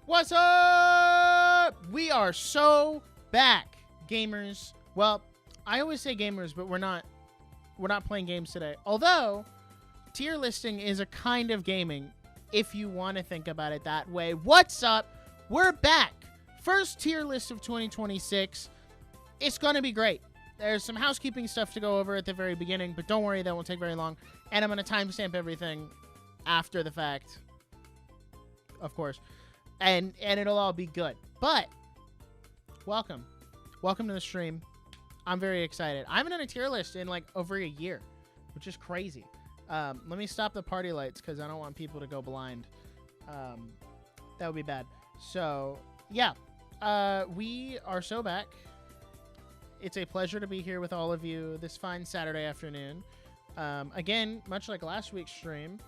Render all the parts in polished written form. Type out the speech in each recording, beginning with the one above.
What's up? We are so back, gamers. Well, I always say gamers, but we're not playing games today. Although, tier listing is a kind of gaming, if you want to think about it that way. What's up? We're back. First tier list of 2026. It's going to be great. There's some housekeeping stuff to go over at the very beginning, but don't worry, that won't take very long. And I'm going to timestamp everything after the fact, of course. And it'll all be good. But welcome to the stream. I'm very excited. I haven't done a tier list in like over a year, which is crazy. Let me stop the party lights because I don't want people to go blind. That would be bad. So yeah, we are so back. It's a pleasure to be here with all of you this fine Saturday afternoon. Again, much like last week's stream,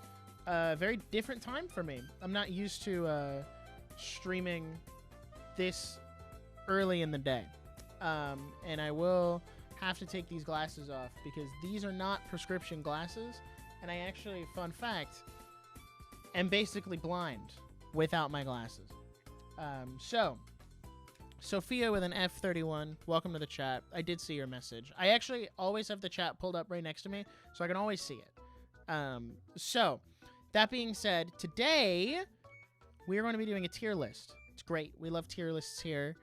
very different time for me. I'm not used to streaming this early in the day. And I will have to take these glasses off because these are not prescription glasses. And I actually, fun fact, am basically blind without my glasses. So, Sophia with an F31, welcome to the chat. I did see your message. I actually always have the chat pulled up right next to me, so I can always see it. So, that being said, today we are going to be doing a tier list. It's great. We love tier lists here.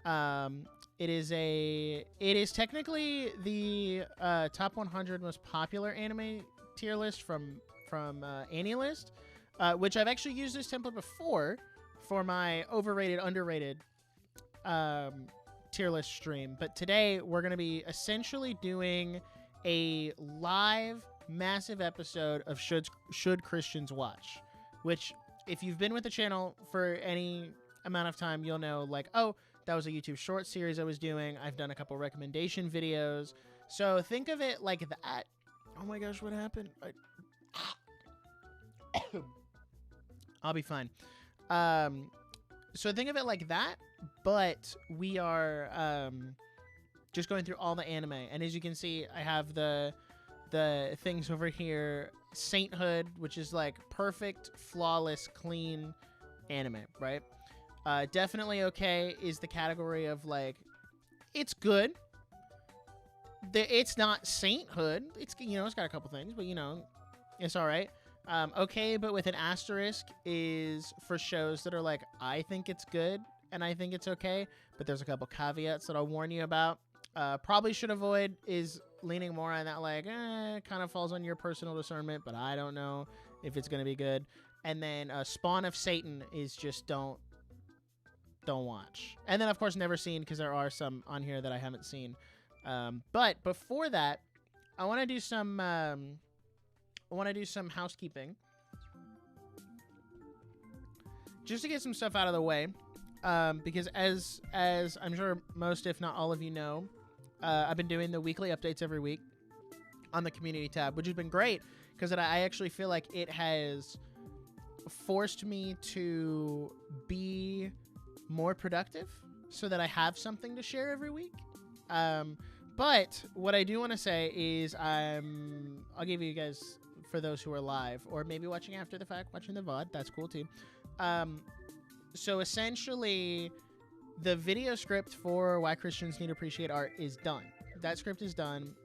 It is technically the top 100 most popular anime tier list from AniList, which I've actually used this template before for my overrated, underrated tier list stream. But today we're going to be essentially doing a live massive episode of Should Christians Watch, which if you've been with the channel for any amount of time, you'll know, like, oh, that was a YouTube short series I was doing. I've done a couple recommendation videos. So think of it like that. Oh my gosh, what happened? I'll be fine. So think of it like that, but we are just going through all the anime. And as you can see, I have the things over here. Sainthood, which is like perfect, flawless, clean anime, right? Definitely okay is the category of like, it's good. It's not sainthood. It's, you know, it's got a couple things, but you know, it's all right. Okay, but with an asterisk is for shows that are like, I think it's good and I think it's okay, but there's a couple caveats that I'll warn you about. Probably should avoid is leaning more on that, like, kind of falls on your personal discernment, but I don't know if it's going to be good. And then Spawn of Satan is just don't watch. And then, of course, never seen, because there are some on here that I haven't seen. But before that, I want to do some housekeeping, just to get some stuff out of the way. Because as I'm sure most, if not all of you know, I've been doing the weekly updates every week on the community tab, which has been great because I actually feel like it has forced me to be more productive so that I have something to share every week. But what I do want to say is I'll give you guys, for those who are live or maybe watching after the fact, watching the VOD, that's cool too. So essentially, the video script for Why Christians Need to Appreciate Art is done. That script is done,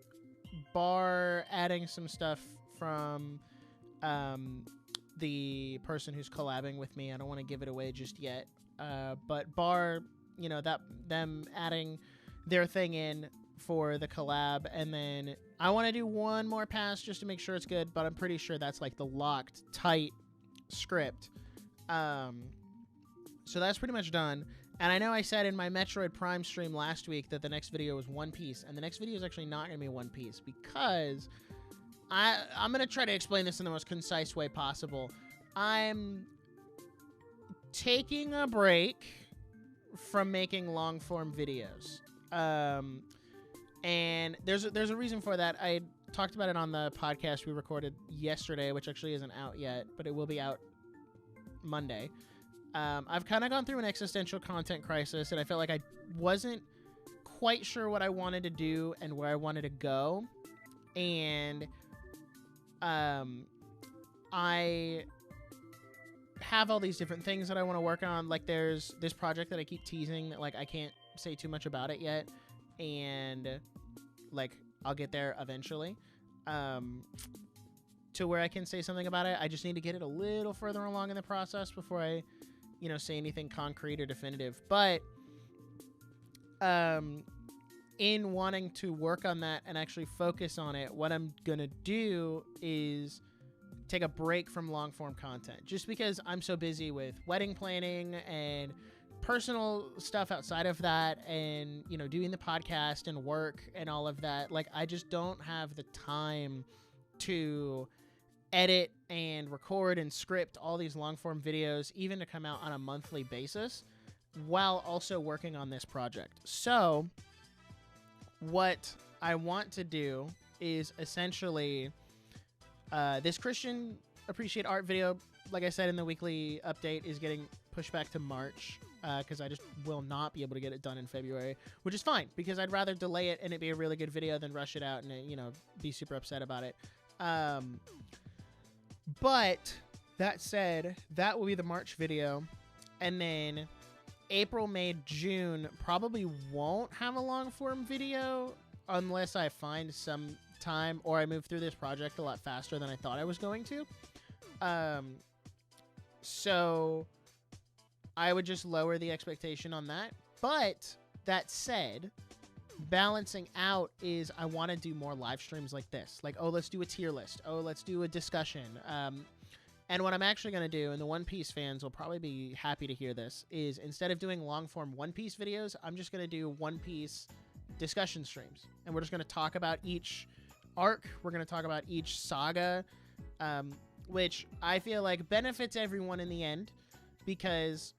bar adding some stuff from the person who's collabing with me. I don't want to give it away just yet, but bar, you know, them adding their thing in for the collab, and then I want to do one more pass just to make sure it's good, but I'm pretty sure that's like the locked, tight script. So that's pretty much done. And I know I said in my Metroid Prime stream last week that the next video was One Piece, and the next video is actually not going to be One Piece because I'm going to try to explain this in the most concise way possible. I'm taking a break from making long-form videos. And there's a reason for that. I talked about it on the podcast we recorded yesterday, which actually isn't out yet, but it will be out Monday. I've kind of gone through an existential content crisis, and I felt like I wasn't quite sure what I wanted to do and where I wanted to go. And I have all these different things that I want to work on. Like there's this project that I keep teasing that like I can't say too much about it yet, and like I'll get there eventually. To where I can say something about it. I just need to get it a little further along in the process before I, say anything concrete or definitive. But in wanting to work on that and actually focus on it, what I'm gonna do is take a break from long form content, just because I'm so busy with wedding planning and personal stuff outside of that, and doing the podcast and work and all of that. Like I just don't have the time to edit and record and script all these long form videos, even to come out on a monthly basis, while also working on this project. So what I want to do is essentially this Christian Appreciate Art video, like I said in the weekly update, is getting pushed back to March because I just will not be able to get it done in February, which is fine because I'd rather delay it and it be a really good video than rush it out and be super upset about it. But that said, that will be the March video, and then April, May, June probably won't have a long form video unless I find some time or I move through this project a lot faster than I thought I was going to. So I would just lower the expectation on that. But that said, balancing out is I want to do more live streams like this. Like, oh, let's do a tier list. Oh, let's do a discussion. And what I'm actually going to do, and the One Piece fans will probably be happy to hear this, is instead of doing long form One Piece videos, I'm just going to do One Piece discussion streams. And we're just going to talk about each arc. We're going to talk about each saga, which I feel like benefits everyone in the end, because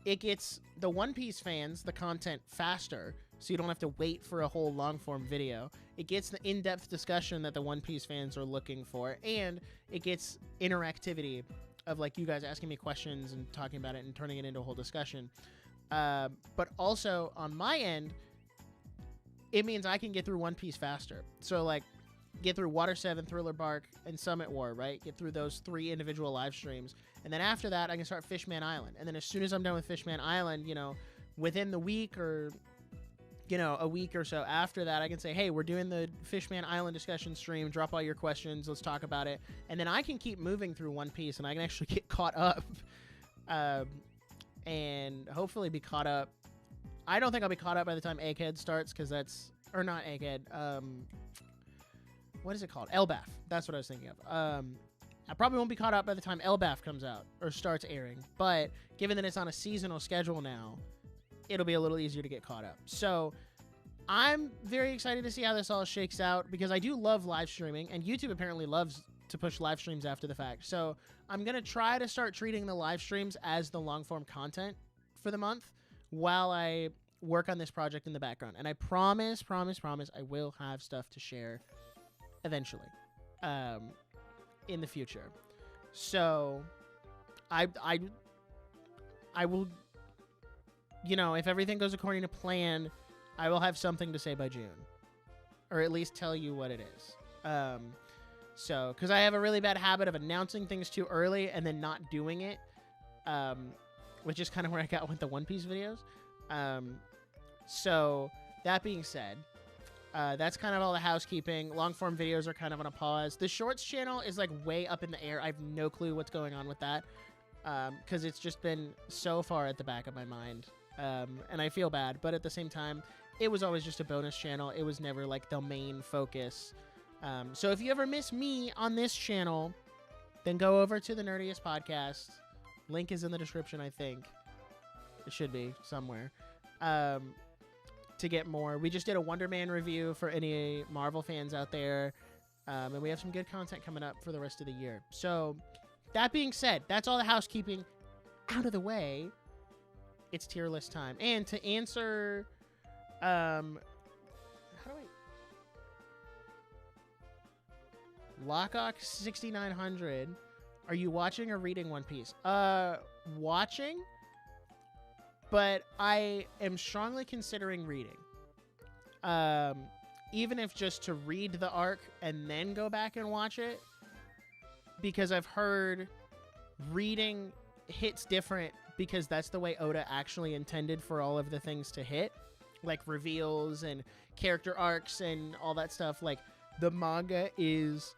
it gets the One Piece fans the content faster, so you don't have to wait for a whole long-form video. It gets the in-depth discussion that the One Piece fans are looking for, and it gets interactivity of like you guys asking me questions and talking about it and turning it into a whole discussion. But also on my end, it means I can get through One Piece faster. So like get through Water 7, Thriller Bark, and Summit War, right? Get through those 3 individual live streams. And then after that, I can start Fishman Island. And then as soon as I'm done with Fishman Island, within the week or, a week or so after that, I can say, hey, we're doing the Fishman Island discussion stream. Drop all your questions. Let's talk about it. And then I can keep moving through One Piece, and I can actually get caught up and hopefully be caught up. I don't think I'll be caught up by the time Egghead starts, because that's... Or not Egghead. What is it called? Elbaf. That's what I was thinking of. I probably won't be caught up by the time Elbaf comes out or starts airing. But given that it's on a seasonal schedule now, it'll be a little easier to get caught up. So I'm very excited to see how this all shakes out, because I do love live streaming, and YouTube apparently loves to push live streams after the fact. So I'm going to try to start treating the live streams as the long form content for the month while I work on this project in the background. And I promise, I will have stuff to share eventually in the future. So I will, if everything goes according to plan, I will have something to say by June, or at least tell you what it is. So, because I have a really bad habit of announcing things too early and then not doing it, which is kind of where I got with the One Piece videos. So that being said, that's kind of all the housekeeping. Long form videos are kind of on a pause. The shorts channel is like way up in the air. I have no clue what's going on with that, because it's just been so far at the back of my mind, and I feel bad. But at the same time, it was always just a bonus channel. It was never like the main focus. So if you ever miss me on this channel, then go over to the Nerdiest podcast. Link is in the description, I think. It should be somewhere. To get more. We just did a Wonder Man review for any Marvel fans out there. And we have some good content coming up for the rest of the year. So that being said, that's all the housekeeping out of the way. It's tier list time. And to answer, how do I... Lockok 6900. Are you watching or reading One Piece? Watching, but I am strongly considering reading. Even if just to read the arc and then go back and watch it, because I've heard reading hits different because that's the way Oda actually intended for all of the things to hit, like reveals and character arcs and all that stuff. Like, the manga is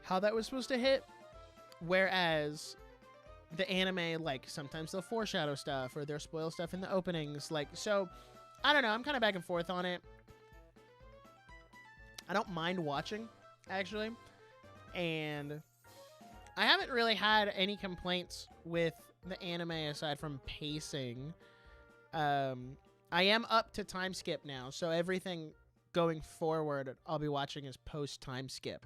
how that was supposed to hit, whereas the anime, like, sometimes they'll foreshadow stuff or they'll spoil stuff in the openings. Like, so I don't know, I'm kind of back and forth on it. I don't mind watching, actually, and I haven't really had any complaints with the anime aside from pacing. I am up to time skip now, so everything going forward I'll be watching is post time skip.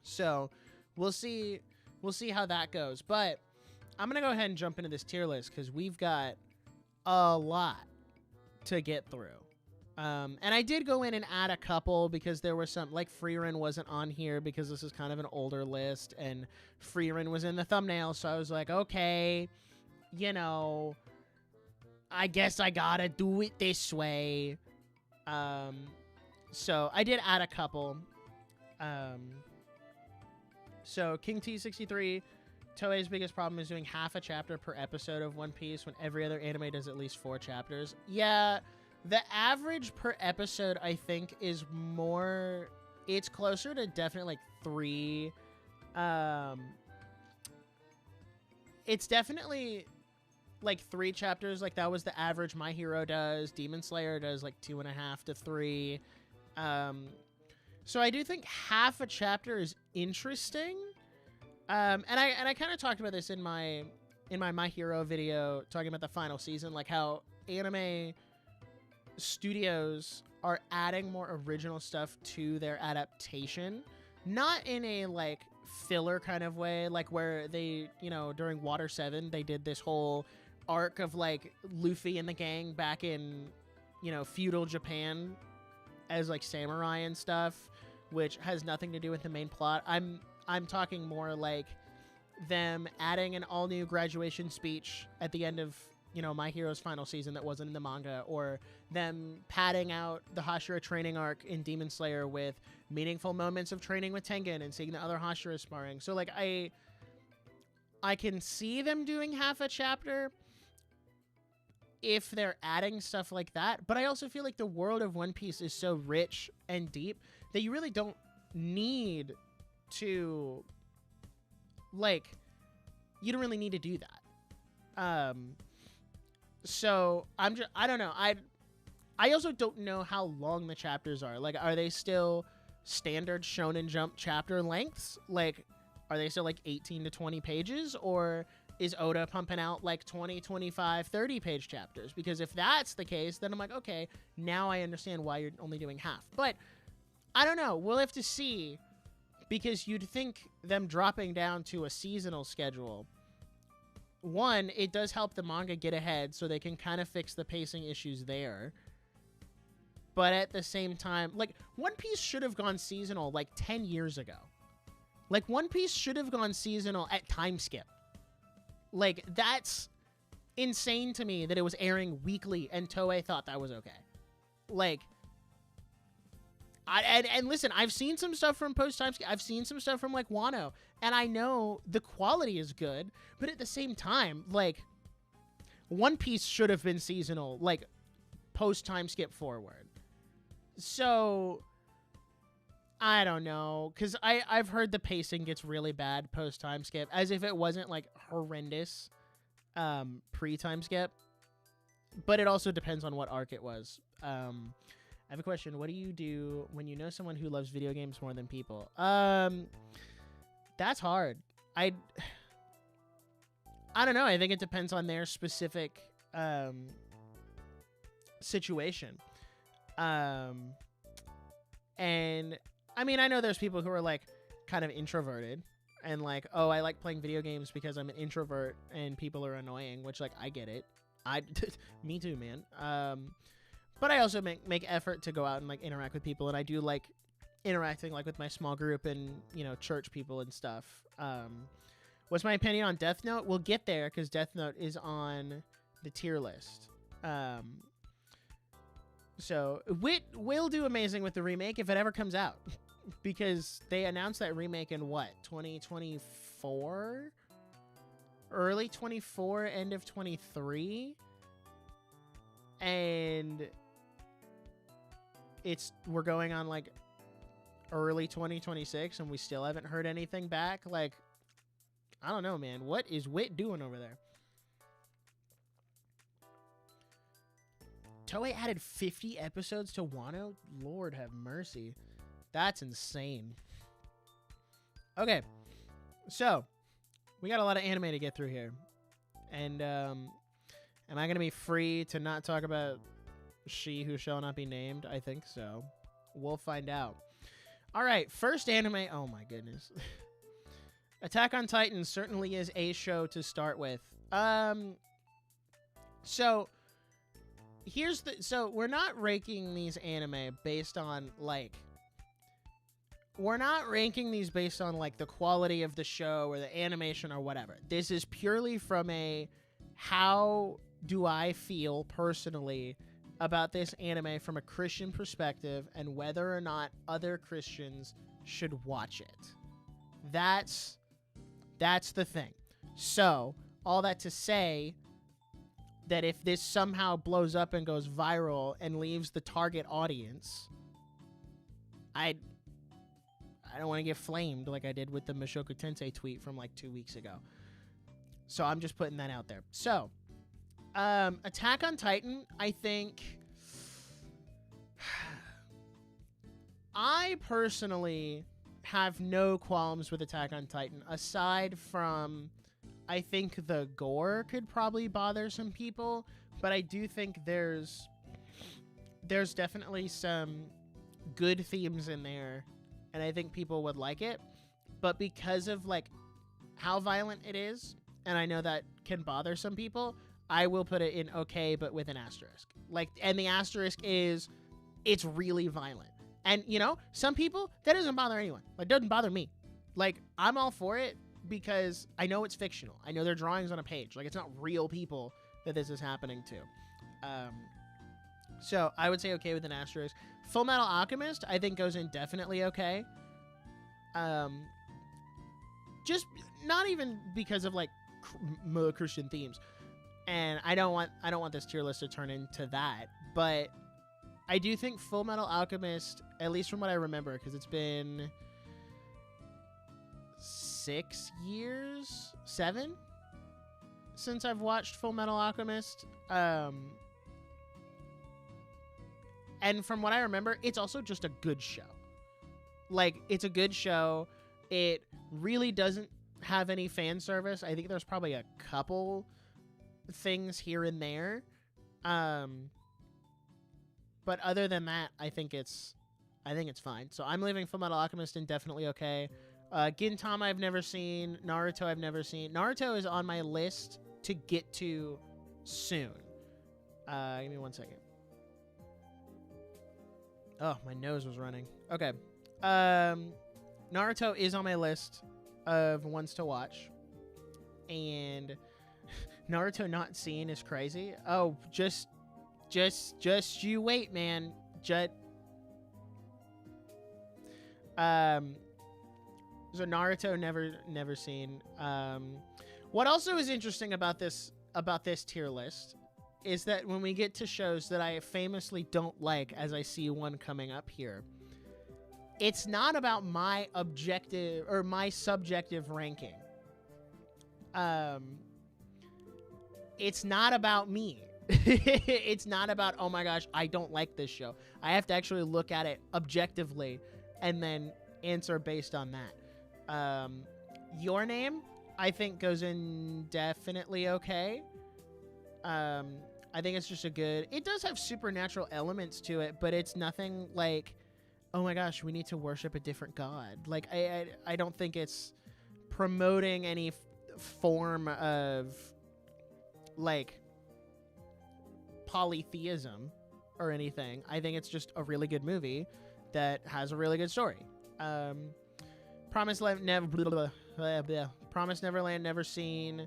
So we'll see how that goes. But I'm gonna go ahead and jump into this tier list because we've got a lot to get through. And I did go in and add a couple because there were some, like Freerun wasn't on here because this is kind of an older list, and Freerun was in the thumbnail, so I was like, okay, you know, I guess I gotta do it this way. So I did add a couple. So King T63, Toei's biggest problem is doing half a chapter per episode of One Piece when every other anime does at least 4 chapters. Yeah, the average per episode, I think, is more... It's closer to definitely, like, 3. It's definitely, like, 3 chapters. Like, that was the average My Hero does. Demon Slayer does, like, 2.5 to 3. So I do think half a chapter is interesting. And I kind of talked about this in my My Hero video, talking about the final season, like how anime studios are adding more original stuff to their adaptation, not in a like filler kind of way, like where they, you know, during Water 7 they did this whole arc of like Luffy and the gang back in, you know, feudal Japan as like samurai and stuff, which has nothing to do with the main plot. I'm talking more like them adding an all new graduation speech at the end of, you know, My Hero's final season that wasn't in the manga, or them padding out the Hashira training arc in Demon Slayer with meaningful moments of training with Tengen and seeing the other Hashira sparring. So like I can see them doing half a chapter if they're adding stuff like that, but I also feel like the world of One Piece is so rich and deep that you really don't need to, like, you don't really need to do that. So I don't know. I also don't know how long the chapters are. Like, are they still standard Shonen Jump chapter lengths? Like, are they still like 18 to 20 pages, or is Oda pumping out like 20, 25, 30 page chapters? Because if that's the case, then I'm like, okay, now I understand why you're only doing half. But I don't know. We'll have to see, because you'd think them dropping down to a seasonal schedule, one, it does help the manga get ahead so they can kind of fix the pacing issues there. But at the same time, like, One Piece should have gone seasonal like 10 years ago. Like, One Piece should have gone seasonal at time skip. Like, that's insane to me that it was airing weekly and Toei thought that was okay. Like, and listen, I've seen some stuff from post time skip. I've seen some stuff from like Wano, and I know the quality is good, but at the same time, like, One Piece should have been seasonal, like, post time skip forward. So I don't know, because I've heard the pacing gets really bad post time skip, as if it wasn't like horrendous pre time skip. But it also depends on what arc it was. I have a question. What do you do when you know someone who loves video games more than people? That's hard. I don't know. I think it depends on their specific situation. And I mean, I know there's people who are like kind of introverted and like, oh, I like playing video games because I'm an introvert and people are annoying, which, like, I get it. Me too, man. But I also make effort to go out and like interact with people, and I do like interacting like with my small group and, you know, church people and stuff. What's my opinion on Death Note? We'll get there because Death Note is on the tier list. So Wit will do amazing with the remake if it ever comes out, because they announced that remake in what, 2024? early 24, end of 23. And we're going on like early 2026 and we still haven't heard anything back. Like, I don't know, man. What is Wit doing over there? Toei added 50 episodes to Wano? Lord have mercy. That's insane. Okay. So, we got a lot of anime to get through here. And, am I going to be free to not talk about She Who Shall Not Be Named? I think so. We'll find out. All right. First anime. Oh, my goodness. Attack on Titan certainly is a show to start with. So we're not ranking these anime based on like the quality of the show or the animation or whatever. This is purely from a how do I feel personally about this anime from a Christian perspective and whether or not other Christians should watch it. That's the thing. So, all that to say that if this somehow blows up and goes viral and leaves the target audience, I don't want to get flamed like I did with the Mushoku Tensei tweet from like 2 weeks ago. So I'm just putting that out there. So, Attack on Titan, I think I personally have no qualms with Attack on Titan, aside from I think the gore could probably bother some people, but I do think there's definitely some good themes in there, and I think people would like it. But because of like how violent it is, and I know that can bother some people, I will put it in okay, but with an asterisk. Like, and the asterisk is it's really violent. And, you know, some people, that doesn't bother anyone. Like, it doesn't bother me. Like, I'm all for it because I know it's fictional. I know they're drawings on a page. Like, it's not real people that this is happening to. So, I would say okay with an asterisk. Full Metal Alchemist, I think, goes in definitely okay. Just not even because of, like, Christian themes. And I don't want this tier list to turn into that. But I do think Full Metal Alchemist, at least from what I remember, because it's been 7 since I've watched Full Metal Alchemist. And from what I remember, it's also just a good show. Like, it's a good show. It really doesn't have any fan service. I think there's probably a couple things here and there. But other than that, I think it's fine. So I'm leaving Full Metal Alchemist indefinitely okay. Gintama I've never seen. Naruto I've never seen. Naruto is on my list to get to soon. Give me 1 second. Oh, my nose was running. Okay. Naruto is on my list of ones to watch. And Naruto not seen is crazy. Oh, just you wait, man. So Naruto never seen. What also is interesting about this tier list is that when we get to shows that I famously don't like, as I see one coming up here, it's not about my objective or my subjective ranking. It's not about me. It's not about, oh my gosh, I don't like this show. I have to actually look at it objectively and then answer based on that. Your Name, I think, goes in definitely okay. I think it's just it does have supernatural elements to it, but it's nothing like, oh my gosh, we need to worship a different god. Like, I don't think it's promoting any form of, like, polytheism or anything. I think it's just a really good movie that has a really good story. Promised Neverland, never seen.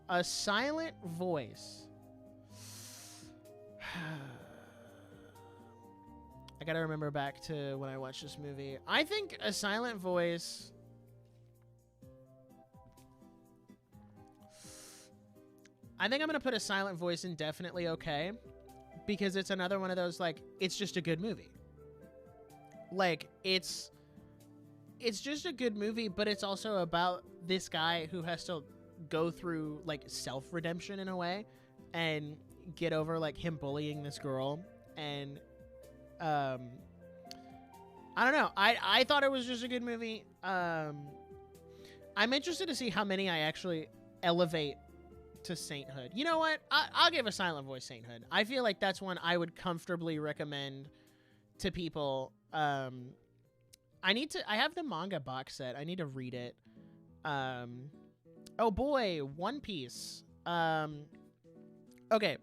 A Silent Voice. I gotta remember back to when I watched this movie. I think A Silent Voice I think I'm going to put a silent voice in definitely okay, because it's another one of those, like, it's just a good movie. Like, it's just a good movie, but it's also about this guy who has to go through, like, self-redemption in a way and get over, like, him bullying this girl. And I don't know. I thought it was just a good movie. I'm interested to see how many I actually elevate to sainthood. You know what? I'll give a silent voice sainthood. I feel like that's one I would comfortably recommend to people. I have the manga box set. I need to read it. Oh boy, One Piece. Okay.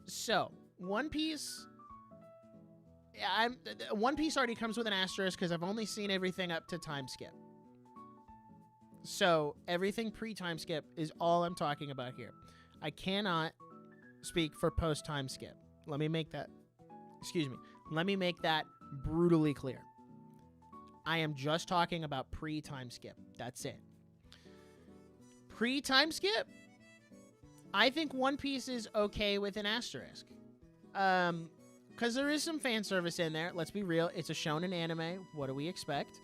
So, One Piece, One Piece already comes with an asterisk because I've only seen everything up to time skip. So, everything pre-time skip is all I'm talking about here. I cannot speak for post-time skip. Let me make that brutally clear. I am just talking about pre-time skip. That's it. Pre-time skip, I think One Piece is okay with an asterisk. Because there is some fan service in there. Let's be real. It's a shonen anime. What do we expect?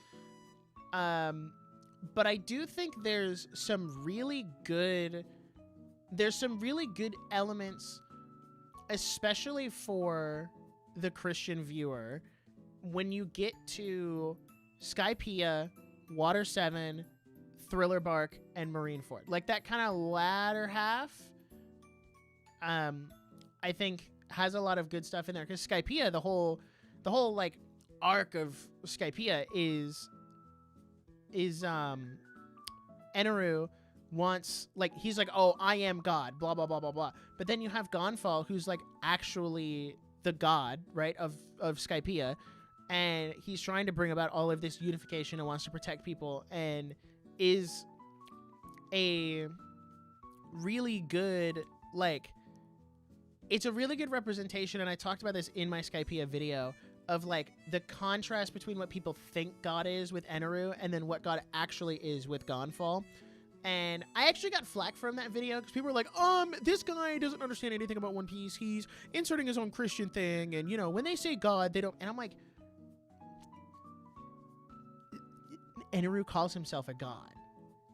But I do think there's some really good elements, especially for the Christian viewer, when you get to Skypiea, Water 7, Thriller Bark, and Marineford. Like, that kind of latter half, I think has a lot of good stuff in there. Because Skypiea, the whole like arc of Skypiea is Eneru wants, like, he's like, oh, I am God, blah blah blah blah blah. But then you have Gonfall, who's like actually the god, right, of Skypiea, and he's trying to bring about all of this unification and wants to protect people, and is a really good, like, it's a really good representation, and I talked about this in my Skypiea video, of, like, the contrast between what people think God is with Eneru and then what God actually is with Gonfall. And I actually got flack from that video because people were like, this guy doesn't understand anything about One Piece. He's inserting his own Christian thing, and, you know, when they say God, they don't... And I'm like... Eneru calls himself a god.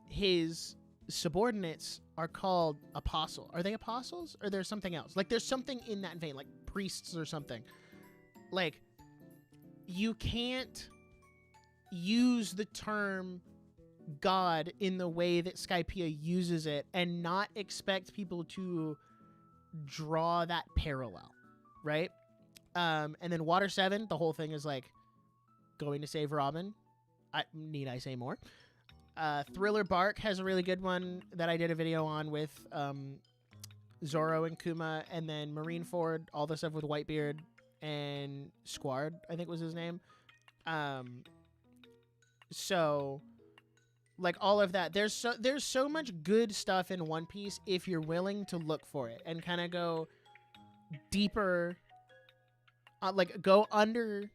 His subordinates are called apostle. Are they apostles? Or there's something else? Like, there's something in that vein, like priests or something. Like, you can't use the term God in the way that Skypiea uses it and not expect people to draw that parallel, right? And then Water 7, the whole thing is like going to save Robin. Need I say more? Thriller Bark has a really good one that I did a video on with Zoro and Kuma, and then Marineford, all the stuff with Whitebeard and Squard, I think was his name. So, like, all of that. There's so much good stuff in One Piece if you're willing to look for it and kind of go deeper, like, go under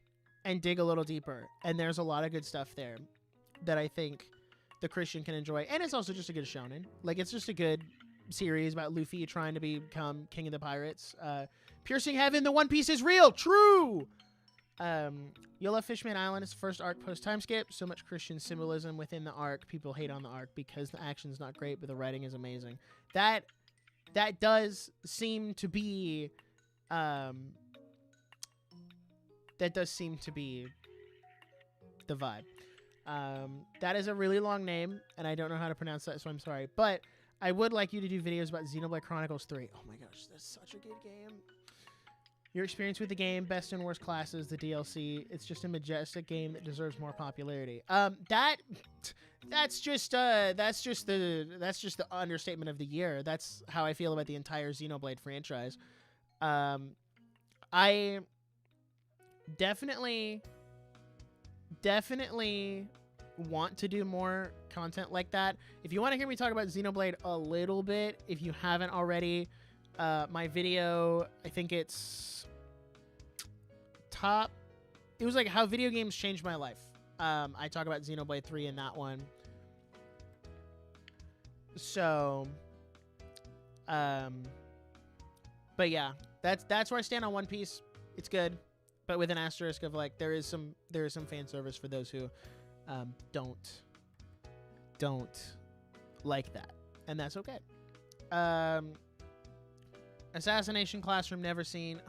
and dig a little deeper. And there's a lot of good stuff there that I think the Christian can enjoy. And it's also just a good shonen. Like, it's just a good series about Luffy trying to become king of the pirates. Piercing Heaven, the One Piece is real. True. You'll love Fishman Island. It's the first arc post-time skip. So much Christian symbolism within the arc. People hate on the arc because the action's not great, but the writing is amazing. That does seem to be... that does seem to be the vibe. That is a really long name, and I don't know how to pronounce that, so I'm sorry. But I would like you to do videos about Xenoblade Chronicles 3. Oh my gosh, that's such a good game. Your experience with the game, best and worst classes, the DLC. It's just a majestic game that deserves more popularity. That's just the understatement of the year. That's how I feel about the entire Xenoblade franchise. I definitely want to do more content like that. If you want to hear me talk about Xenoblade a little bit, if you haven't already, my video, I think it's it was like how video games changed my life. I talk about Xenoblade 3 in that one. So But yeah, that's where I stand on One Piece. It's good, but with an asterisk of like there is some fan service for those who don't like that, and that's okay. Assassination Classroom, never seen.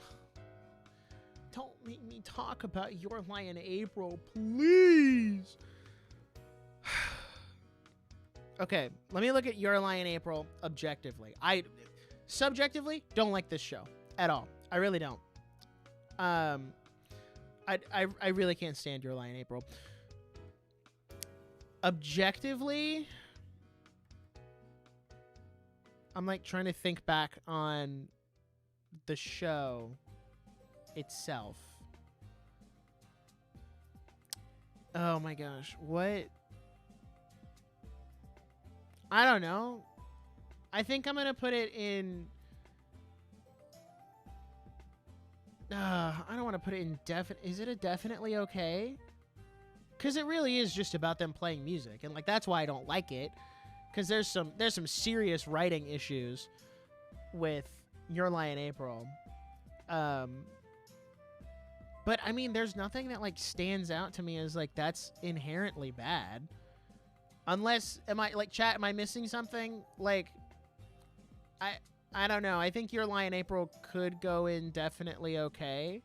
Don't make me talk about Your Lie in April, please. Okay, let me look at Your Lie in April objectively. I subjectively don't like this show at all. I really don't. I really can't stand Your Lie in April. Objectively, I'm like trying to think back on the show itself. Oh my gosh, what? I don't know. I think I'm gonna put it in. I don't want to put it in definite. Is it a definitely okay? Because it really is just about them playing music, and like that's why I don't like it. Because there's some serious writing issues with Your Lie in April. But I mean, there's nothing that like stands out to me as like that's inherently bad. Unless, am I missing something? Like, I don't know. I think Your Lie in April could go in definitely okay.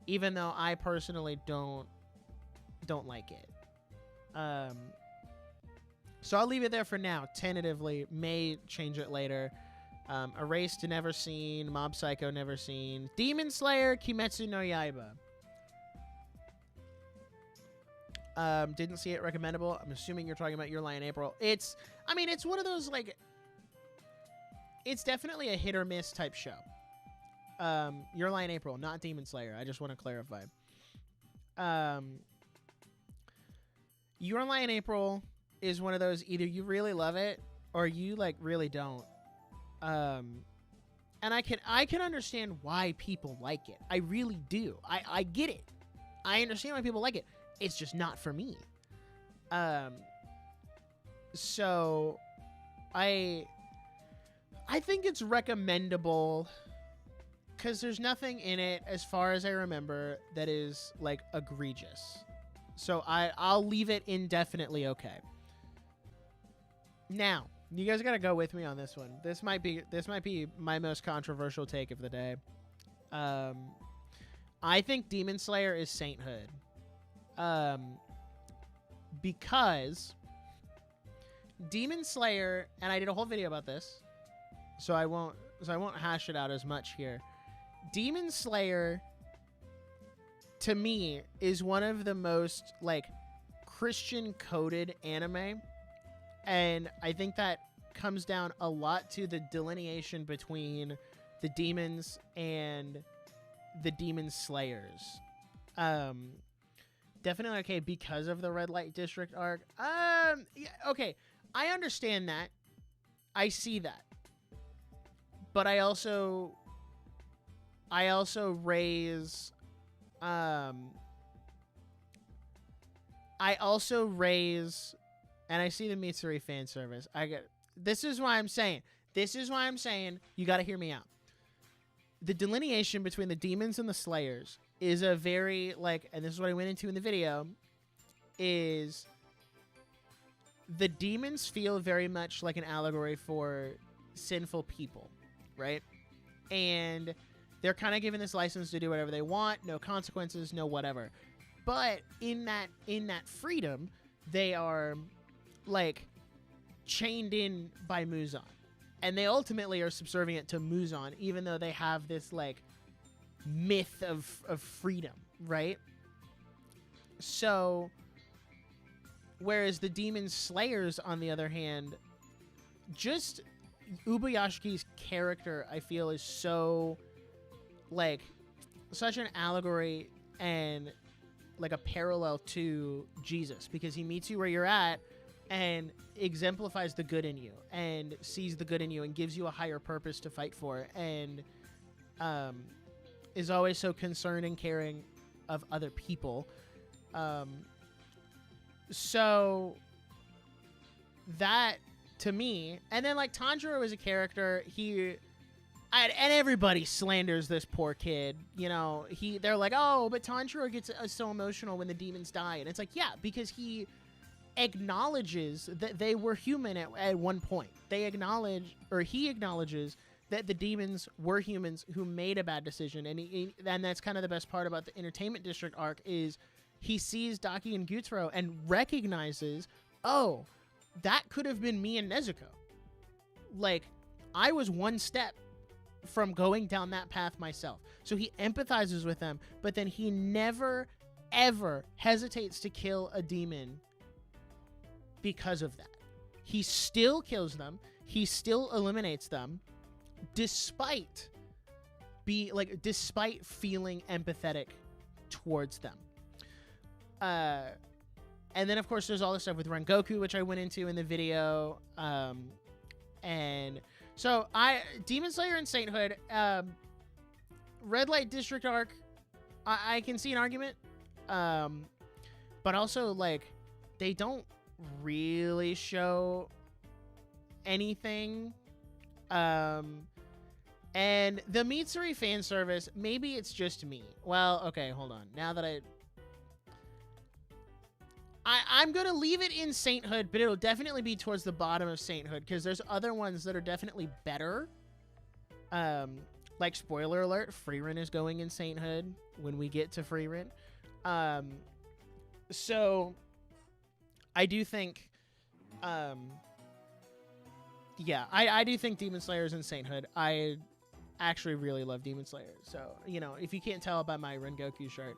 Even though I personally don't like it. So I'll leave it there for now. Tentatively, may change it later. Erased, never seen. Mob Psycho, never seen. Demon Slayer, Kimetsu no Yaiba. Didn't see it. Recommendable. I'm assuming you're talking about Your Lie in April. It's one of those, like, it's definitely a hit or miss type show. Your Lie in April, not Demon Slayer. I just want to clarify. Your Lie in April is one of those, either you really love it or you like really don't. And I can understand why people like it. I really do. I get it. I understand why people like it. It's just not for me. So I think it's recommendable because there's nothing in it, as far as I remember, that is like egregious. So I'll leave it indefinitely okay. Now, you guys gotta go with me on this one. This might be my most controversial take of the day. I think Demon Slayer is sainthood. Because Demon Slayer, and I did a whole video about this, so I won't hash it out as much here. Demon Slayer, to me, is one of the most like Christian coded anime, and I think that comes down a lot to the delineation between the demons and the demon slayers. Definitely okay because of the Red Light District arc. Yeah, okay, I understand that. I see that. But I also raise and I see the Mitsuri fan service. This is why I'm saying you got to hear me out. The delineation between the demons and the slayers is a very, like, and this is what I went into in the video, is the demons feel very much like an allegory for sinful people, right? And they're kind of given this license to do whatever they want, no consequences, no whatever. But in that freedom, they are like chained in by Muzan. And they ultimately are subservient to Muzan, even though they have this like myth of freedom, right? So whereas the demon slayers, on the other hand, just Ubuyashiki's character, I feel, is so like such an allegory and like a parallel to Jesus, because he meets you where you're at and exemplifies the good in you and sees the good in you and gives you a higher purpose to fight for, and is always so concerned and caring of other people. So that, to me. And then like Tanjiro as a character, and everybody slanders this poor kid. You know, they're like, oh, but Tanjiro gets so emotional when the demons die. And it's like, yeah, because he acknowledges that they were human at one point. He acknowledges that the demons were humans who made a bad decision. And that's kind of the best part about the Entertainment District arc is he sees Daki and Gyutaro and recognizes, oh, that could have been me and Nezuko. Like, I was one step from going down that path myself. So he empathizes with them, but then he never, ever hesitates to kill a demon because of that. He still kills them. He still eliminates them, despite feeling empathetic towards them. And then, of course, there's all this stuff with Rengoku, which I went into in the video. And so Demon Slayer and Sainthood, Red Light District arc, I can see an argument. But also, like, they don't really show anything. And the Mitsuri fan service, maybe it's just me. Well, okay, hold on. Now that I'm going to leave it in Sainthood, but it'll definitely be towards the bottom of Sainthood because there's other ones that are definitely better. Like, spoiler alert, Frieren is going in Sainthood when we get to Frieren. So, I do think, I do think Demon Slayer is in Sainthood. I actually really love Demon Slayer. So, you know, if you can't tell by my Rengoku shirt,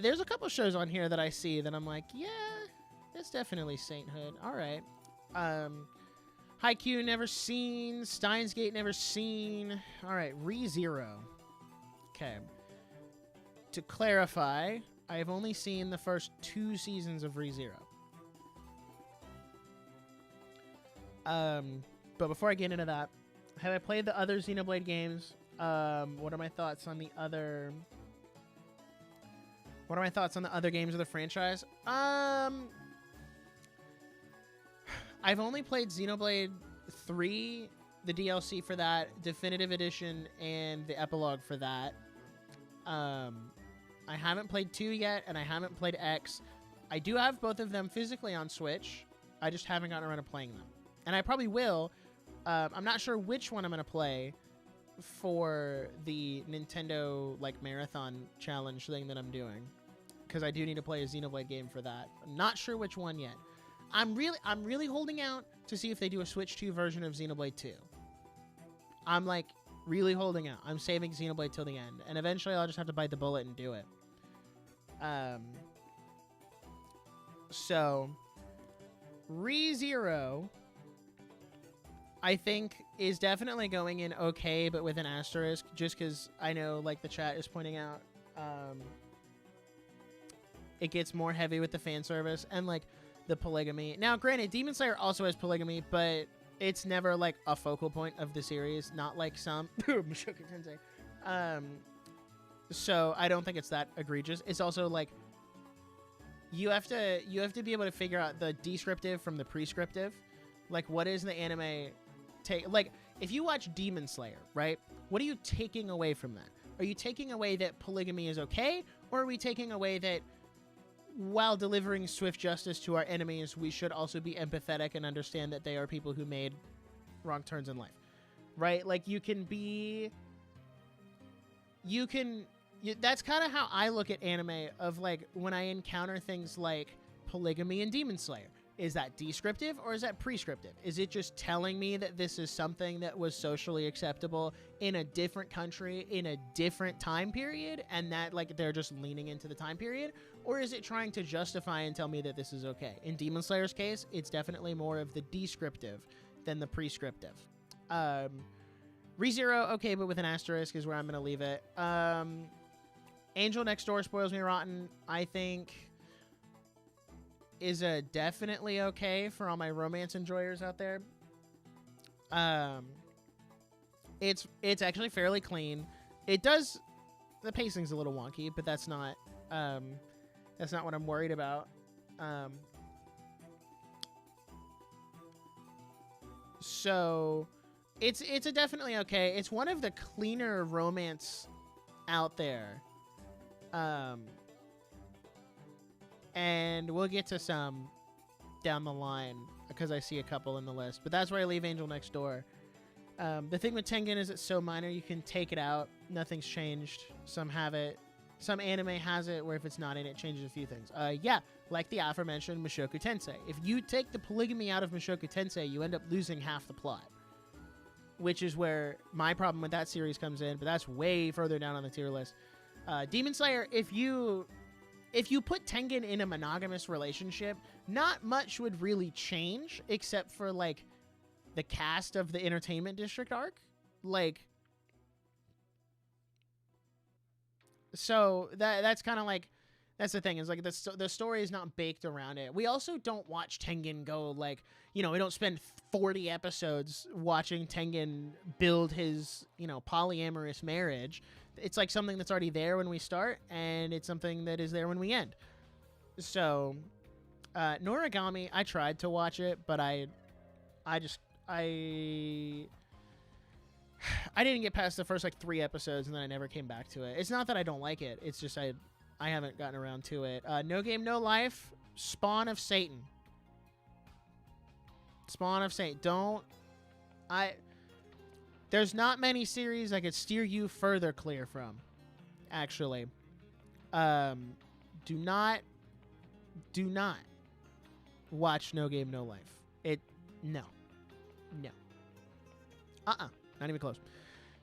there's a couple shows on here that I see that I'm like, yeah, that's definitely Sainthood. All right. Haikyuu never seen. Steins Gate never seen. All right, ReZero. Okay. To clarify, I have only seen the first 2 seasons of ReZero. But before I get into that, have I played the other Xenoblade games? What are my thoughts on the other? What are my thoughts on the other games of the franchise? I've only played Xenoblade 3, the DLC for that, Definitive Edition, and the epilogue for that. I haven't played 2 yet, and I haven't played X. I do have both of them physically on Switch. I just haven't gotten around to playing them. And I probably will. I'm not sure which one I'm going to play for the Nintendo like marathon challenge thing that I'm doing, because I do need to play a Xenoblade game for that. I'm not sure which one yet. I'm really holding out to see if they do a Switch 2 version of Xenoblade 2. I'm like really holding out. I'm saving Xenoblade till the end, and eventually I'll just have to bite the bullet and do it. So ReZero, I think, is definitely going in okay, but with an asterisk, just because I know, like the chat is pointing out, it gets more heavy with the fan service and like the polygamy. Now, granted, Demon Slayer also has polygamy, but it's never like a focal point of the series, not like some Mushoku Tensei. So I don't think it's that egregious. It's also like you have to be able to figure out the descriptive from the prescriptive. Like, what is the anime take? Like, if you watch Demon Slayer, right? What are you taking away from that? Are you taking away that polygamy is okay, or are we taking away that while delivering swift justice to our enemies, we should also be empathetic and understand that they are people who made wrong turns in life, right? Like, that's kind of how I look at anime, of like when I encounter things like polygamy in Demon Slayer. Is that descriptive or is that prescriptive? Is it just telling me that this is something that was socially acceptable in a different country, in a different time period, and that like they're just leaning into the time period? Or is it trying to justify and tell me that this is okay? In Demon Slayer's case, it's definitely more of the descriptive than the prescriptive. ReZero, okay, but with an asterisk is where I'm going to leave it. Angel Next Door spoils me rotten, I think, is a definitely okay for all my romance enjoyers out there. It's actually fairly clean. The pacing's a little wonky, but that's not what I'm worried about. So it's a definitely okay. It's one of the cleaner romance out there. And we'll get to some down the line because I see a couple in the list. But that's where I leave Angel Next Door. The thing with Tengen is it's so minor, you can take it out. Nothing's changed. Some have it. Some anime has it where if it's not in it, changes a few things. Yeah, like the aforementioned Mushoku Tensei. If you take the polygamy out of Mushoku Tensei, you end up losing half the plot. Which is where my problem with that series comes in, but that's way further down on the tier list. Demon Slayer, if you put Tengen in a monogamous relationship, not much would really change except for like the cast of the Entertainment District arc. Like, so that's kind of like, that's the thing, is like the story is not baked around it. We also don't watch Tengen go like, we don't spend 40 episodes watching Tengen build his, polyamorous marriage. It's like something that's already there when we start, and it's something that is there when we end. So, Noragami, I tried to watch it, but I didn't get past the first like 3 episodes, and then I never came back to it. It's not that I don't like it. It's just I haven't gotten around to it. No Game, No Life, Spawn of Satan. Spawn of Satan. There's not many series I could steer you further clear from, actually. Do not watch No Game, No Life. No. Not even close.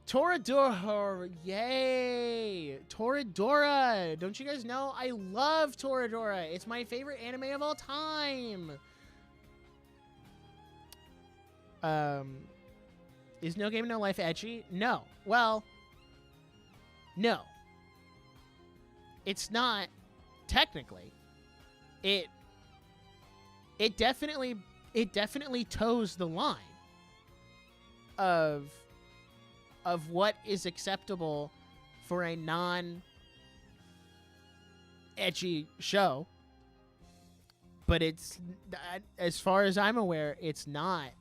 Toradora, yay! Toradora! Don't you guys know? I love Toradora. It's my favorite anime of all time. Is No Game No Life ecchi? No. Well, no. It's not technically. It definitely toes the line of what is acceptable for a non-ecchi show. But it's, as far as I'm aware, it's not.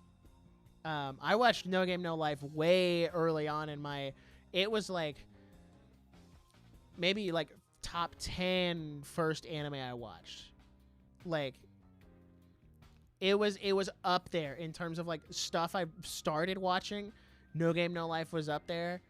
I watched No Game No Life way early on in my... It was like... maybe like top 10 first anime I watched. Like... It was up there in terms of like stuff I started watching. No Game No Life was up there.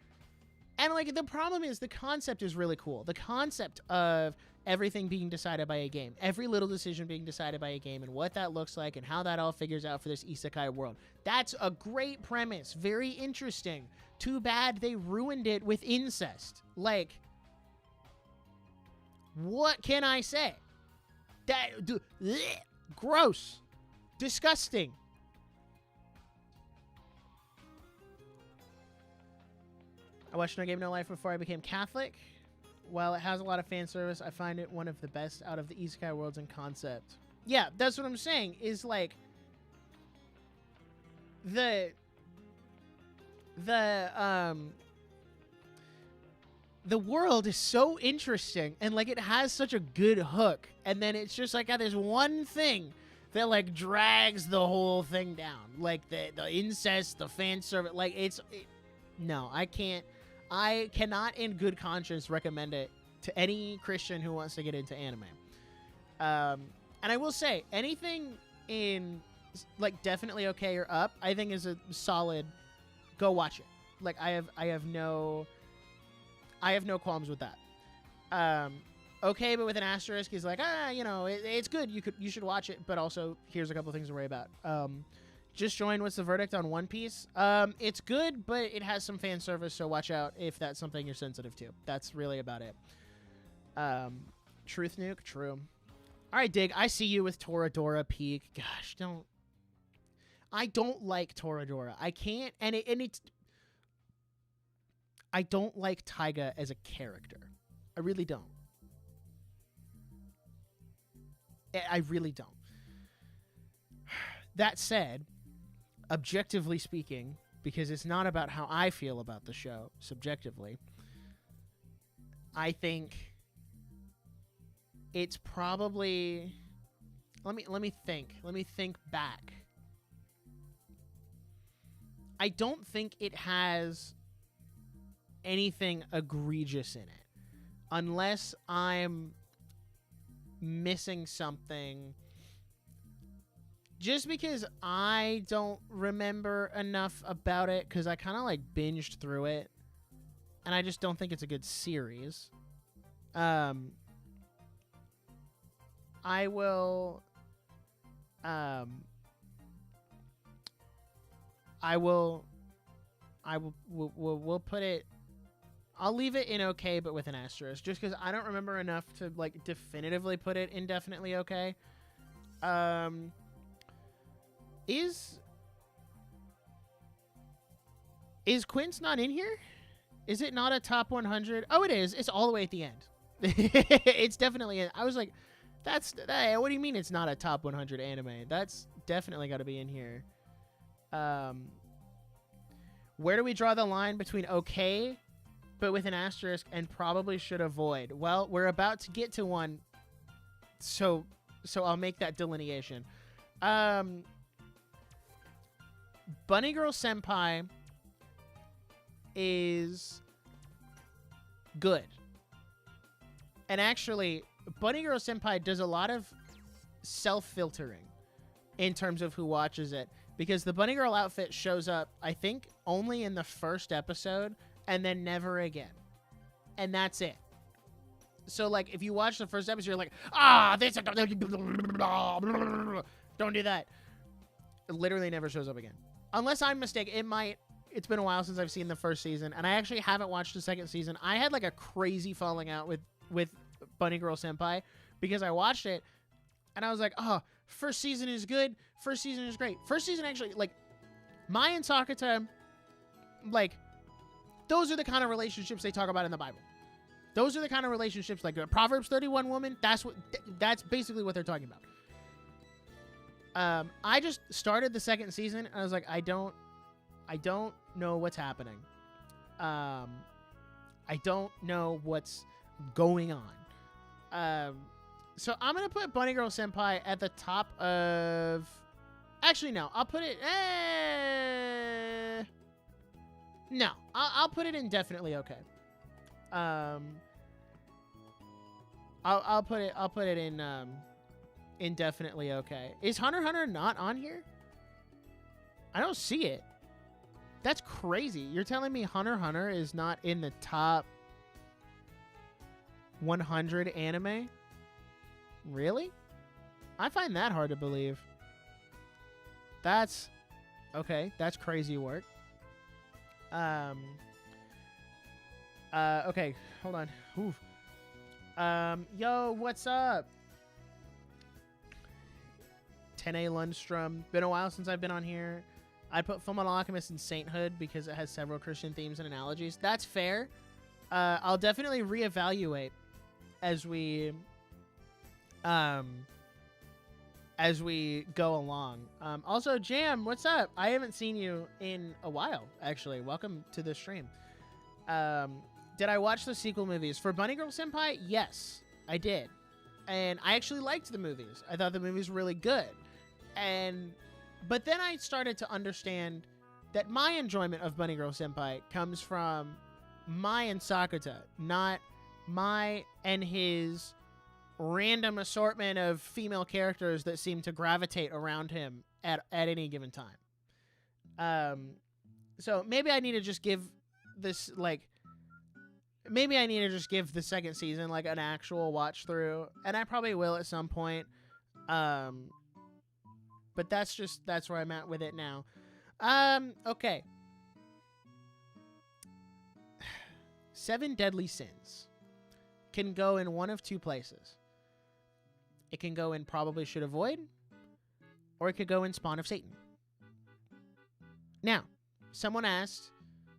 And like the problem is the concept is really cool. The concept of everything being decided by a game. Every little decision being decided by a game, and what that looks like and how that all figures out for this isekai world. That's a great premise. Very interesting. Too bad they ruined it with incest. Like, what can I say? Gross. Disgusting. I watched No Game No Life before I became Catholic. While it has a lot of fan service, I find it one of the best out of the isekai worlds in concept. Yeah, that's what I'm saying, is like the world is so interesting, and like it has such a good hook, and then it's just like there's one thing that like drags the whole thing down, like the incest, the fan service. Like no, I cannot in good conscience recommend it to any Christian who wants to get into anime. And I will say, anything in like definitely okay or up, I think is a solid go watch it. Like I have no qualms with that. Okay, but with an asterisk, he's like, it's good. You should watch it, but also here's a couple things to worry about. Just joined. What's the verdict on One Piece? It's good, but it has some fan service, so watch out if that's something you're sensitive to. That's really about it. Truth Nuke, true. All right, Dig, I see you with Toradora Peak. Gosh, I don't like Toradora. I can't, and I don't like Taiga as a character. I really don't. I really don't. That said, objectively speaking, because it's not about how I feel about the show subjectively, I think it's probably... Let me think back. I don't think it has anything egregious in it. Unless I'm missing something. Just because I don't remember enough about it, because I kind of like binged through it, and I just don't think it's a good series. I will we'll put it. I'll leave it in okay, but with an asterisk, just because I don't remember enough to like definitively put it indefinitely okay. Is Quince not in here? Is it not a top 100? Oh, it is. It's all the way at the end. It's definitely in. I was like, what do you mean it's not a top 100 anime? That's definitely got to be in here. Where do we draw the line between okay, but with an asterisk, and probably should avoid? Well, we're about to get to one, so I'll make that delineation. Bunny Girl Senpai is good. And actually, Bunny Girl Senpai does a lot of self-filtering in terms of who watches it. Because the Bunny Girl outfit shows up, I think, only in the first episode, and then never again. And that's it. So, like, if you watch the first episode, you're like, this... Don't do that. It literally never shows up again. Unless I'm mistaken, it's been a while since I've seen the first season, and I actually haven't watched the second season. I had, like, a crazy falling out with Bunny Girl Senpai, because I watched it, and I was like, first season is good. First season is great. First season, actually, like, Mai and Sakata, like, those are the kind of relationships they talk about in the Bible. Those are the kind of relationships, like a Proverbs 31 woman. That's basically what they're talking about. I just started the second season, and I was like, I don't know what's happening. I don't know what's going on. So I'm going to put Bunny Girl Senpai at the top of... Actually, no. I'll put it... No. I'll put it indefinitely okay. I'll put it in indefinitely okay. Is Hunter x Hunter not on here? I don't see it. That's crazy. You're telling me Hunter x Hunter is not in the top 100 anime? Really? I find that hard to believe. That's okay. That's crazy work. Okay, hold on. Oof. Yo, what's up? 10A Lundstrom. Been a while since I've been on here. I put Fullmetal Alchemist in Sainthood because it has several Christian themes and analogies. That's fair. I'll definitely reevaluate as we go along. Also, Jam, what's up? I haven't seen you in a while, actually. Welcome to the stream. Did I watch the sequel movies? For Bunny Girl Senpai, yes, I did. And I actually liked the movies. I thought the movies were really good. But then I started to understand that my enjoyment of Bunny Girl Senpai comes from Mai and Sakata, not Mai and his random assortment of female characters that seem to gravitate around him at any given time. So maybe I need to just give this, like, maybe I need to just give the second season, like, an actual watch through, and I probably will at some point. But that's where I'm at with it now. Okay. 7 Deadly Sins can go in one of two places. It can go in Probably Should Avoid, or it could go in Spawn of Satan. Now, someone asked,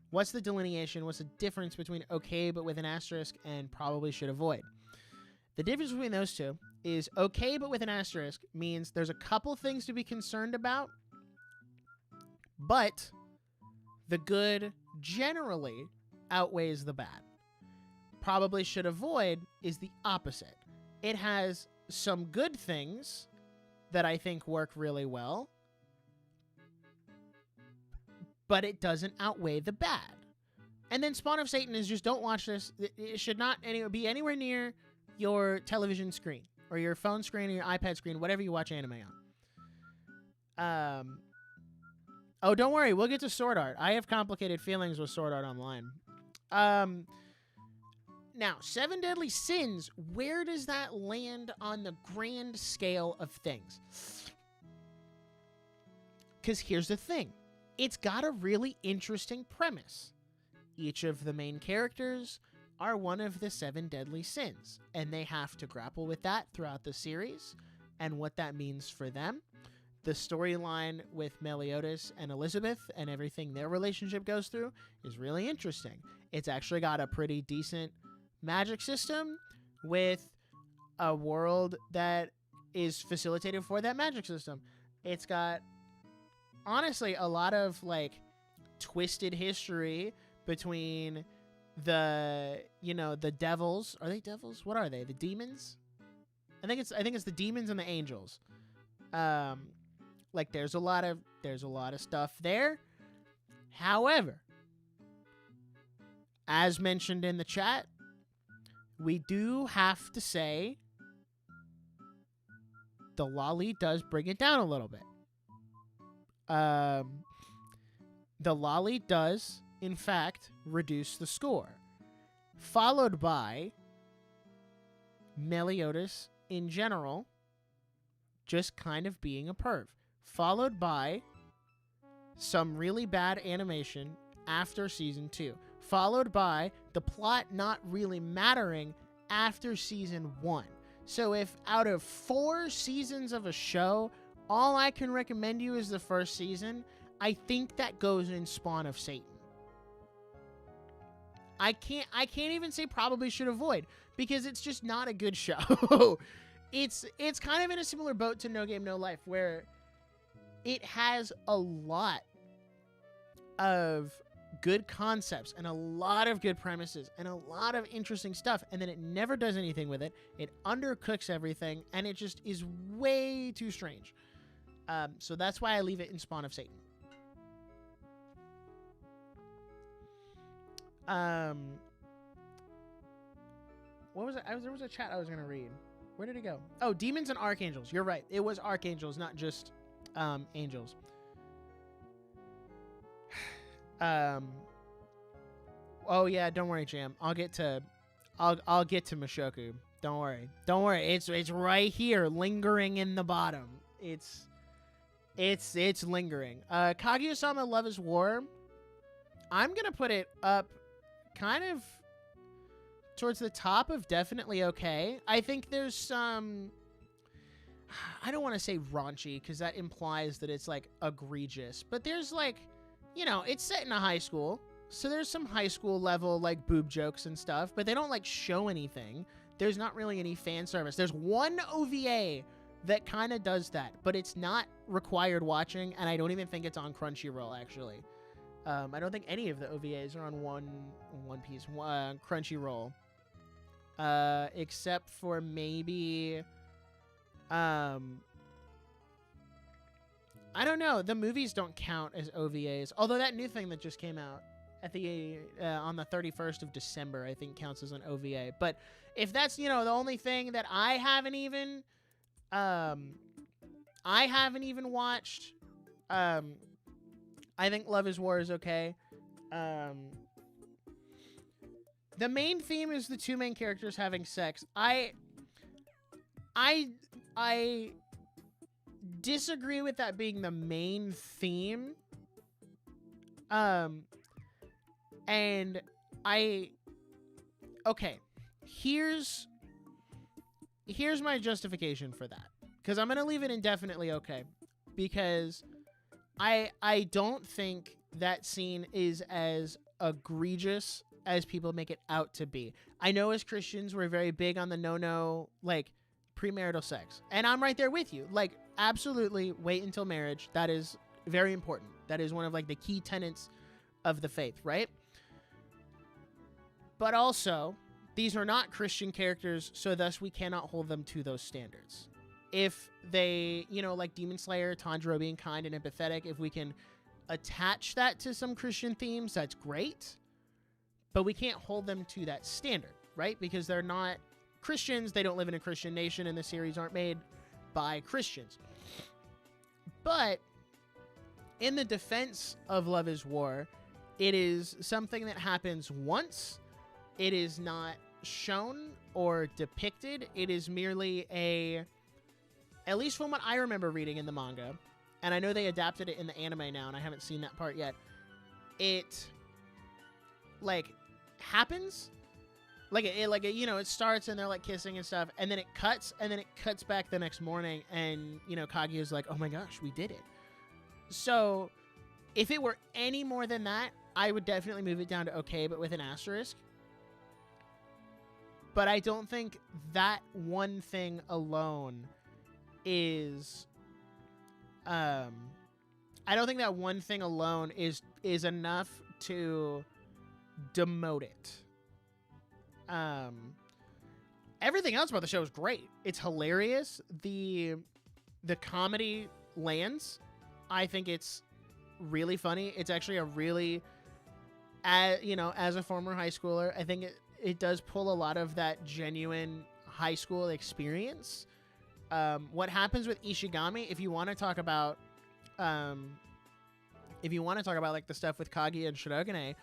what's the delineation? What's the difference between okay but with an asterisk and Probably Should Avoid? The difference between those two is okay but with an asterisk means there's a couple things to be concerned about, but the good generally outweighs the bad. Probably Should Avoid is the opposite. It has some good things that I think work really well, but it doesn't outweigh the bad. And then Spawn of Satan is just, don't watch this. It should not be anywhere near your television screen or your phone screen or your iPad screen, whatever you watch anime on. Oh, don't worry. We'll get to Sword Art. I have complicated feelings with Sword Art Online. Now, Seven Deadly Sins, where does that land on the grand scale of things? Because here's the thing. It's got a really interesting premise. Each of the main characters are one of the 7 deadly sins, and they have to grapple with that throughout the series and what that means for them. The storyline with Meliodas and Elizabeth and everything their relationship goes through is really interesting. It's actually got a pretty decent magic system with a world that is facilitated for that magic system. It's got, honestly, a lot of, like, twisted history between the devils. Are they devils? What are they? The demons? I think it's the demons and the angels. Like there's a lot of stuff there. However, as mentioned in the chat, we do have to say the lolly does bring it down a little bit. The lolly does, in fact, reduce the score, followed by Meliodas in general just kind of being a perv, followed by some really bad animation after season 2, followed by the plot not really mattering after season 1. So if out of 4 seasons of a show, all I can recommend you is the first season, I think that goes in Spawn of Satan. I can't even say probably should avoid, because it's just not a good show. It's kind of in a similar boat to No Game No Life, where it has a lot of good concepts and a lot of good premises and a lot of interesting stuff, and then it never does anything with it. It undercooks everything, and it just is way too strange. So that's why I leave it in Spawn of Satan. What was it? There was a chat I was going to read. Where did it go? Oh, demons and archangels. You're right. It was archangels, not just angels. Oh yeah, don't worry, Jam. I'll get to Mushoku. Don't worry. It's right here, lingering in the bottom. It's lingering. Kaguya-sama Love is War. I'm gonna put it up kind of towards the top of definitely okay. I think there's some, I don't want to say raunchy because that implies that it's like egregious, but there's like, it's set in a high school, so there's some high school level like boob jokes and stuff, but they don't like show anything. There's not really any fan service. There's one OVA that kind of does that, but it's not required watching, and I don't even think it's on Crunchyroll actually. I don't think any of the OVAs are on One Piece Crunchyroll, except for maybe, I don't know. The movies don't count as OVAs, although that new thing that just came out at the on the 31st of December, I think counts as an OVA. But if that's the only thing that I haven't even watched, I think Love is War is okay. The main theme is the 2 main characters having sex. I disagree with that being the main theme. And okay, here's my justification for that, because I'm gonna leave it indefinitely okay, because I don't think that scene is as egregious as people make it out to be. I know as Christians we're very big on the no, like, premarital sex, and I'm right there with you. Like, absolutely wait until marriage. That is very important. That is one of like the key tenets of the faith, right? But also, these are not Christian characters, so thus we cannot hold them to those standards. If they, like Demon Slayer, Tanjiro being kind and empathetic, if we can attach that to some Christian themes, that's great. But we can't hold them to that standard, right? Because they're not Christians. They don't live in a Christian nation, and the series aren't made by Christians. But in the defense of Love is War, it is something that happens once. It is not shown or depicted. It is merely at least from what I remember reading in the manga, and I know they adapted it in the anime now, and I haven't seen that part yet. It like happens, it starts and they're like kissing and stuff, and then it cuts back the next morning, and Kaguya's like, oh my gosh, we did it. So if it were any more than that, I would definitely move it down to okay, but with an asterisk. But I don't think that one thing alone is is enough to demote it. Everything else about the show is great. It's hilarious. The comedy lands. I think it's really funny. It's actually a really, as a former high schooler, I think it does pull a lot of that genuine high school experience. What happens with Ishigami, if you want to talk about like the stuff with Kaguya and Shirogane,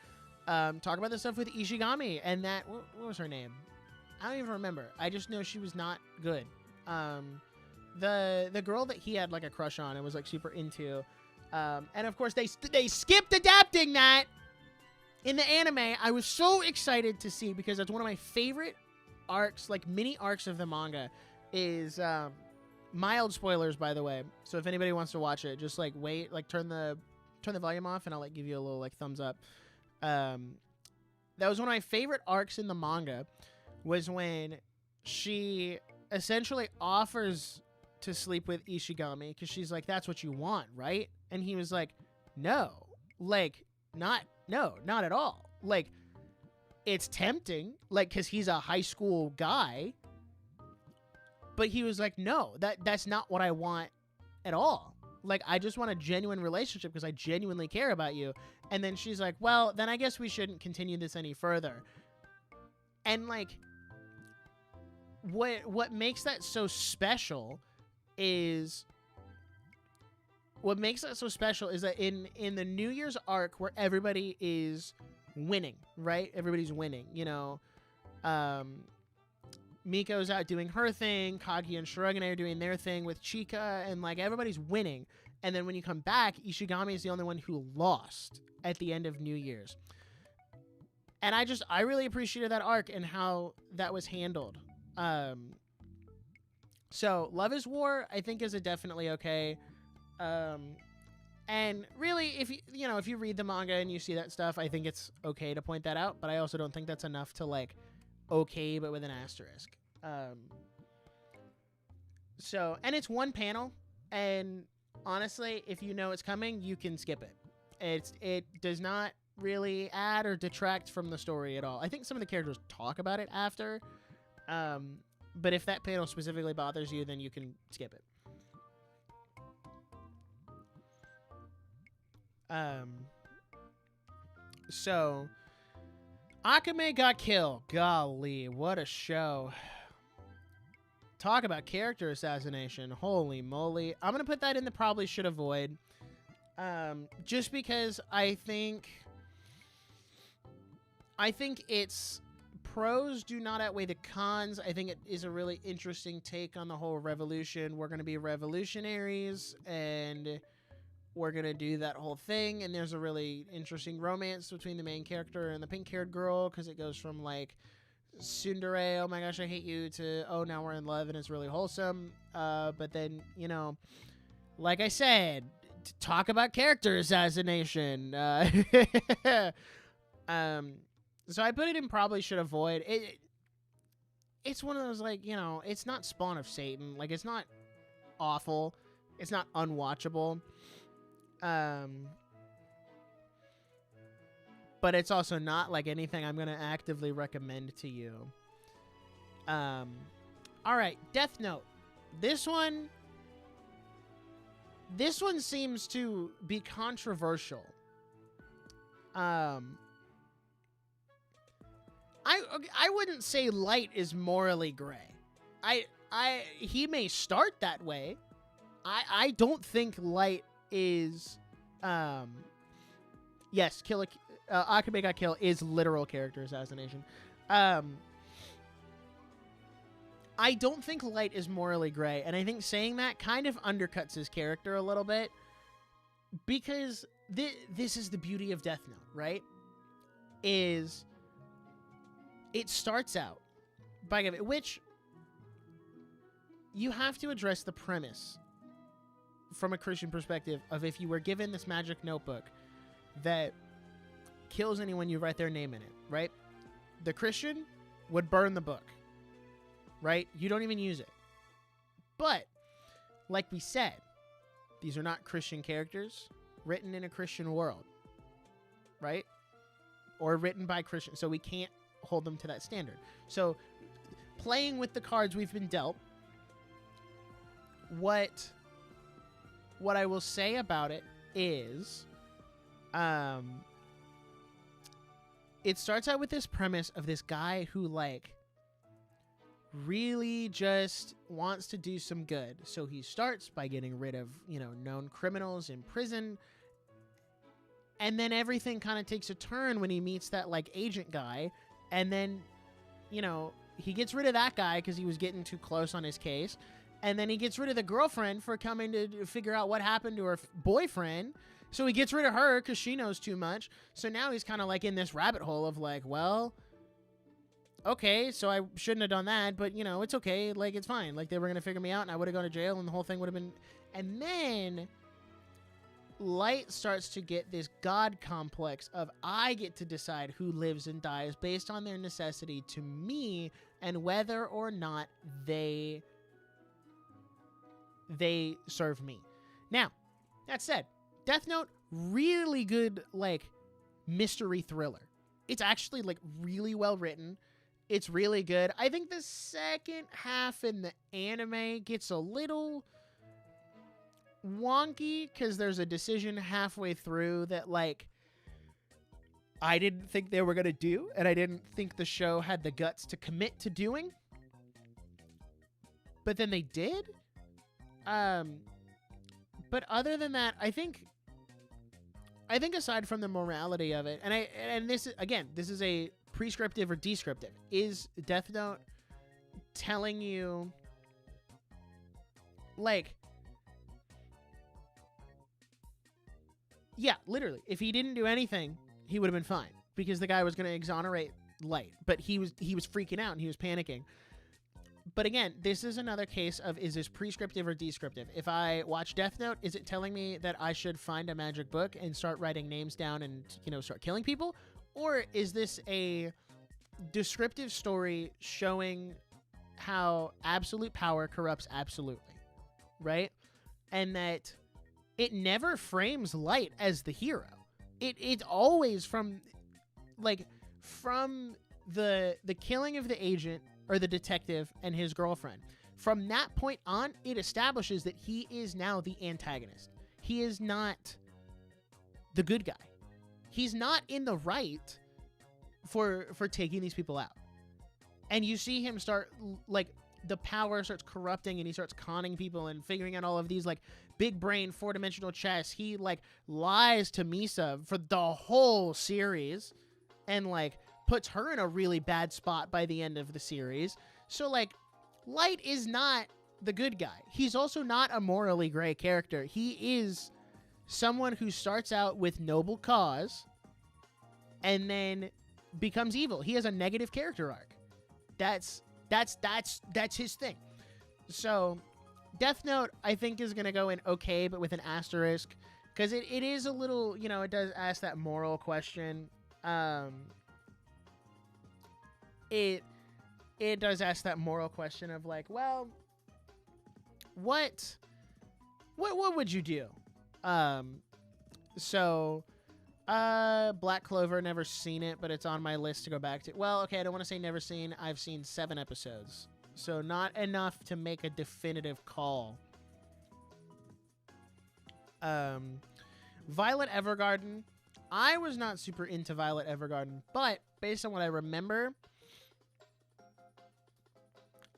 talk about the stuff with Ishigami and that, what was her name? I don't even remember. I just know she was not good. The girl that he had like a crush on and was like super into, and of course they skipped adapting that in the anime. I was so excited to see, because that's one of my favorite arcs, like mini arcs of the manga. Is mild spoilers, by the way. So if anybody wants to watch it, just like wait, like turn the volume off, and I'll like give you a little like thumbs up. That was one of my favorite arcs in the manga. Was when she essentially offers to sleep with Ishigami, because she's like, that's what you want, right? And he was like, no, like not at all. Like, it's tempting, like, because he's a high school guy. But he was like, no, that's not what I want at all. Like, I just want a genuine relationship because I genuinely care about you. And then she's like, well, then I guess we shouldn't continue this any further. And, like, what makes that so special is... What makes that so special is that in the New Year's arc, where everybody is winning, right? Everybody's winning, Miko's out doing her thing, Kaguya and Shirogane are doing their thing with Chika, and like everybody's winning. And then when you come back, Ishigami is the only one who lost at the end of New Year's. And I really appreciated that arc and how that was handled. So Love is War, I think, is a definitely okay. And really, if you read the manga and you see that stuff, I think it's okay to point that out, but I also don't think that's enough to like okay, but with an asterisk. So, and it's one panel, and honestly, if you know it's coming, you can skip it. It does not really add or detract from the story at all. I think some of the characters talk about it after, but if that panel specifically bothers you, then you can skip it. So Akame got killed. Golly, what a show. Talk about character assassination. Holy moly. I'm going to put that in the probably should avoid. Just because I think its pros do not outweigh the cons. I think it is a really interesting take on the whole revolution. We're going to be revolutionaries, and we're going to do that whole thing. And there's a really interesting romance between the main character and the pink-haired girl, because it goes from, like, tsundere, oh my gosh, I hate you, to, oh, now we're in love, and it's really wholesome. But then, like I said, talk about character assassination. So I put it in probably should avoid. It's one of those, like, it's not Spawn of Satan. Like, it's not awful. It's not unwatchable. But it's also not like anything I'm going to actively recommend to you. All right, Death Note. This one, This one seems to be controversial. I wouldn't say Light is morally gray. He may start that way. I don't think Light is yes, Akabe got kill is literal character assassination. I don't think Light is morally gray, and I think saying that kind of undercuts his character a little bit, because this is the beauty of Death Note, right? Is it starts out by which you have to address the premise from a Christian perspective of if you were given this magic notebook that kills anyone you write their name in it, right? The Christian would burn the book, right? You don't even use it. But, like we said, these are not Christian characters written in a Christian world, right? Or written by Christians, so we can't hold them to that standard. So, playing with the cards we've been dealt, what I will say about it is, it starts out with this premise of this guy who, like, really just wants to do some good. So he starts by getting rid of, known criminals in prison. And then everything kind of takes a turn when he meets that, like, agent guy. And then, he gets rid of that guy because he was getting too close on his case. And then he gets rid of the girlfriend for coming to figure out what happened to her boyfriend. So he gets rid of her because she knows too much. So now he's kind of like in this rabbit hole of like, well, okay, so I shouldn't have done that, but it's okay. Like, it's fine. Like, they were going to figure me out and I would have gone to jail and the whole thing would have been. And then Light starts to get this God complex of I get to decide who lives and dies based on their necessity to me and whether or not they serve me. Now, that said, Death Note, really good, like, mystery thriller. It's actually, like, really well written. It's really good. I think the second half in the anime gets a little wonky because there's a decision halfway through that, like, I didn't think they were going to do, and I didn't think the show had the guts to commit to doing. But then they did. But other than that, I think aside from the morality of it, and this is a prescriptive or descriptive. Is Death Note telling you, like, yeah, literally, if he didn't do anything, he would have been fine because the guy was going to exonerate Light, but he was freaking out and he was panicking. But again, this is another case of, is this prescriptive or descriptive? If I watch Death Note, is it telling me that I should find a magic book and start writing names down and, start killing people? Or is this a descriptive story showing how absolute power corrupts absolutely, right? And that it never frames Light as the hero. It's always from the killing of the agent or the detective and his girlfriend. From that point on, it establishes that he is now the antagonist. He is not the good guy. He's not in the right for taking these people out. And you see him start, like, the power starts corrupting and he starts conning people and figuring out all of these, like, big brain 4-dimensional chess. He, like, lies to Misa for the whole series and, like, puts her in a really bad spot by the end of the series. So, like, Light is not the good guy. He's also not a morally gray character. He is someone who starts out with noble cause and then becomes evil. He has a negative character arc. That's his thing. So, Death Note, I think, is going to go in okay, but with an asterisk, because it is a little, it does ask that moral question. It does ask that moral question of, like, well, what would you do? Black Clover, never seen it, but it's on my list to go back to. Well, okay, I don't want to say never seen. I've seen 7 episodes, so not enough to make a definitive call. Violet Evergarden. I was not super into Violet Evergarden, but based on what I remember,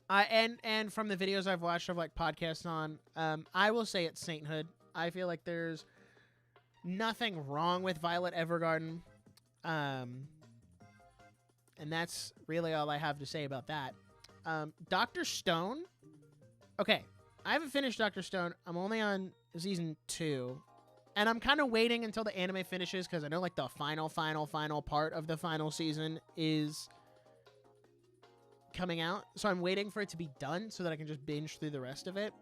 and from the videos I've watched of like podcasts on, I will say it's sainthood. I feel like there's nothing wrong with Violet Evergarden, and that's really all I have to say about that. Dr. Stone. Okay, I haven't finished Dr. Stone. I'm only on season 2. And I'm kind of waiting until the anime finishes because I know like the final part of the final season is coming out. So I'm waiting for it to be done so that I can just binge through the rest of it.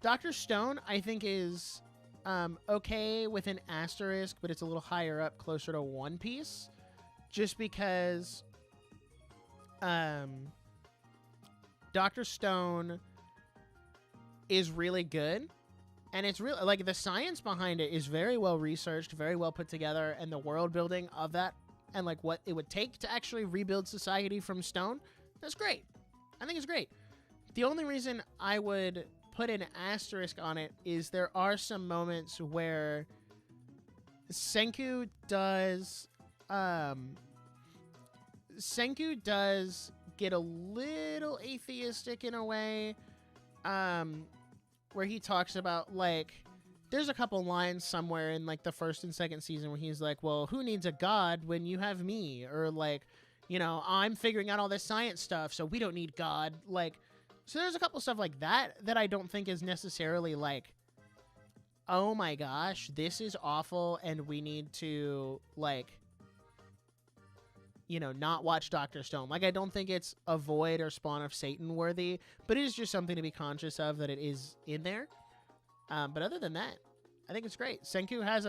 Dr. Stone, I think, is okay with an asterisk, but it's a little higher up, closer to One Piece. Just because Dr. Stone is really good. And it's really, like, the science behind it is very well researched, very well put together, and the world building of that, and, like, what it would take to actually rebuild society from stone, that's great. I think it's great. The only reason I would put an asterisk on it is there are some moments where Senku does get a little atheistic in a way, where he talks about, like, there's a couple lines somewhere in, like, the first and second season where he's like, well, who needs a god when you have me? Or, like, you know, I'm figuring out all this science stuff, so we don't need God. Like, so there's a couple stuff like that that I don't think is necessarily, like, oh my gosh, this is awful, and we need to, like, you know, not watch Dr. Stone. Like, I don't think it's a Void or Spawn of Satan worthy, but it is just something to be conscious of that it is in there. But other than that, I think it's great. Senku has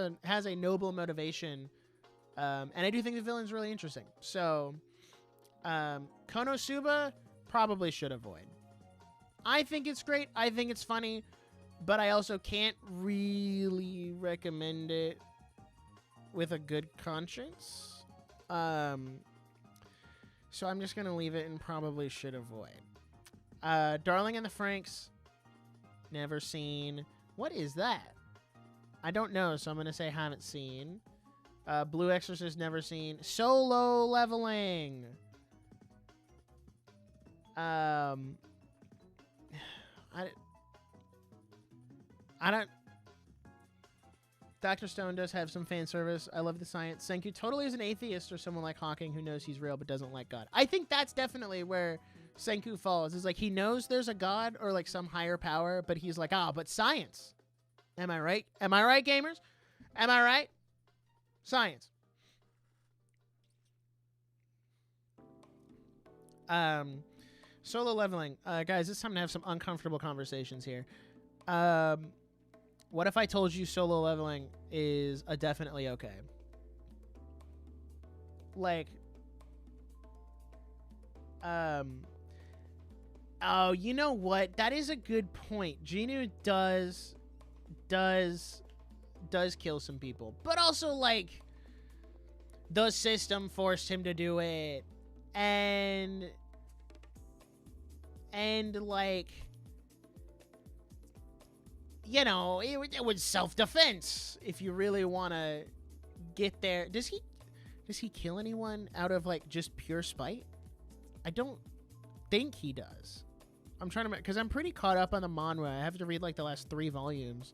a noble motivation, and I do think the villain's really interesting. So, Konosuba probably should avoid. I think it's great. I think it's funny, but I also can't really recommend it with a good conscience. So I'm just gonna leave it and probably should avoid. Darling and the Franxx, never seen. What is that? I don't know, so I'm gonna say haven't seen. Blue Exorcist, never seen. Solo Leveling. I don't. Dr. Stone does have some fan service. I love the science. Senku totally is an atheist or someone like Hawking who knows he's real but doesn't like God. I think that's definitely where Senku falls. Is like he knows there's a God or like some higher power, but he's like, but science. Am I right? Am I right, gamers? Am I right? Science. Solo Leveling. Guys, it's time to have some uncomfortable conversations here. What if I told you Solo Leveling is a definitely okay? Like, oh, you know what? That is a good point. Genu does kill some people, but also, like, the system forced him to do it, and like, you know, it was self-defense. If you really want to get there, does he kill anyone out of like just pure spite? I don't think he does. I'm trying to, because I'm pretty caught up on the manhwa. I have to read like the last 3 volumes.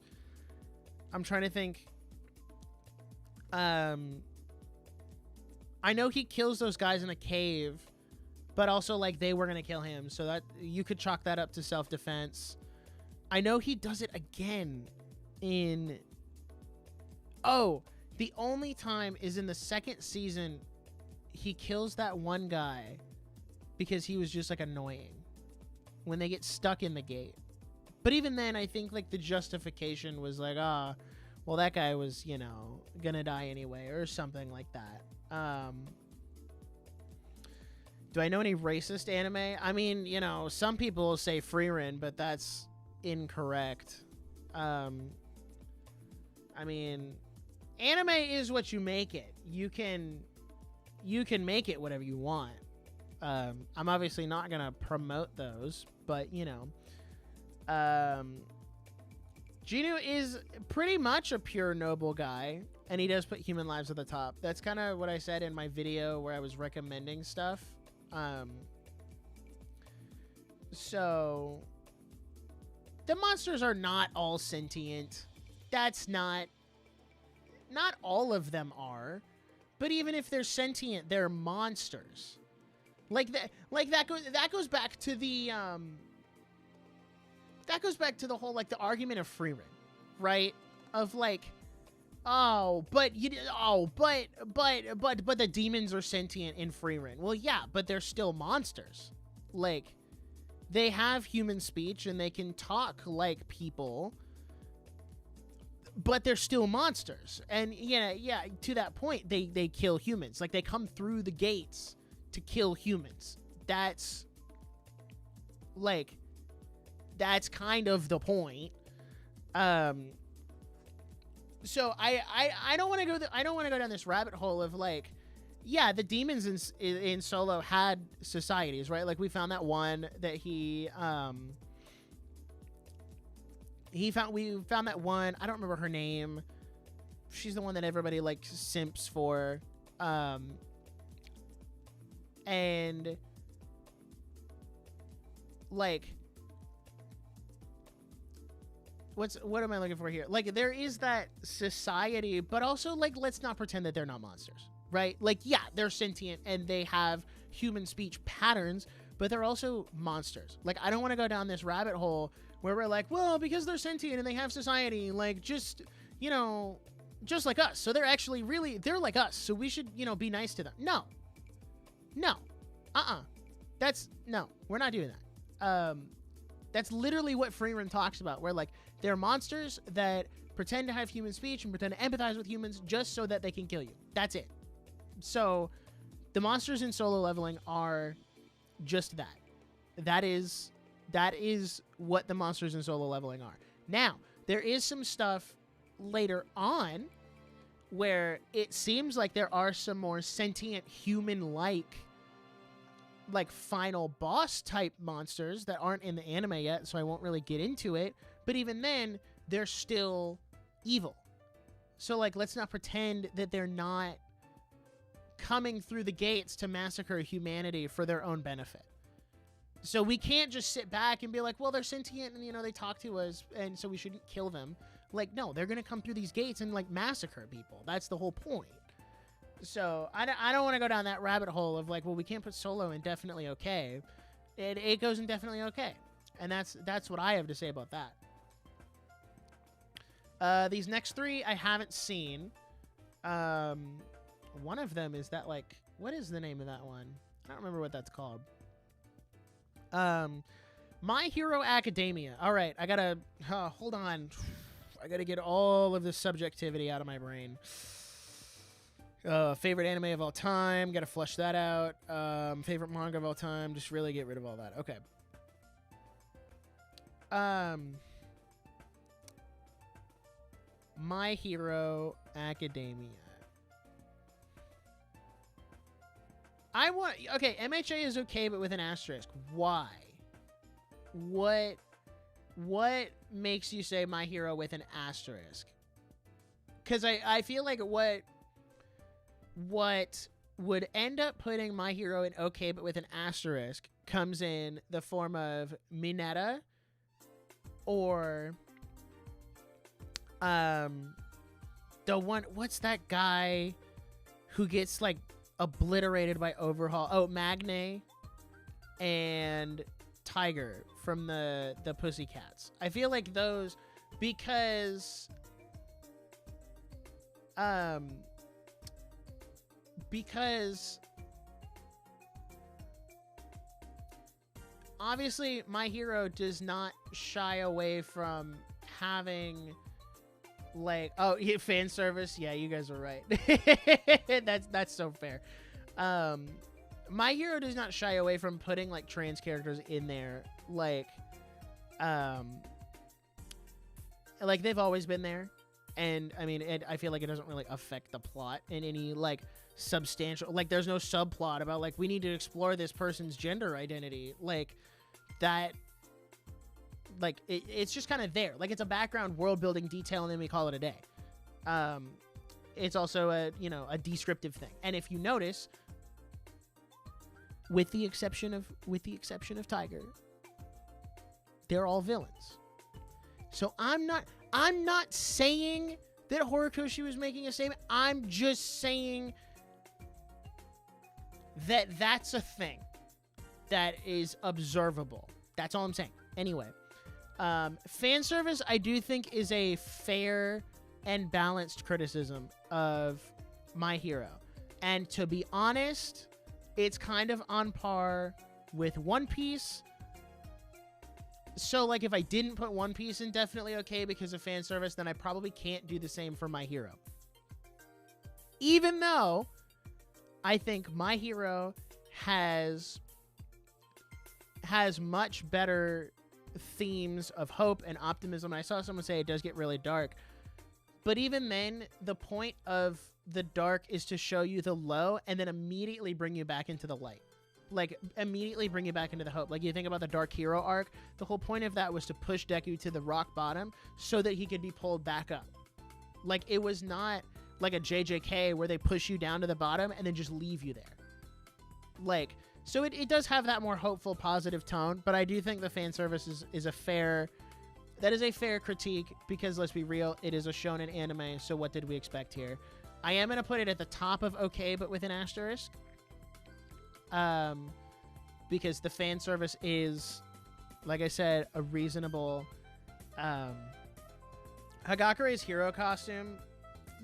I'm trying to think. I know he kills those guys in a cave, but also like they were gonna kill him, so that you could chalk that up to self-defense. I know he does it again in... Oh, the only time is in the second season. He kills that one guy because he was just, like, annoying when they get stuck in the gate. But even then, I think, like, the justification was like, well, that guy was, you know, gonna die anyway, or something like that. Do I know any racist anime? I mean, you know, some people say Frieren, but that's incorrect. I mean, anime is what you make it. You can make it whatever you want. I'm obviously not gonna promote those, but you know, Genu is pretty much a pure noble guy, and he does put human lives at the top. That's kind of what I said in my video where I was recommending stuff. So the monsters are not all sentient. That's not all of them are. But even if they're sentient, they're monsters. That goes back to the whole like the argument of free reign, right? Of like, but the demons are sentient in free reign. Well, yeah, but they're still monsters. Like, they have human speech and they can talk like people, but they're still monsters. And yeah, to that point, they kill humans. Like, they come through the gates to kill humans. That's kind of the point. So I don't want to go down this rabbit hole of like, yeah, the demons in Solo had societies, right? Like, we found that one that we found that one. I don't remember her name. She's the one that everybody like simps for. And like, what am I looking for here? Like, there is that society, but also like, let's not pretend that they're not monsters, right? Like, yeah, they're sentient and they have human speech patterns, but they're also monsters. Like, I don't want to go down this rabbit hole where we're like, well, because they're sentient and they have society, like, just like us. So they're actually they're like us. So we should, be nice to them. No. We're not doing that. That's literally what Freeman talks about, where like, they're monsters that pretend to have human speech and pretend to empathize with humans just so that they can kill you. That's it. So the monsters in Solo Leveling are just that. That is what the monsters in Solo Leveling are. Now, there is some stuff later on where it seems like there are some more sentient human-like final boss type monsters that aren't in the anime yet, so I won't really get into it. But even then, they're still evil. So like, let's not pretend that they're not coming through the gates to massacre humanity for their own benefit. So we can't just sit back and be like, well, they're sentient and, they talk to us, and so we shouldn't kill them. Like, no, they're going to come through these gates and, like, massacre people. That's the whole point. So I don't want to go down that rabbit hole of, like, well, we can't put Solo in definitely okay. It goes in definitely okay. And that's what I have to say about that. These next three I haven't seen. One of them is that, like, what is the name of that one? I don't remember what that's called. My Hero Academia. All right, I gotta hold on. I gotta get all of the subjectivity out of my brain. Favorite anime of all time. Gotta flush that out. Favorite manga of all time. Just really get rid of all that. Okay. My Hero Academia. Okay, MHA is okay, but with an asterisk. Why? What makes you say My Hero with an asterisk? Because I feel like what would end up putting My Hero in okay, but with an asterisk, comes in the form of Mineta or the one, what's that guy who gets like obliterated by Overhaul? Oh, Magne and Tiger from the Pussycats. I feel like those, because obviously My Hero does not shy away from having like, oh, fan service. Yeah, you guys are right. that's so fair. My Hero does not shy away from putting like trans characters in there. Like they've always been there. And I mean, I feel like it doesn't really affect the plot in any like substantial, like there's no subplot about like, we need to explore this person's gender identity. Like that like it's just kind of there. Like it's a background world building detail, and then we call it a day. It's also a descriptive thing. And if you notice, with the exception of Tiger, they're all villains. So I'm not saying that Horikoshi was making a statement. I'm just saying that that's a thing that is observable. That's all I'm saying. Anyway, fan service, I do think, is a fair and balanced criticism of My Hero. And to be honest, it's kind of on par with One Piece. So, like, if I didn't put One Piece in definitely okay because of fan service, then I probably can't do the same for My Hero. Even though I think My Hero has much better themes of hope and optimism. I saw someone say it does get really dark. But even then, the point of the dark is to show you the low and then immediately bring you back into the light. Like, immediately bring you back into the hope. Like, you think about the Dark Hero arc, the whole point of that was to push Deku to the rock bottom so that he could be pulled back up. Like, it was not like a JJK where they push you down to the bottom and then just leave you there. Like, so it does have that more hopeful, positive tone, but I do think the fan service is a fair critique because, let's be real, it is a shonen anime, so what did we expect here? I am going to put it at the top of okay, but with an asterisk. Because the fan service is, like I said, a reasonable, Hagakure's hero costume.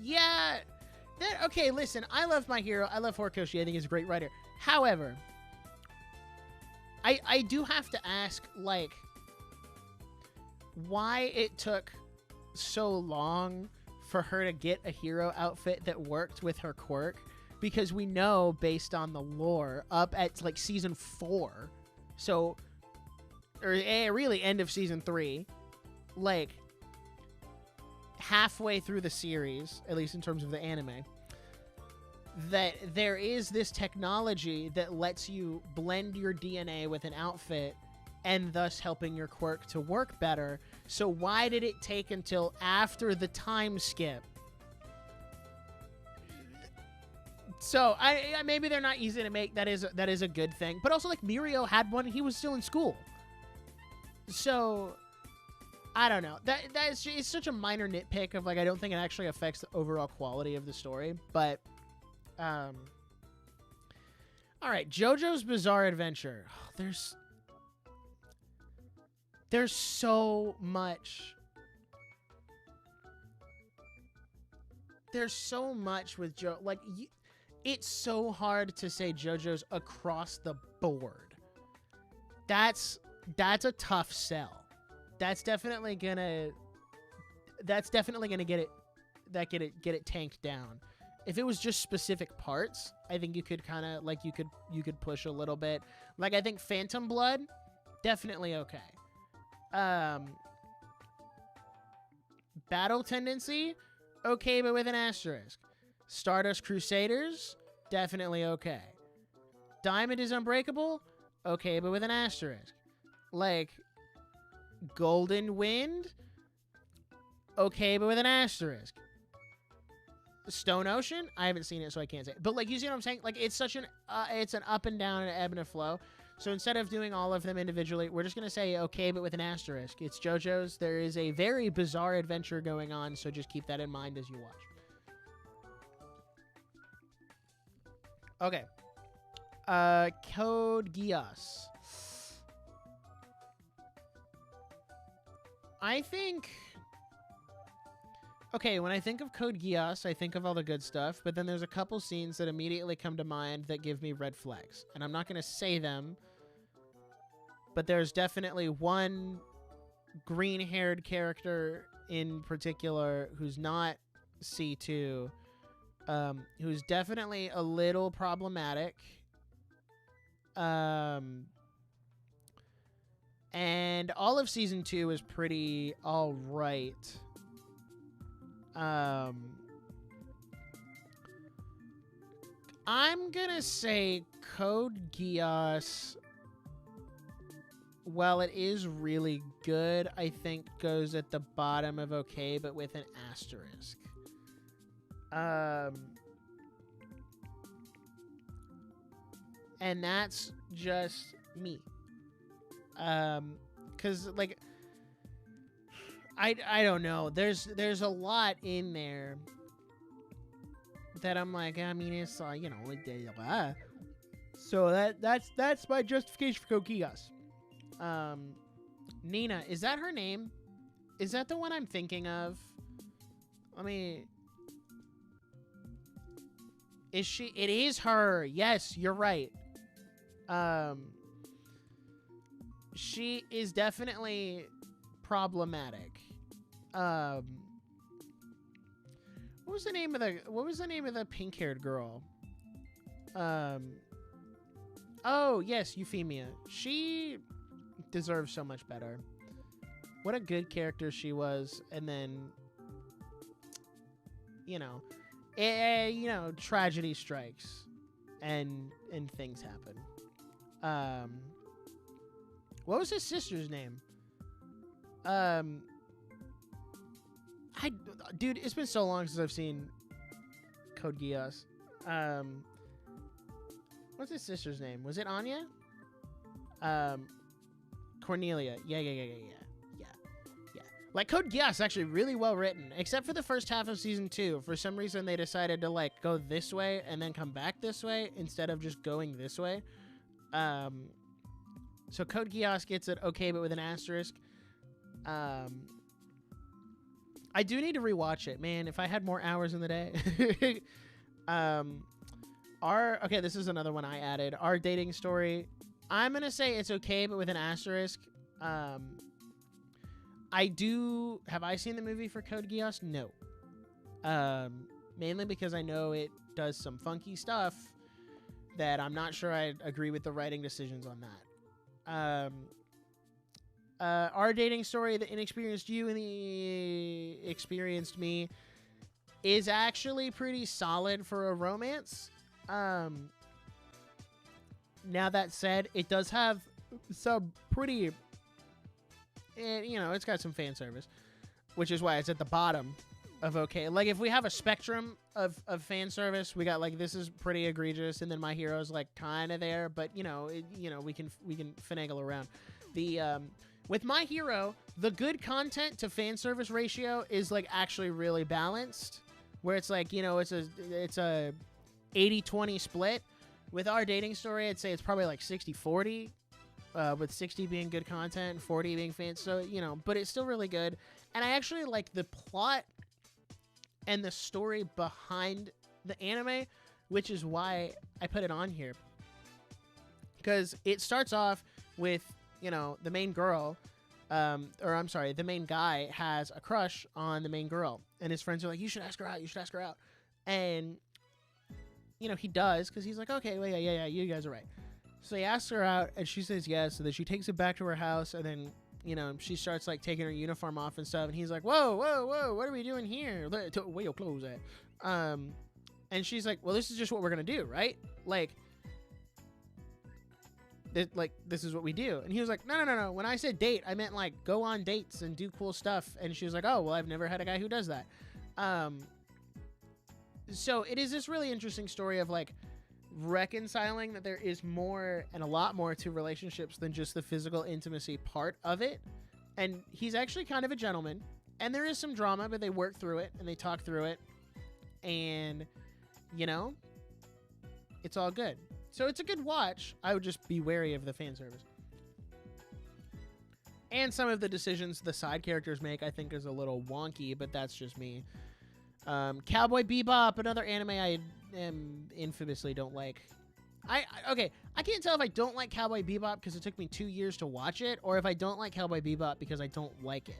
Yeah. Okay, listen, I love My Hero. I love Horikoshi. I think he's a great writer. However, I do have to ask, like, why it took so long for her to get a hero outfit that worked with her quirk. Because we know, based on the lore, up at, like, season 4, so, or really end of season 3, like, halfway through the series, at least in terms of the anime, that there is this technology that lets you blend your DNA with an outfit and thus helping your quirk to work better. So why did it take until after the time skip? So I maybe they're not easy to make. That is a good thing. But also, like, Mirio had one. He was still in school. So I don't know. It's such a minor nitpick of, like, I don't think it actually affects the overall quality of the story. But all right, JoJo's Bizarre Adventure. There's so much. There's so much with it's so hard to say JoJo's across the board. That's a tough sell. That's definitely gonna get it tanked down. If it was just specific parts, I think you could kind of, like, you could push a little bit. Like, I think Phantom Blood, definitely okay. Battle Tendency, okay, but with an asterisk. Stardust Crusaders, definitely okay. Diamond is Unbreakable, okay, but with an asterisk. Like, Golden Wind, okay, but with an asterisk. Stone Ocean, I haven't seen it, so I can't say it. But, like, you see what I'm saying? Like, it's such it's an up and down and ebb and a flow. So instead of doing all of them individually, we're just going to say okay, but with an asterisk. It's JoJo's. There is a very bizarre adventure going on, so just keep that in mind as you watch. Okay. Code Geass. I think... Okay, when I think of Code Geass, I think of all the good stuff, but then there's a couple scenes that immediately come to mind that give me red flags. And I'm not going to say them, but there's definitely one green-haired character in particular who's not C2, who's definitely a little problematic. And all of season 2 is pretty all right. I'm gonna say Code Geass while it is really good, I think goes at the bottom of okay, but with an asterisk. And that's just me. Cause like, I don't know. There's a lot in there that I'm like, I mean, it's you know, so that's my justification for Code Geass. Nina, is that her name? Is that the one I'm thinking of? Let me. Is she? It is her. Yes, you're right. She is definitely problematic. What was the name of the pink-haired girl? Oh, yes, Euphemia. She deserves so much better. What a good character she was, and then tragedy strikes and things happen. What was his sister's name? Dude, it's been so long since I've seen Code Geass. What's his sister's name? Was it Anya? Cornelia. Yeah. Like, Code Geass is actually really well written, except for the first half of season 2. For some reason, they decided to like go this way and then come back this way instead of just going this way. So Code Geass gets it okay, but with an asterisk. I do need to rewatch it, man. If I had more hours in the day. Okay, this is another one I added. Our dating story. I'm gonna say it's okay, but with an asterisk. Have I seen the movie for Code Geass? No. Mainly because I know it does some funky stuff that I'm not sure I agree with the writing decisions on that. Our dating story, the inexperienced you and the experienced me, is actually pretty solid for a romance. Now that said, it does have some pretty... it's got some fan service, which is why it's at the bottom of okay. Like, if we have a spectrum of fan service, we got like, this is pretty egregious, and then My Hero's like kind of there, but we can finagle around. With My Hero, the good content to fan service ratio is like actually really balanced, where it's like, it's a 80-20 split. With Our Dating Story, I'd say it's probably like 60-40. With 60 being good content and 40 being fans. So, but it's still really good. And I actually like the plot and the story behind the anime, which is why I put it on here. Because it starts off with, the main girl, the main guy has a crush on the main girl. And his friends are like, you should ask her out. And, he does, because he's like, okay, well, yeah, you guys are right. So he asks her out, and she says yes, and then she takes him back to her house, and then, she starts, like, taking her uniform off and stuff, and he's like, whoa, what are we doing here? Where your clothes at? And she's like, well, this is just what we're gonna do, right? Like, this is what we do. And he was like, no, when I said date, I meant, like, go on dates and do cool stuff. And she was like, oh, well, I've never had a guy who does that. So it is this really interesting story of, like, reconciling that there is more and a lot more to relationships than just the physical intimacy part of it. And he's actually kind of a gentleman, and there is some drama, but they work through it and they talk through it, and it's all good. So it's a good watch. I would just be wary of the fan service, and some of the decisions the side characters make I think is a little wonky, but that's just me. Cowboy Bebop, another anime I infamously don't like. I can't tell if I don't like Cowboy Bebop because it took me 2 years to watch it, or if I don't like Cowboy Bebop because I don't like it.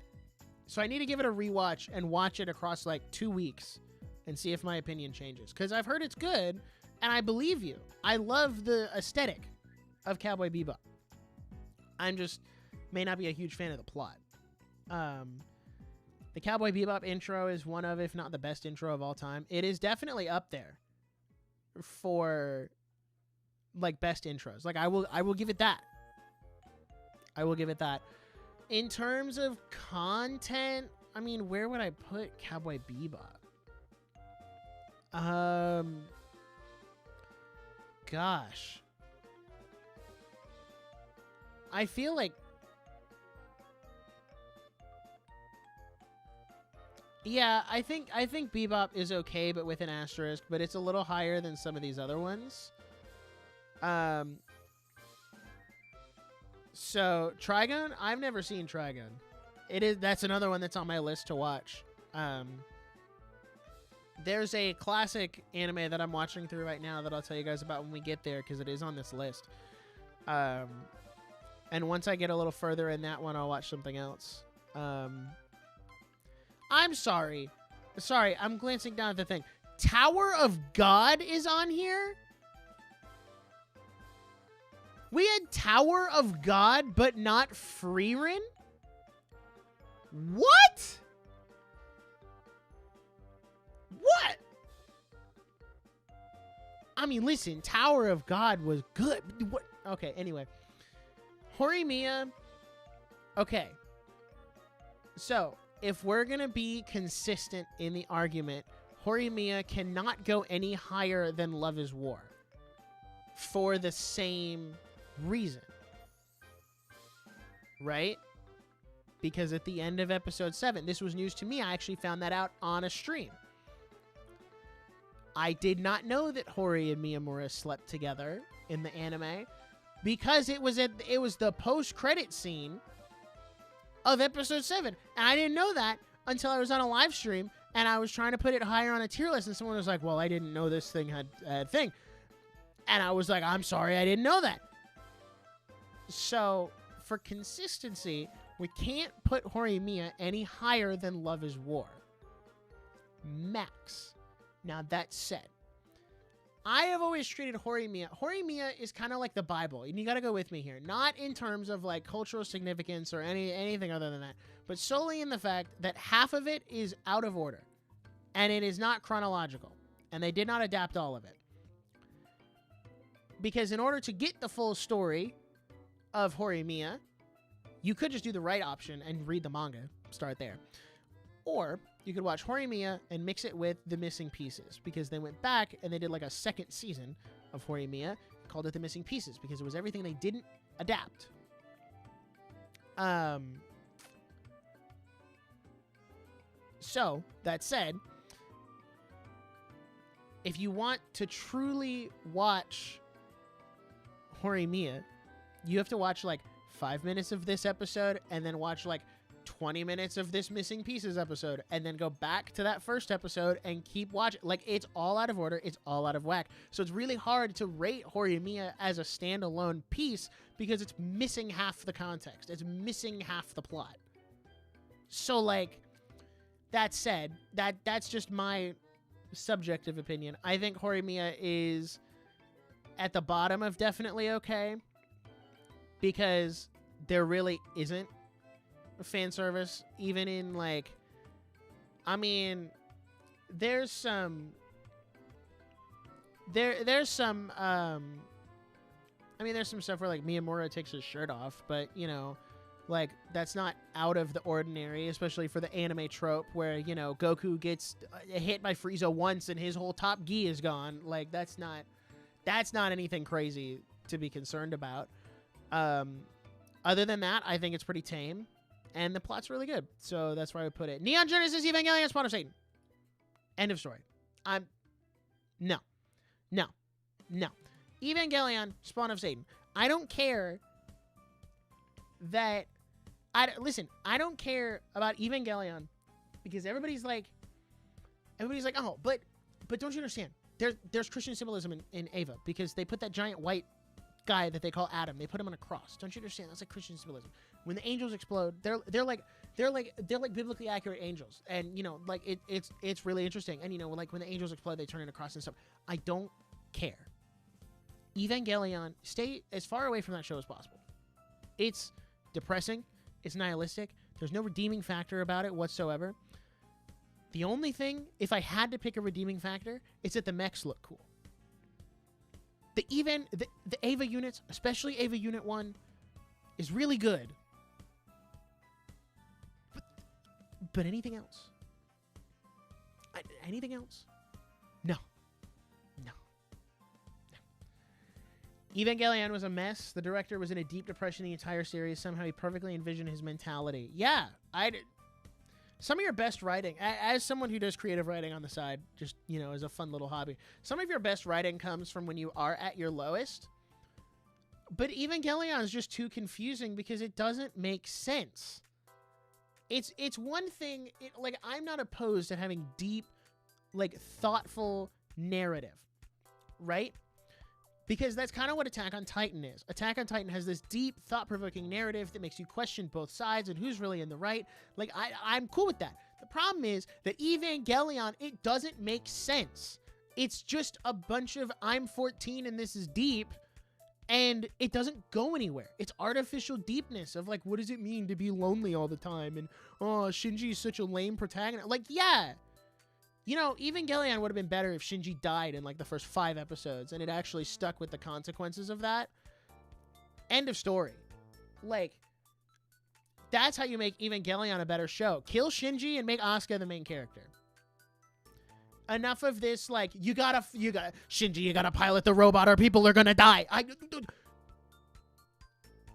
So I need to give it a rewatch and watch it across like 2 weeks and see if my opinion changes, because I've heard it's good, and I believe you. I love the aesthetic of Cowboy Bebop. I'm just may not be a huge fan of the plot. The Cowboy Bebop intro is one of, if not the best intro of all time. It is definitely up there for like best intros. Like, I will give it that. I will give it that. In terms of content, I mean, where would I put Cowboy Bebop? Gosh. I feel like... Yeah, I think Bebop is okay, but with an asterisk, but it's a little higher than some of these other ones. So Trigun, I've never seen Trigun. That's another one that's on my list to watch. There's a classic anime that I'm watching through right now that I'll tell you guys about when we get there, because it is on this list. And once I get a little further in that one, I'll watch something else. I'm sorry. Sorry, I'm glancing down at the thing. Tower of God is on here? We had Tower of God, but not Frieren? What? What? I mean, listen, Tower of God was good. What? Okay, anyway. Horimiya. Okay. So, if we're going to be consistent in the argument, Horimiya cannot go any higher than Love is War. For the same reason. Right? Because at the end of episode 7, this was news to me. I actually found that out on a stream. I did not know that Hori and Miyamura slept together in the anime because it was the post-credit scene of episode 7. And I didn't know that until I was on a live stream and I was trying to put it higher on a tier list, and someone was like, well, I didn't know this thing had a thing. And I was like, I'm sorry, I didn't know that. So, for consistency, we can't put Horimiya any higher than Love is War. Max. Now, that said, I have always treated Horimiya... Horimiya is kind of like the Bible, and you got to go with me here. Not in terms of, like, cultural significance or anything other than that, but solely in the fact that half of it is out of order, and it is not chronological, and they did not adapt all of it. Because in order to get the full story of Horimiya, you could just do the right option and read the manga. Start there. Or you could watch Horimiya and mix it with The Missing Pieces, because they went back and they did like a second season of Horimiya, called it The Missing Pieces, because it was everything they didn't adapt. So, that said, if you want to truly watch Horimiya, you have to watch like 5 minutes of this episode and then watch like 20 minutes of this Missing Pieces episode and then go back to that first episode and keep watching. Like, it's all out of order. It's all out of whack. So it's really hard to rate Horimiya as a standalone piece because it's missing half the context. It's missing half the plot. So, like, that said, that's just my subjective opinion. I think Horimiya is at the bottom of definitely okay, because there really isn't fan service, even in, like, I mean, there's some there's some stuff where, like, Miyamura takes his shirt off, but, you know, like, that's not out of the ordinary, especially for the anime trope where, you know, Goku gets hit by Frieza once and his whole top gi is gone. Like, that's not anything crazy to be concerned about. Other than that, I think it's pretty tame, and the plot's really good. So that's where I would put it. Neon Genesis Evangelion Spawn of Satan. End of story. No. Evangelion Spawn of Satan. I don't care that... Listen, I don't care about Evangelion because everybody's like, oh, but don't you understand? There's Christian symbolism in Eva because they put that giant white guy that they call Adam. They put him on a cross. Don't you understand? That's like Christian symbolism. When the angels explode, they're like biblically accurate angels, and you know, like it's really interesting. And you know, like when the angels explode, they turn into a cross and stuff. I don't care. Evangelion, stay as far away from that show as possible. It's depressing. It's nihilistic. There's no redeeming factor about it whatsoever. The only thing, if I had to pick a redeeming factor, it's that the mechs look cool. The Eva units, especially Eva Unit 1, is really good. But anything else? Anything else? No. Evangelion was a mess. The director was in a deep depression the entire series. Somehow he perfectly envisioned his mentality. Yeah, some of your best writing, as someone who does creative writing on the side, just, as a fun little hobby, some of your best writing comes from when you are at your lowest. But Evangelion is just too confusing because it doesn't make sense. It's one thing, I'm not opposed to having deep, thoughtful narrative, right? Because that's kind of what Attack on Titan is. Attack on Titan has this deep, thought-provoking narrative that makes you question both sides and who's really in the right. I'm cool with that. The problem is that Evangelion, it doesn't make sense. It's just a bunch of I'm 14 and this is deep, and it doesn't go anywhere. It's artificial deepness of, what does it mean to be lonely all the time? And, Shinji is such a lame protagonist. Yeah. Evangelion would have been better if Shinji died in, the first 5 episodes, and it actually stuck with the consequences of that. End of story. That's how you make Evangelion a better show. Kill Shinji and make Asuka the main character. Enough of this, Shinji, you gotta pilot the robot or people are gonna die.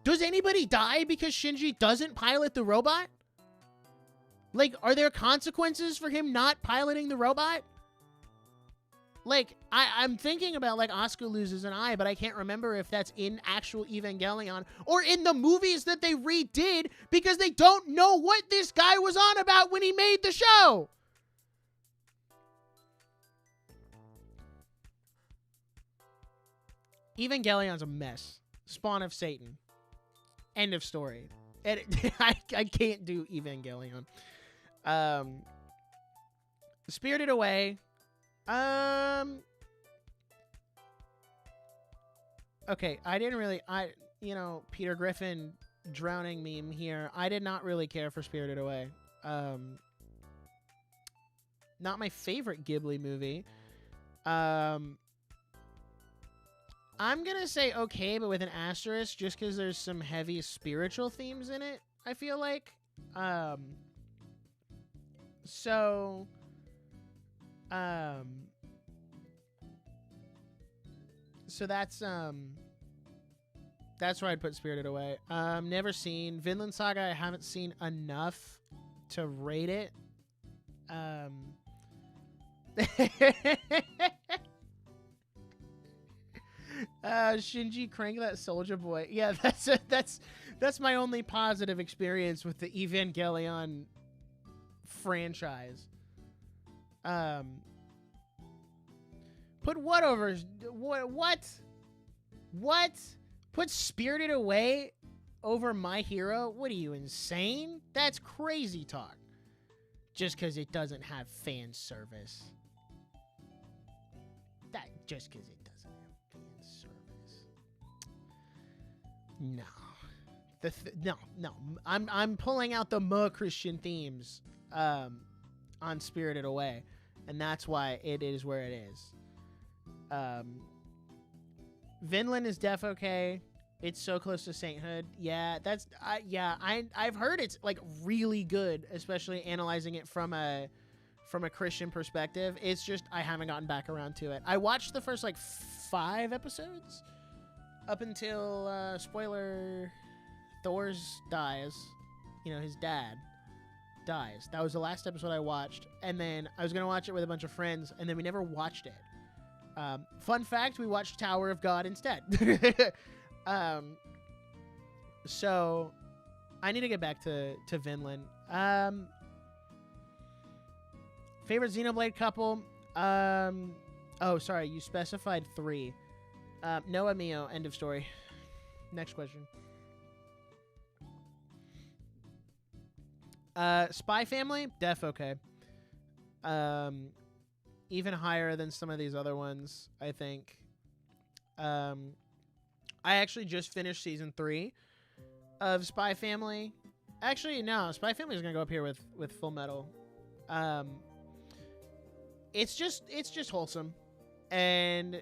Does anybody die because Shinji doesn't pilot the robot? Are there consequences for him not piloting the robot? I'm thinking about, Asuka loses an eye, but I can't remember if that's in actual Evangelion or in the movies that they redid because they don't know what this guy was on about when he made the show. Evangelion's a mess. Spawn of Satan. End of story. I can't do Evangelion. Spirited Away. Okay, I didn't really, Peter Griffin drowning meme here. I did not really care for Spirited Away. Not my favorite Ghibli movie. I'm gonna say okay, but with an asterisk, just because there's some heavy spiritual themes in it, I feel like. So that's where I'd put Spirited Away. Never seen Vinland Saga. I haven't seen enough to rate it. Shinji, crank that Soldier Boy. Yeah, that's my only positive experience with the Evangelion franchise. Put what over? What? Put Spirited Away over My Hero? What are you, insane? That's crazy talk. Just because it doesn't have fan service. Just because it doesn't have fan service. No. I'm pulling out the Christian themes on Spirited Away, and that's why it is where it is. Vinland is def okay. It's so close to sainthood. Yeah, I've heard it's really good, especially analyzing it from a Christian perspective. It's just I haven't gotten back around to it. I watched the first 5 episodes up until spoiler, Thor's dies. His dad dies. That was the last episode I watched, and then I was gonna watch it with a bunch of friends, and then we never watched it. Fun fact, we watched Tower of God instead. So I need to get back to Vinland. Favorite Xenoblade couple? Oh, sorry, you specified 3. Noah Mio, end of story. Next question. Spy Family? Def okay. Even higher than some of these other ones, I think. I actually just finished season 3 of Spy Family. Actually, no, Spy Family is gonna go up here with Full Metal. It's just wholesome, and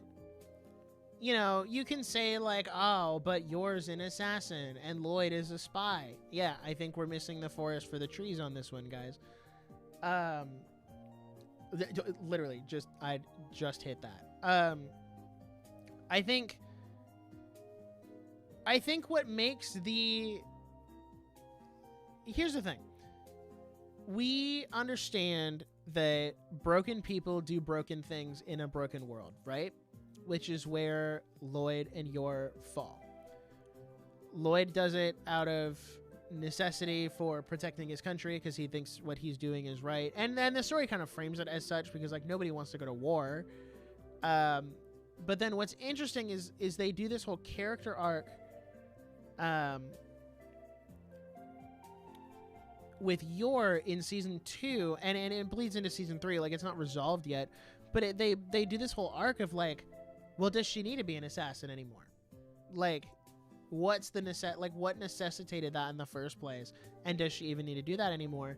you know, you can say like, oh, but yours an assassin and Lloyd is a spy. Yeah, I think we're missing the forest for the trees on this one, guys. Literally, I just hit that. I think what makes here's the thing. We understand that broken people do broken things in a broken world, right? Which is where Lloyd and Yor fall. Lloyd does it out of necessity for protecting his country because he thinks what he's doing is right. And then the story kind of frames it as such because, like, nobody wants to go to war. But then what's interesting is they do this whole character arc with Yor in season 2, and it bleeds into season 3. Like, it's not resolved yet, but they do this whole arc of like, well, does she need to be an assassin anymore? Like, what's the what necessitated that in the first place, and does she even need to do that anymore?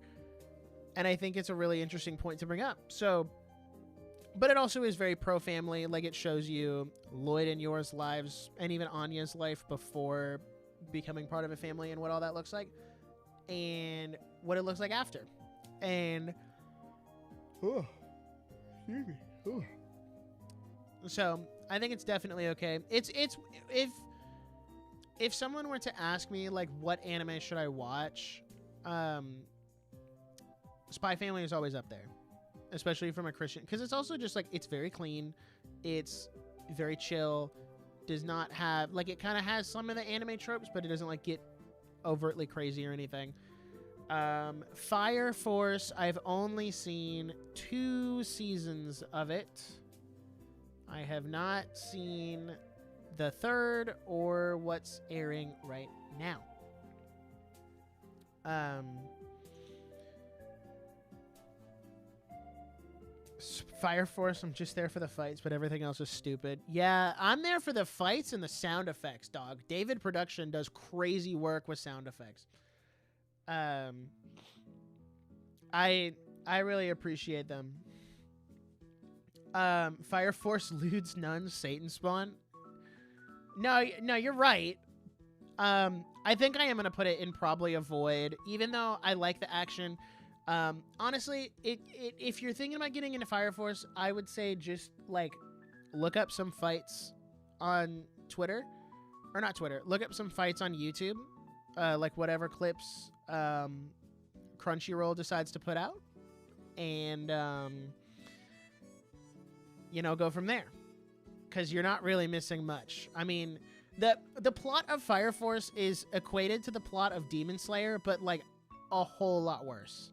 And I think it's a really interesting point to bring up. So, but it also is very pro-family. Like, it shows you Lloyd and Yor's lives, and even Anya's life before becoming part of a family, and what all that looks like, and what it looks like after. And so I think it's definitely okay. It's if someone were to ask me like what anime should I watch, Spy Family is always up there, especially from a Christian, because it's also just like, it's very clean, it's very chill, does not have like, it kind of has some of the anime tropes, but it doesn't like get overtly crazy or anything. Fire Force, I've only seen 2 seasons of it. I have not seen the 3rd or what's airing right now. Fire Force, I'm just there for the fights, but everything else is stupid. Yeah, I'm there for the fights and the sound effects, dog. David Production does crazy work with sound effects. I really appreciate them. Fire Force, Ludes, Nuns, Satan Spawn. No, you're right. I think I am gonna put it in probably a void, even though I like the action. Honestly, if you're thinking about getting into Fire Force, I would say just like look up some fights on Twitter, or not Twitter. Look up some fights on YouTube, like whatever clips Crunchyroll decides to put out, and go from there, because you're not really missing much. I mean, the plot of Fire Force is equated to the plot of Demon Slayer, but like a whole lot worse.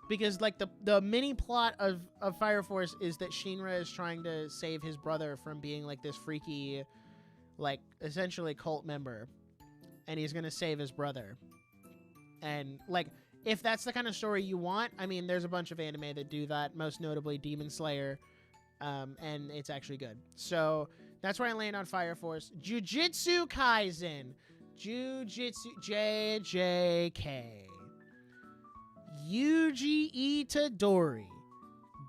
Because like the mini plot of Fire Force is that Shinra is trying to save his brother from being like this freaky, like essentially cult member, and he's gonna save his brother. And like, if that's the kind of story you want, I mean, there's a bunch of anime that do that, most notably Demon Slayer, and it's actually good. So that's where I land on Fire Force. Jujutsu Kaisen, JJK, Yuji Itadori,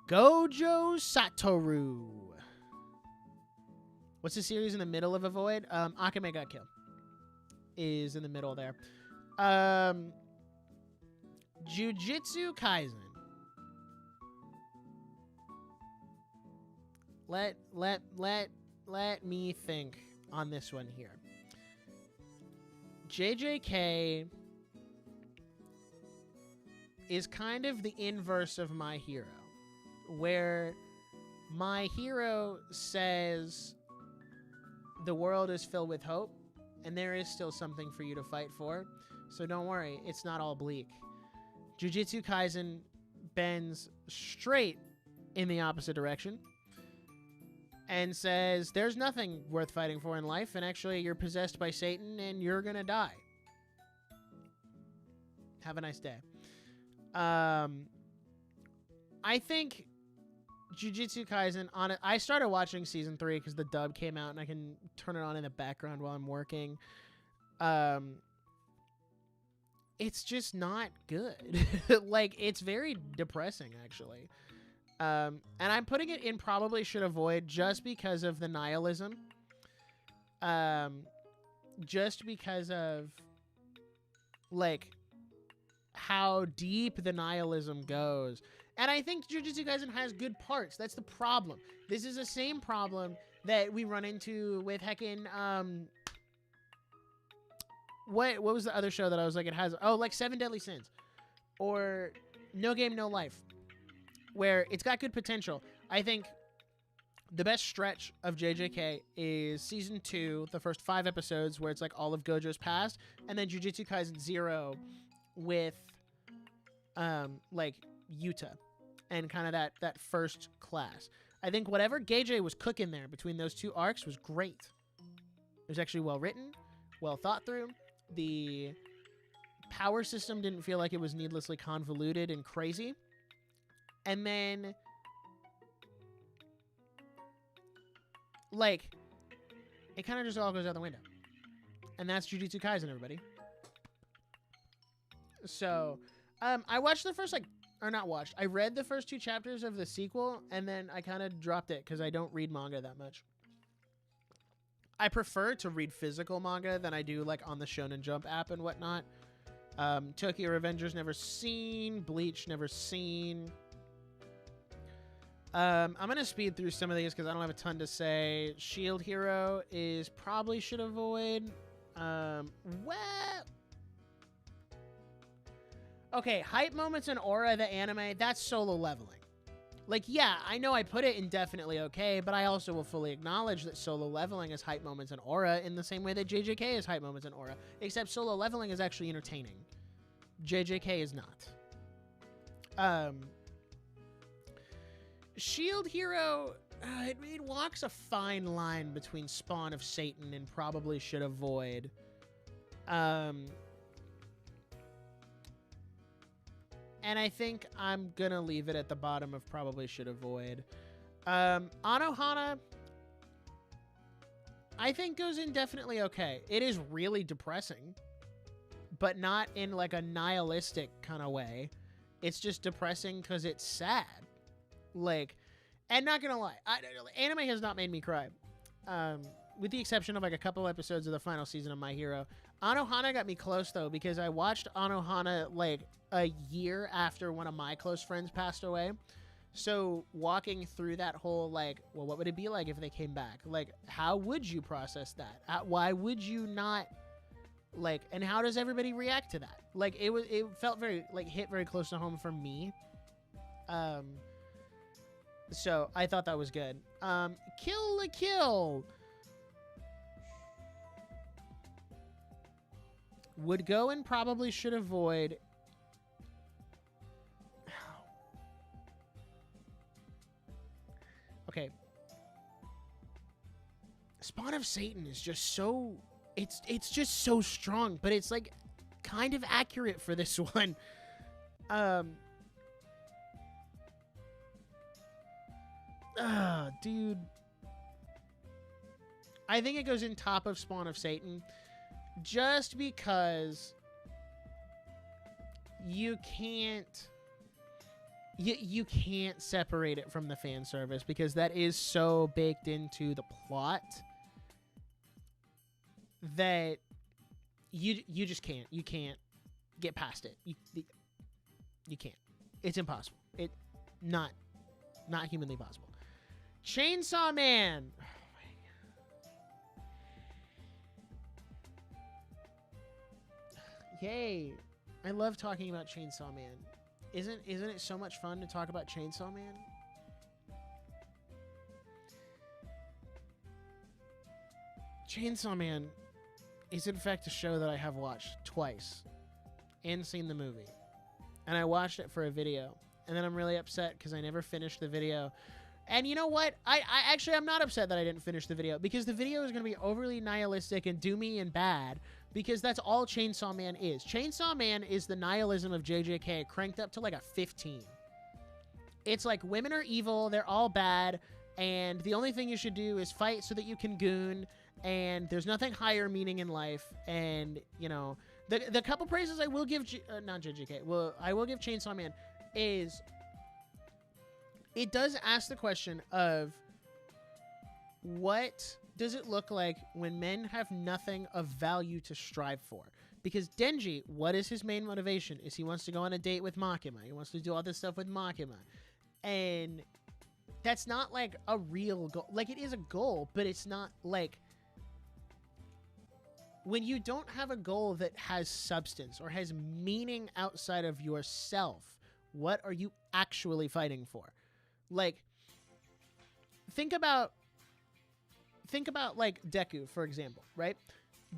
Gojo Satoru. What's the series in the middle of a void? Akame Got Killed is in the middle there. Jujutsu Kaisen. Let me think on this one here. JJK is kind of the inverse of My Hero, where My Hero says the world is filled with hope and there is still something for you to fight for, so don't worry, it's not all bleak. Jujutsu Kaisen bends straight in the opposite direction and says there's nothing worth fighting for in life, and actually you're possessed by Satan and you're gonna die. Have a nice day. I think Jujutsu Kaisen, I started watching season 3 because the dub came out and I can turn it on in the background while I'm working. It's just not good. Like, it's very depressing, actually. And I'm putting it in probably should avoid just because of the nihilism. Just because of, like, how deep the nihilism goes. And I think Jujutsu Kaisen has good parts. That's the problem. This is the same problem that we run into with heckin', what was the other show that I was like, it has, like Seven Deadly Sins. Or No Game, No Life. Where it's got good potential. I think the best stretch of JJK is season 2, the first 5 episodes, where it's like all of Gojo's past, and then Jujutsu Kaisen 0 with like Yuta and kind of that first class. I think whatever Geijei was cooking there between those 2 arcs was great. It was actually well written, well thought through. The power system didn't feel like it was needlessly convoluted and crazy. And then, like, it kind of just all goes out the window. And that's Jujutsu Kaisen, everybody. So, I watched the first, I read the first 2 chapters of the sequel, and then I kind of dropped it because I don't read manga that much. I prefer to read physical manga than I do, like, on the Shonen Jump app and whatnot. Tokyo Revengers never seen. Bleach never seen. I'm going to speed through some of these because I don't have a ton to say. Shield Hero is probably should avoid. Okay, hype moments in Aura, the anime, that's Solo Leveling. Like, yeah, I know I put it indefinitely okay, but I also will fully acknowledge that Solo Leveling is hype moments in Aura in the same way that JJK is hype moments in Aura, except Solo Leveling is actually entertaining. JJK is not. Shield Hero, it walks a fine line between Spawn of Satan and probably should avoid. And I think I'm going to leave it at the bottom of probably should avoid. Anohana, I think goes in definitely okay. It is really depressing, but not in like a nihilistic kind of way. It's just depressing because it's sad. Like, and not going to lie, anime has not made me cry. With the exception of like a couple episodes of the final season of My Hero. Anohana got me close though, because I watched Anohana like a year after one of my close friends passed away. So walking through that whole like, well, what would it be like if they came back? Like, how would you process that? Why would you not like, and how does everybody react to that? Like, it felt very like hit very close to home for me. So I thought that was good. Kill la Kill would go and probably should avoid. Okay. Spawn of Satan is just so, it's just so strong, but it's like kind of accurate for this one. Dude. I think it goes in top of Spawn of Satan just because you can't separate it from the fan service, because that is so baked into the plot that you just can't. You can't get past it. You can't. It's impossible. It not humanly possible. Chainsaw Man. Yay. I love talking about Chainsaw Man. Isn't it so much fun to talk about Chainsaw Man? Chainsaw Man is in fact a show that I have watched twice and seen the movie. And I watched it for a video. And then I'm really upset because I never finished the video. And you know what? I'm not upset that I didn't finish the video, because the video is going to be overly nihilistic and doomy and bad, because that's all Chainsaw Man is. Chainsaw Man is the nihilism of JJK cranked up to like a 15. It's like women are evil, they're all bad, and the only thing you should do is fight so that you can goon, and there's nothing higher meaning in life. And, you know, the couple praises I will give, not JJK, I will give Chainsaw Man is it does ask the question of what does it look like when men have nothing of value to strive for? Because Denji, what is his main motivation? Is he wants to go on a date with Makima. He wants to do all this stuff with Makima. And that's not like a real goal. Like, it is a goal, but it's not like... When you don't have a goal that has substance or has meaning outside of yourself, what are you actually fighting for? Like, think about like Deku, for example, right?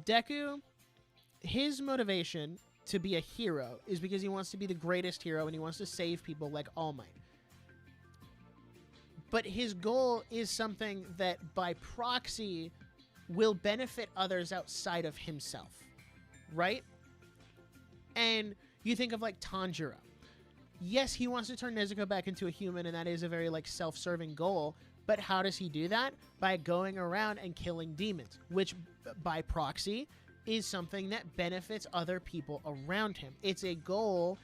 Deku, his motivation to be a hero is because he wants to be the greatest hero and he wants to save people like All Might. But his goal is something that by proxy will benefit others outside of himself, right? And you think of like Tanjiro. Yes, he wants to turn Nezuko back into a human, and that is a very like self-serving goal. But how does he do that? By going around and killing demons, which by proxy is something that benefits other people around him. It's a goal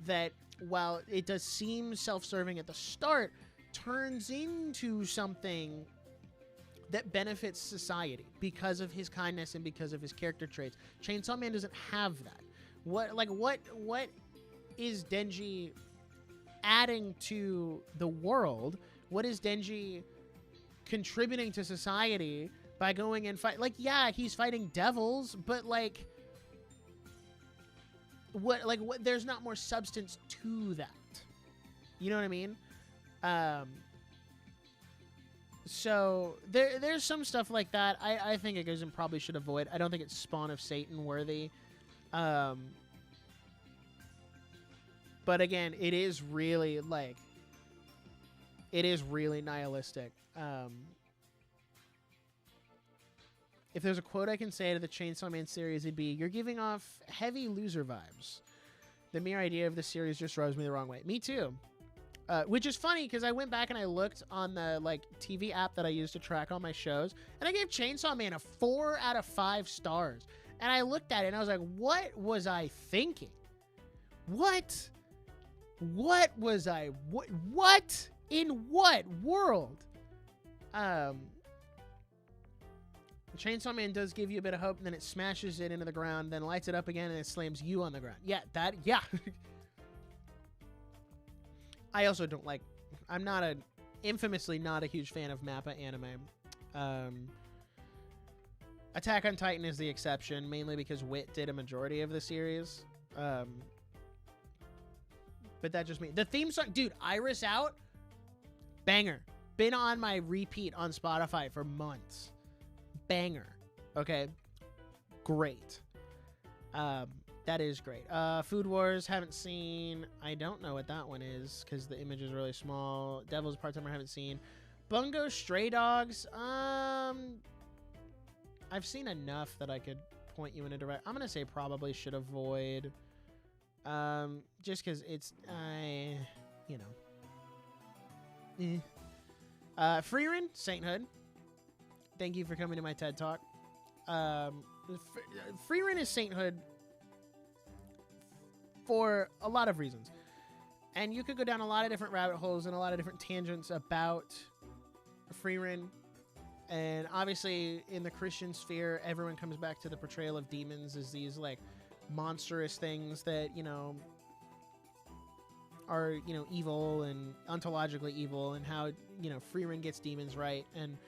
that, while it does seem self-serving at the start, turns into something that benefits society because of his kindness and because of his character traits. Chainsaw Man doesn't have that. What is Denji adding to the world? What is Denji contributing to society by going and fight? Like, yeah, he's fighting devils, but like what there's not more substance to that. You know what I mean? So there's some stuff like that. I think Egoism probably should avoid. I don't think it's Spawn of Satan worthy. But again, it is really like, it is really nihilistic. If there's a quote I can say to the Chainsaw Man series, it'd be, "You're giving off heavy loser vibes. The mere idea of the series just rubs me the wrong way." Me too. Which is funny because I went back and I looked on the like TV app that I use to track all my shows, and I gave Chainsaw Man a 4 out of 5 stars. And I looked at it and I was like, what was I thinking? What was I? What in what world? Chainsaw Man does give you a bit of hope, and then it smashes it into the ground, then lights it up again, and it slams you on the ground. Yeah, yeah. I also don't like... I'm infamously not a huge fan of MAPPA anime. Attack on Titan is the exception, mainly because Wit did a majority of the series. But that just me. The theme song... Dude, Iris Out? Banger. Been on my repeat on Spotify for months. Banger. Okay? Great. That is great. Food Wars, haven't seen. I don't know what that one is because the image is really small. Devil's Part-Timer, haven't seen. Bungo Stray Dogs. I've seen enough that I could point you in a direct. I'm gonna say probably should avoid. Just because it's, you know. Freerin, Sainthood. Thank you for coming to my TED Talk. Freerin is Sainthood for a lot of reasons. And you could go down a lot of different rabbit holes and a lot of different tangents about Freerin. And obviously, in the Christian sphere, everyone comes back to the portrayal of demons as these, like, monstrous things that, you know, are, you know, evil and ontologically evil, and how, you know, Freerin gets demons right, and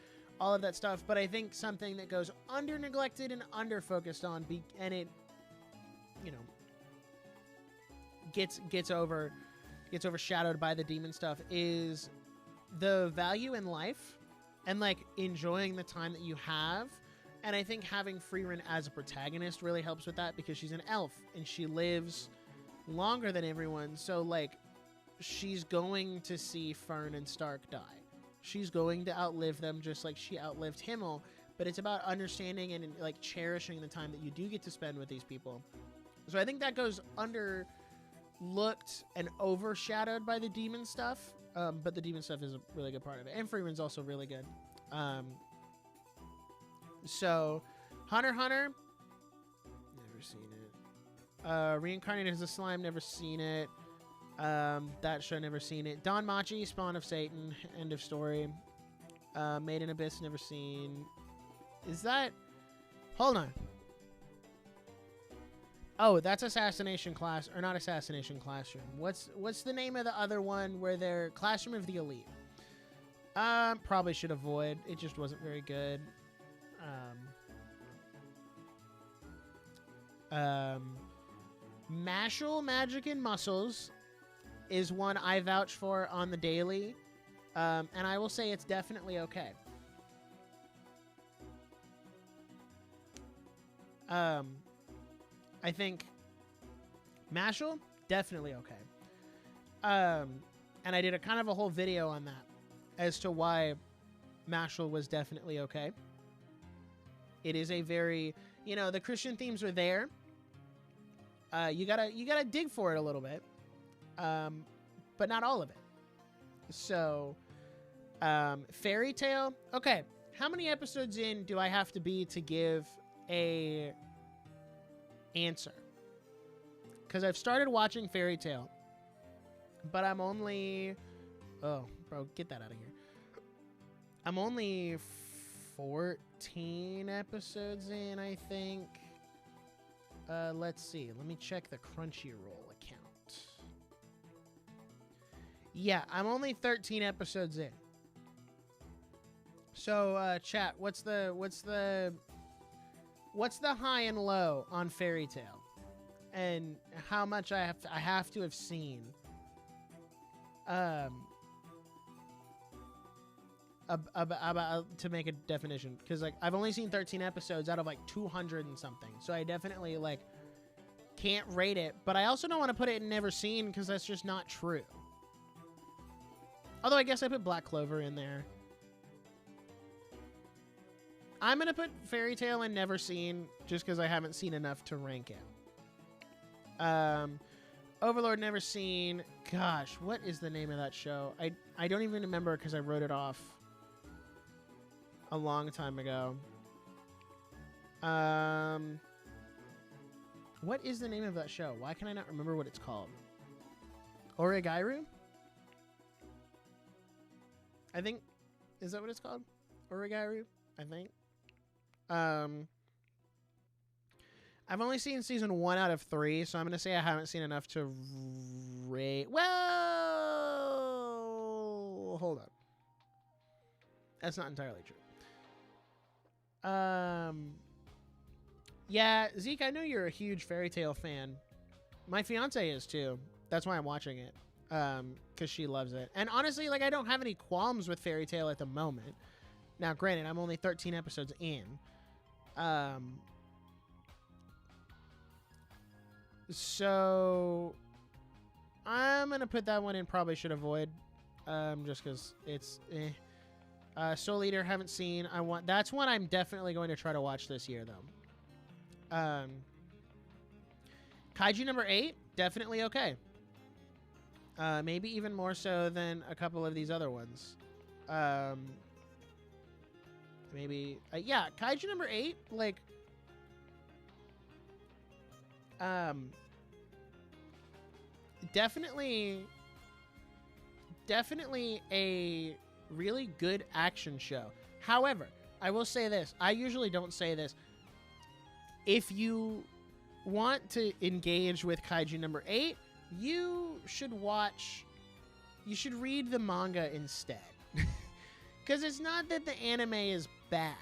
all of that stuff. But I think something that goes under-neglected and under-focused on, and it, you know, gets overshadowed by the demon stuff, is the value in life and like enjoying the time that you have. And I think having Freerin as a protagonist really helps with that, because she's an elf and she lives longer than everyone. So like, she's going to see Fern and Stark die. She's going to outlive them just like she outlived Himmel. But it's about understanding and like cherishing the time that you do get to spend with these people. So I think that goes underlooked and overshadowed by the demon stuff. But the demon stuff is a really good part of it. And Freeman's also really good. So, Hunter x Hunter. Never seen it. Reincarnated as a Slime. Never seen it. That show, never seen it. Don Machi, Spawn of Satan, end of story. Made in Abyss, never seen. Is that... Hold on. Oh, that's Assassination Class, or not Assassination Classroom. What's the name of the other one where they're Classroom of the Elite? Probably should avoid. It just wasn't very good. Mashal, Magic and Muscles is one I vouch for on the daily. And I will say it's definitely okay. I think Mashal, definitely okay. And I did a kind of a whole video on that as to why Mashal was definitely okay. It is a very, the Christian themes are there. You gotta dig for it a little bit, but not all of it. So, Fairy Tale. Okay, how many episodes in do I have to be to give a answer? Because I've started watching Fairy Tale, but I'm only... Oh, bro, get that out of here. I'm only 14 episodes in, I think. Let's see. Let me check the Crunchyroll account. Yeah, I'm only 13 episodes in. So, chat, what's the high and low on Fairy Tale? And how much I have to have seen about to make a definition, because like I've only seen 13 episodes out of like 200 and something, so I definitely like can't rate it, but I also don't want to put it in never seen because that's just not true. Although I guess I put Black Clover in there. I'm gonna put Fairy Tale in never seen just because I haven't seen enough to rank it. Overlord, never seen. Gosh, what is the name of that show? I don't even remember because I wrote it off a long time ago. What is the name of that show? Why can I not remember what it's called? Origairu? I think, is that what it's called? Origairu, I think. I've only seen season 1 out of 3, so I'm going to say I haven't seen enough to rate. Well, hold on. That's not entirely true. Yeah, Zeke, I know you're a huge Fairy Tale fan. My fiance is too. That's why I'm watching it. Because she loves it. And honestly, like, I don't have any qualms with Fairy Tale at the moment. Now, granted, I'm only 13 episodes in. So I'm gonna put that one in probably should avoid, just because it's Soul Eater, haven't seen. That's one I'm definitely going to try to watch this year though. Kaiju number 8, definitely okay. Maybe even more so than a couple of these other ones. Maybe yeah, Kaiju number 8, like definitely a really good action show. However, I will say this. I usually don't say this. If you want to engage with Kaiju number 8, you should read the manga instead. Because it's not that the anime is bad.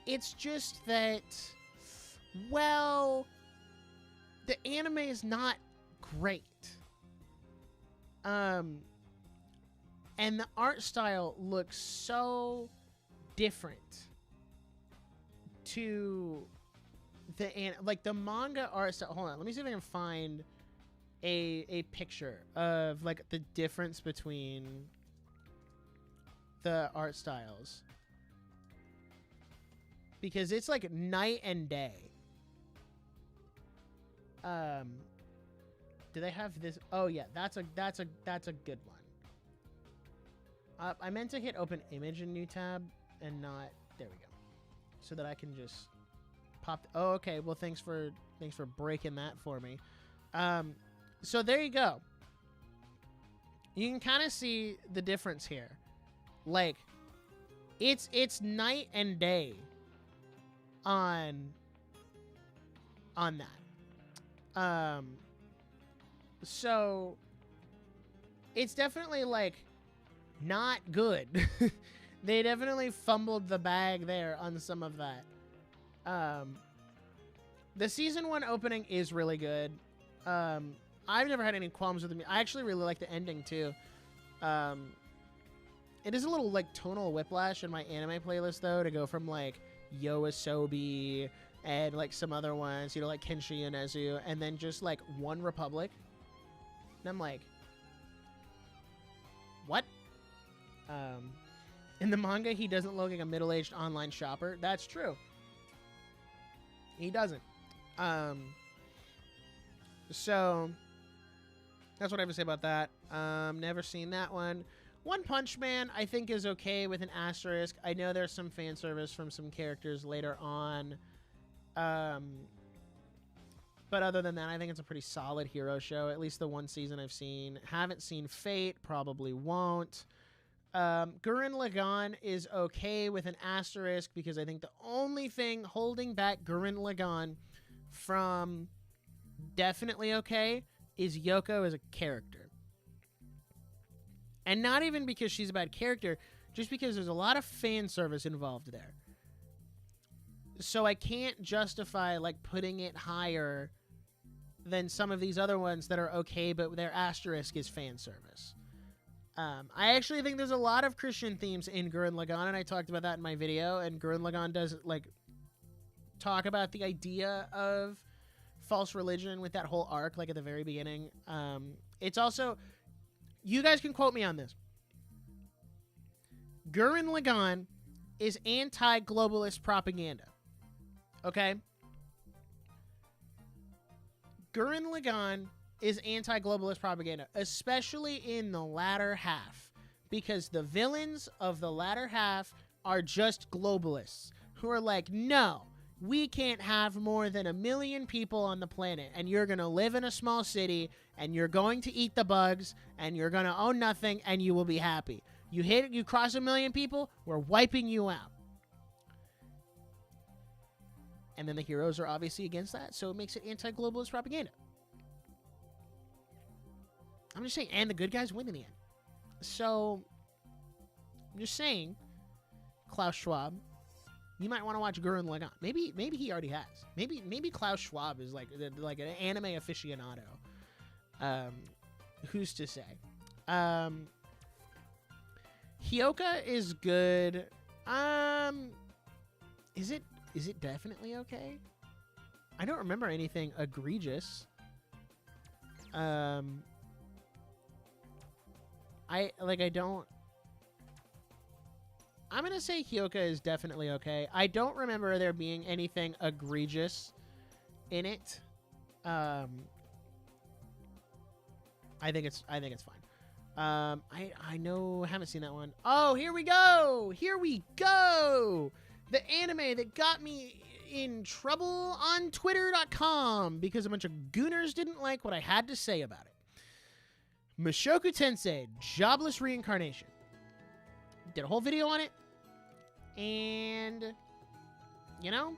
It's just that, well, the anime is not great. And the art style looks so different to the manga art style. Hold on, let me see if I can find a picture of like the difference between the art styles, because it's like night and day. Do they have this? Oh yeah, that's a good one. I meant to hit open image in new tab and not, there we go, so that I can just pop. Oh, okay. Well, thanks for breaking that for me. So there you go. You can kind of see the difference here. Like, it's night and day on that. So it's definitely like not good. They definitely fumbled the bag there on some of that. The season 1 opening is really good. I've never had any qualms with it. I actually really like the ending too. It is a little like tonal whiplash in my anime playlist though, to go from like Yoasobi and like some other ones, you know, like Kenshi Yonezu, and then just like One Republic. And I'm like, what? In the manga, he doesn't look like a middle-aged online shopper. That's true. He doesn't. So that's what I have to say about that. Never seen that one. One Punch Man, I think, is okay with an asterisk. I know there's some fan service from some characters later on. But other than that, I think it's a pretty solid hero show. At least the one season I've seen. Haven't seen Fate. Probably won't. Gurren Lagann is okay with an asterisk because I think the only thing holding back Gurren Lagann from definitely okay is Yoko as a character. And not even because she's a bad character, just because there's a lot of fan service involved there. So I can't justify like putting it higher than some of these other ones that are okay, but their asterisk is fan service. I actually think there's a lot of Christian themes in Gurren Lagann, and I talked about that in my video, and Gurren Lagann does like talk about the idea of false religion with that whole arc, like at the very beginning. It's also, you guys can quote me on this. Gurren Lagann is anti-globalist propaganda. Okay? Gurren Lagann is anti-globalist propaganda, especially in the latter half, because the villains of the latter half are just globalists who are like, no, we can't have more than 1 million people on the planet, and you're going to live in a small city, and you're going to eat the bugs, and you're going to own nothing, and you will be happy. You cross 1 million people, we're wiping you out. And then the heroes are obviously against that, so it makes it anti-globalist propaganda. I'm just saying, and the good guys win in the end. So, I'm just saying, Klaus Schwab, you might want to watch Gurren Lagann. Maybe he already has. Maybe Klaus Schwab is like an anime aficionado. Who's to say? Hyoka is good. Is it definitely okay? I don't remember anything egregious. I'm going to say Hyoka is definitely okay. I don't remember there being anything egregious in it. I think it's fine. I haven't seen that one. Oh, here we go. The anime that got me in trouble on Twitter.com because a bunch of gooners didn't like what I had to say about it. Mushoku Tensei, Jobless Reincarnation. Did a whole video on it. And, you know,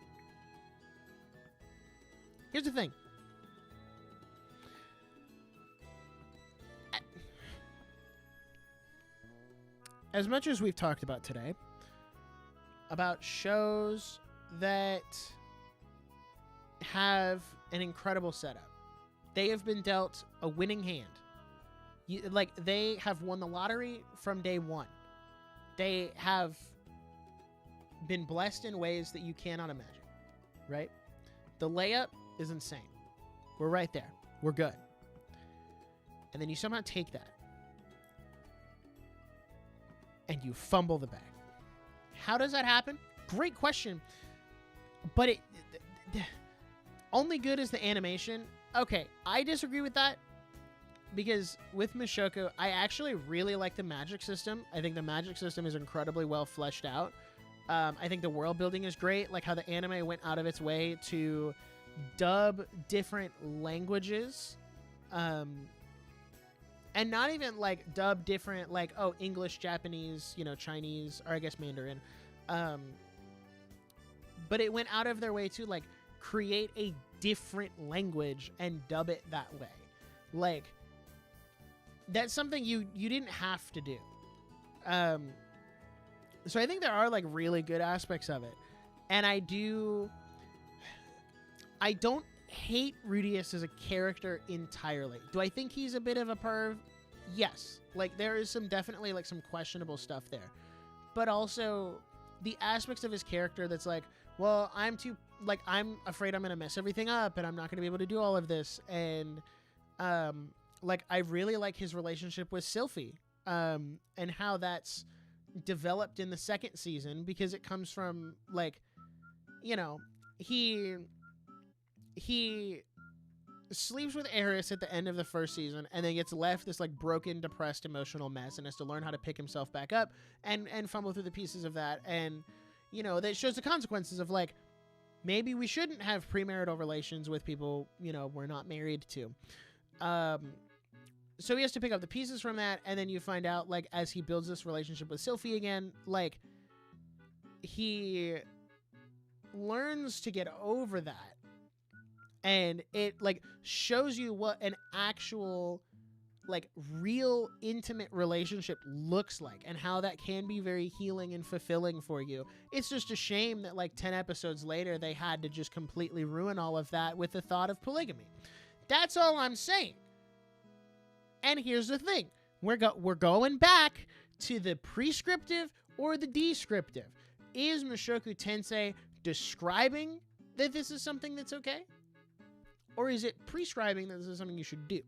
here's the thing. As much as we've talked about today, about shows that have an incredible setup, they have been dealt a winning hand. They have won the lottery from day one. They have been blessed in ways that you cannot imagine, right? The layup is insane. We're right there. We're good. And then you somehow take that and you fumble the bag. How does that happen? Great question. But only good is the animation. Okay, I disagree with that. Because with Mushoku, I actually really like the magic system. I think the magic system is incredibly well fleshed out. I think the world building is great. Like how the anime went out of its way to dub different languages and not even like dub different, like, oh, English, Japanese, you know, Chinese, or I guess Mandarin. But it went out of their way to like create a different language and dub it that way. Like, that's something you didn't have to do. So I think there are like really good aspects of it. And I don't hate Rudius as a character entirely. Do I think he's a bit of a perv? Yes. Like, there is some definitely like some questionable stuff there. But also the aspects of his character that's like, well, I'm afraid I'm going to mess everything up and I'm not going to be able to do all of this. And like, I really like his relationship with Sylphie, and how that's developed in the second season, because it comes from like, you know, he sleeps with Eris at the end of the first season and then gets left this like broken, depressed, emotional mess and has to learn how to pick himself back up and fumble through the pieces of that. And, you know, that shows the consequences of like, maybe we shouldn't have premarital relations with people, you know, we're not married to. So he has to pick up the pieces from that. And then you find out, like, as he builds this relationship with Sylphie again, like, he learns to get over that. And it, like, shows you what an actual, like, real intimate relationship looks like and how that can be very healing and fulfilling for you. It's just a shame that, like, 10 episodes later, they had to just completely ruin all of that with the thought of polygamy. That's all I'm saying. And here's the thing. We're going back to the prescriptive or the descriptive. Is Mushoku Tensei describing that this is something that's okay? Or is it prescribing that this is something you should do?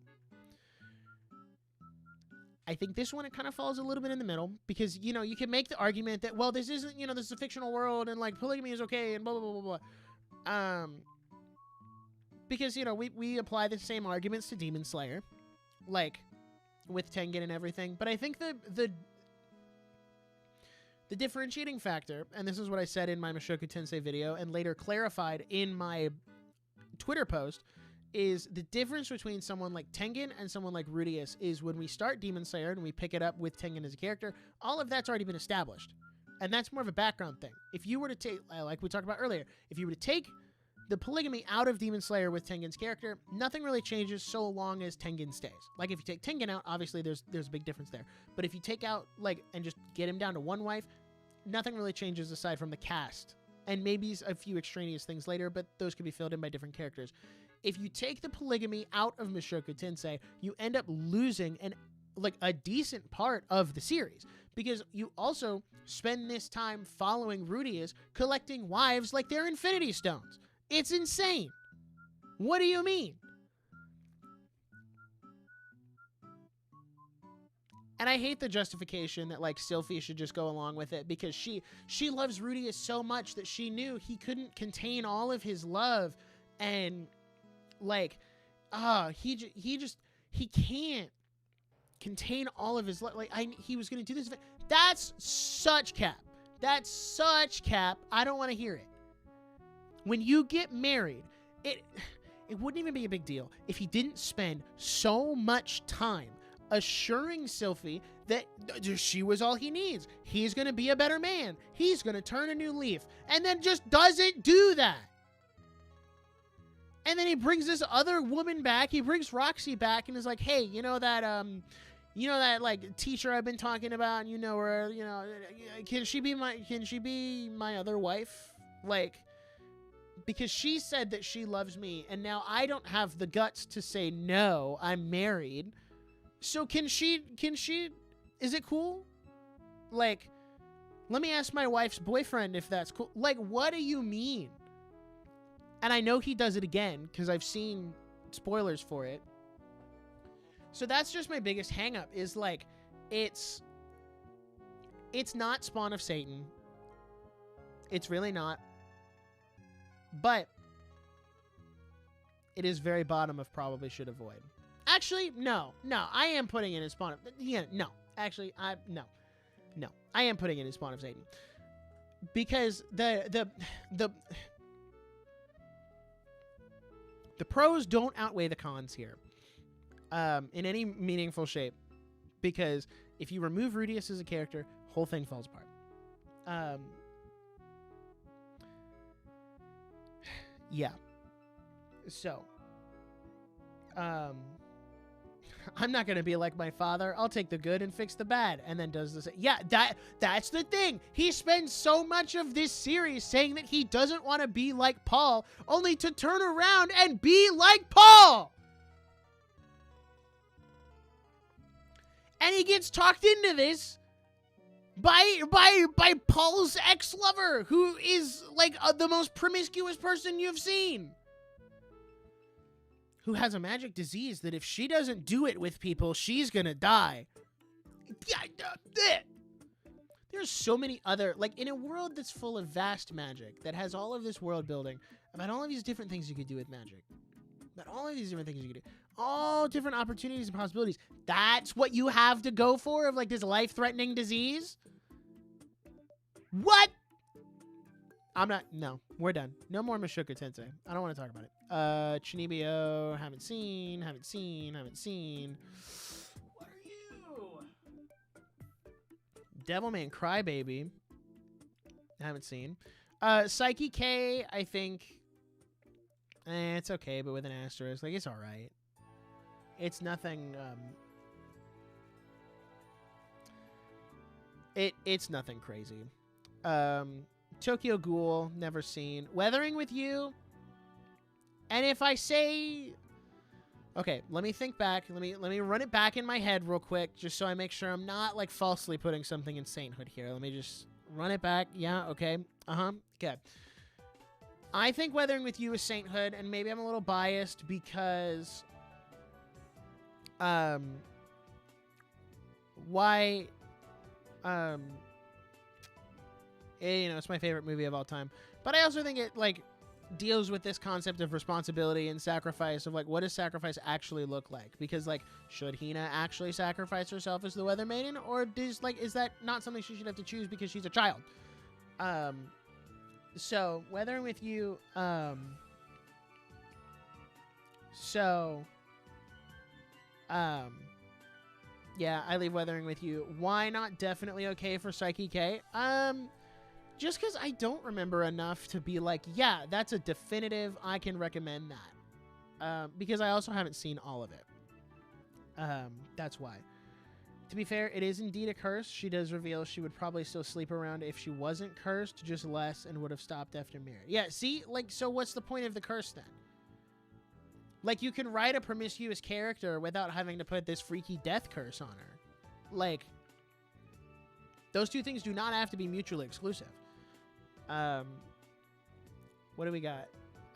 I think this one, it kind of falls a little bit in the middle, because, you know, you can make the argument that, well, this isn't, you know, this is a fictional world and like polygamy is okay and blah, blah, blah, blah, blah. Because, you know, we apply the same arguments to Demon Slayer, like with Tengen and everything. But I think the differentiating factor, and this is what I said in my Mushoku Tensei video and later clarified in my Twitter post, is the difference between someone like Tengen and someone like Rudius is when we start Demon Slayer and we pick it up with Tengen as a character, all of that's already been established. And that's more of a background thing. If you were to take, like we talked about earlier, if you were to take the polygamy out of Demon Slayer with Tengen's character, nothing really changes so long as Tengen stays. Like, if you take Tengen out, obviously there's a big difference there. But if you take out, like, and just get him down to one wife, nothing really changes aside from the cast. And maybe a few extraneous things later, but those could be filled in by different characters. If you take the polygamy out of Mushoku Tensei, you end up losing a decent part of the series, because you also spend this time following Rudius collecting wives like they're Infinity Stones. It's insane. What do you mean? And I hate the justification that, like, Sylphie should just go along with it because she loves Rudius so much that she knew he couldn't contain all of his love, and like, he can't contain all of his love. Like, he was gonna do this. That's such cap. That's such cap. I don't want to hear it. When you get married, it wouldn't even be a big deal if he didn't spend so much time assuring Sylphie that she was all he needs. He's going to be a better man. He's going to turn a new leaf. And then just doesn't do that. And then he brings this other woman back. He brings Roxy back and is like, hey, you know that like teacher I've been talking about, and you know her, you know, can she be my other wife? Like, because she said that she loves me, and now I don't have the guts to say no, I'm married. So can she, is it cool? Like, let me ask my wife's boyfriend if that's cool. Like, what do you mean? And I know he does it again because I've seen spoilers for it. So that's just my biggest hang up, is like, it's not Spawn of Satan. It's really not. But it is very bottom of probably should avoid. Actually, no, I am putting it in Spawn of... Yeah, no. Actually, no. I am putting it in Spawn of Satan. Because the pros don't outweigh the cons here. in any meaningful shape. Because if you remove Rudius as a character, whole thing falls apart. Yeah. So, I'm not going to be like my father. I'll take the good and fix the bad. And then does this. Yeah, that's the thing. He spends so much of this series saying that he doesn't want to be like Paul, only to turn around and be like Paul. And he gets talked into this by Paul's ex-lover, who is like the most promiscuous person you've seen. Who has a magic disease that if she doesn't do it with people, she's gonna die. There's so many other, like, in a world that's full of vast magic, that has all of this world building, about all of these different things you could do with magic. About all of these different things you could do. All different opportunities and possibilities. That's what you have to go for, of like this life-threatening disease? What? No, we're done. No more Mushoku Tensei. I don't want to talk about it. Chinibio, haven't seen. What are you? Devilman Crybaby, haven't seen. Psyche K, I think, it's okay, but with an asterisk. Like, it's alright. It's nothing, it's nothing crazy. Tokyo Ghoul, never seen. Weathering with You. And if I say... Okay, let me think back. Let me run it back in my head real quick, just so I make sure I'm not, like, falsely putting something in sainthood here. Let me just run it back. Yeah, okay. Okay. I think Weathering with You is sainthood, and maybe I'm a little biased because... why... it's my favorite movie of all time. But I also think it, like, deals with this concept of responsibility and sacrifice, of, like, what does sacrifice actually look like? Because, like, should Hina actually sacrifice herself as the Weather Maiden? Or is that not something she should have to choose because she's a child? So, Weathering with You, yeah, I leave Weathering with You. Why not definitely okay for Psyche K? Just because I don't remember enough to be like, yeah, that's a definitive, I can recommend that. Because I also haven't seen all of it. That's why. To be fair, it is indeed a curse. She does reveal she would probably still sleep around if she wasn't cursed, just less, and would have stopped after Mirror. Yeah, see? Like, so what's the point of the curse then? Like, you can write a promiscuous character without having to put this freaky death curse on her. Like, those two things do not have to be mutually exclusive. What do we got?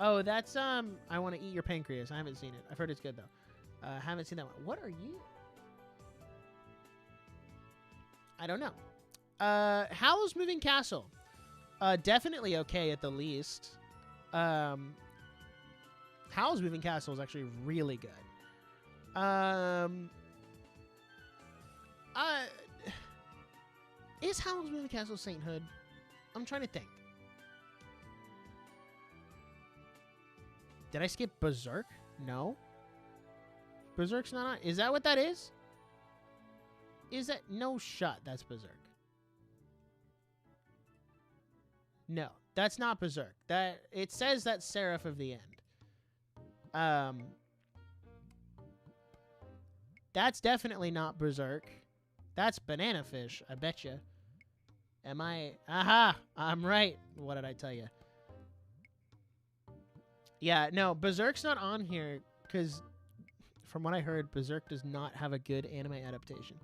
Oh, that's, I Want to Eat Your Pancreas. I haven't seen it. I've heard it's good, though. Haven't seen that one. What are you? I don't know. Howl's Moving Castle. Definitely okay at the least. Howl's Moving Castle is actually really good. Is Howl's Moving Castle sainthood? I'm trying to think. Did I skip Berserk? No. Berserk's not on. Is that what that is? Is that... No shot, that's Berserk. No, that's not Berserk. That... It says that's Seraph of the End. That's definitely not Berserk. That's Banana Fish, I betcha. Am I... Aha! I'm right. What did I tell you? Yeah, no, Berserk's not on here, because from what I heard, Berserk does not have a good anime adaptation.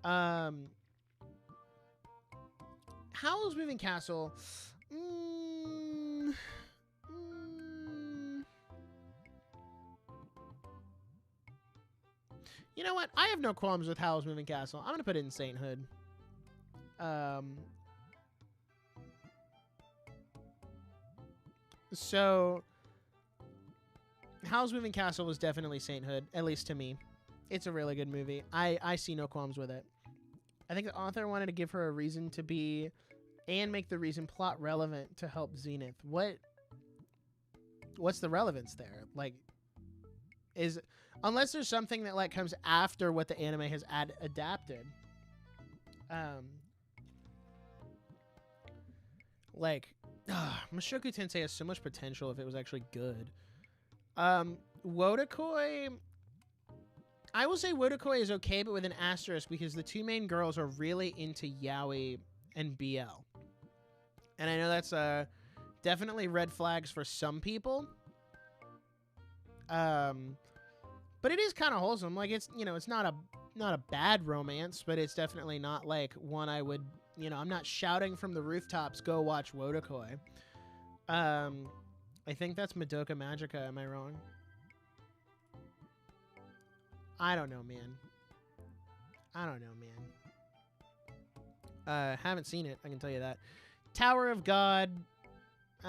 Howl's Moving Castle... You know what? I have no qualms with Howl's Moving Castle. I'm going to put it in Sainthood. So, Howl's Moving Castle was definitely Sainthood, at least to me. It's a really good movie. I see no qualms with it. I think the author wanted to give her a reason to be, and make the reason plot relevant to help Zenith. What's the relevance there? Like, is unless there's something that like comes after what the anime has adapted. Like Mushoku Tensei has so much potential if it was actually good. Wodakoi, I will say Wodakoi is okay, but with an asterisk because the two main girls are really into yaoi and BL. And I know that's definitely red flags for some people. But it is kind of wholesome. Like it's, you know, it's not a bad romance, but it's definitely not like one I would, you know, I'm not shouting from the rooftops, go watch Wodakoi. I think that's Madoka Magica. Am I wrong? I don't know, man. Haven't seen it. I can tell you that. Tower of God. The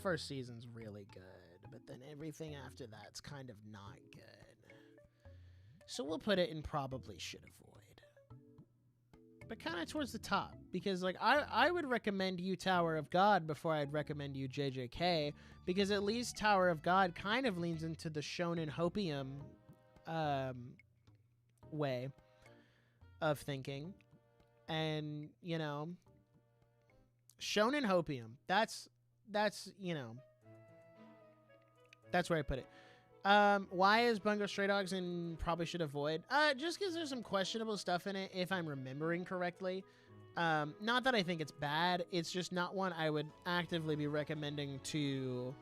first season's really good, but then everything after that's kind of not good. So we'll put it in probably should avoid. But kind of towards the top, because like I would recommend you Tower of God before I'd recommend you JJK, because at least Tower of God kind of leans into the shonen hopium way of thinking. And, you know, shonen hopium, that's you know, that's where I put it. Why is Bungo Stray Dogs and probably should avoid? Just because there's some questionable stuff in it, if I'm remembering correctly. Not that I think it's bad. It's just not one I would actively be recommending to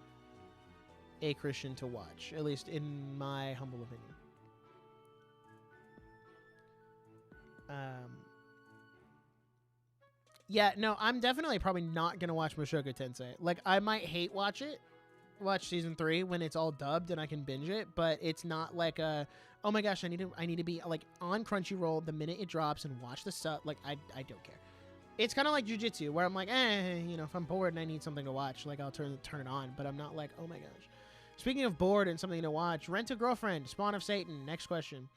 a Christian to watch, at least in my humble opinion. Yeah, no, I'm definitely probably not going to watch Mushoku Tensei. Like, I might watch season 3 when it's all dubbed and I can binge it, but it's not like a, oh my gosh, I need to be like on Crunchyroll the minute it drops and watch the stuff. Like, I don't care. It's kind of like Jujutsu, where I'm like, you know, if I'm bored and I need something to watch, like I'll turn it on, but I'm not like, oh my gosh. Speaking of bored and something to watch, Rent a Girlfriend, Spawn of Satan. Next question.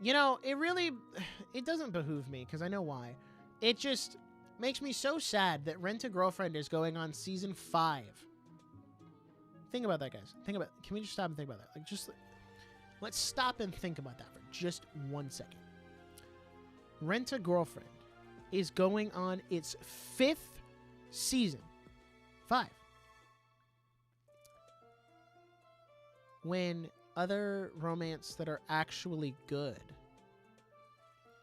You know, it doesn't behoove me because I know why. It just makes me so sad that Rent a Girlfriend is going on season 5. Think about that, guys. Can we just stop and think about that? Like, just let's stop and think about that for just 1 second. Rent a Girlfriend is going on its 5th season. 5. When other romance that are actually good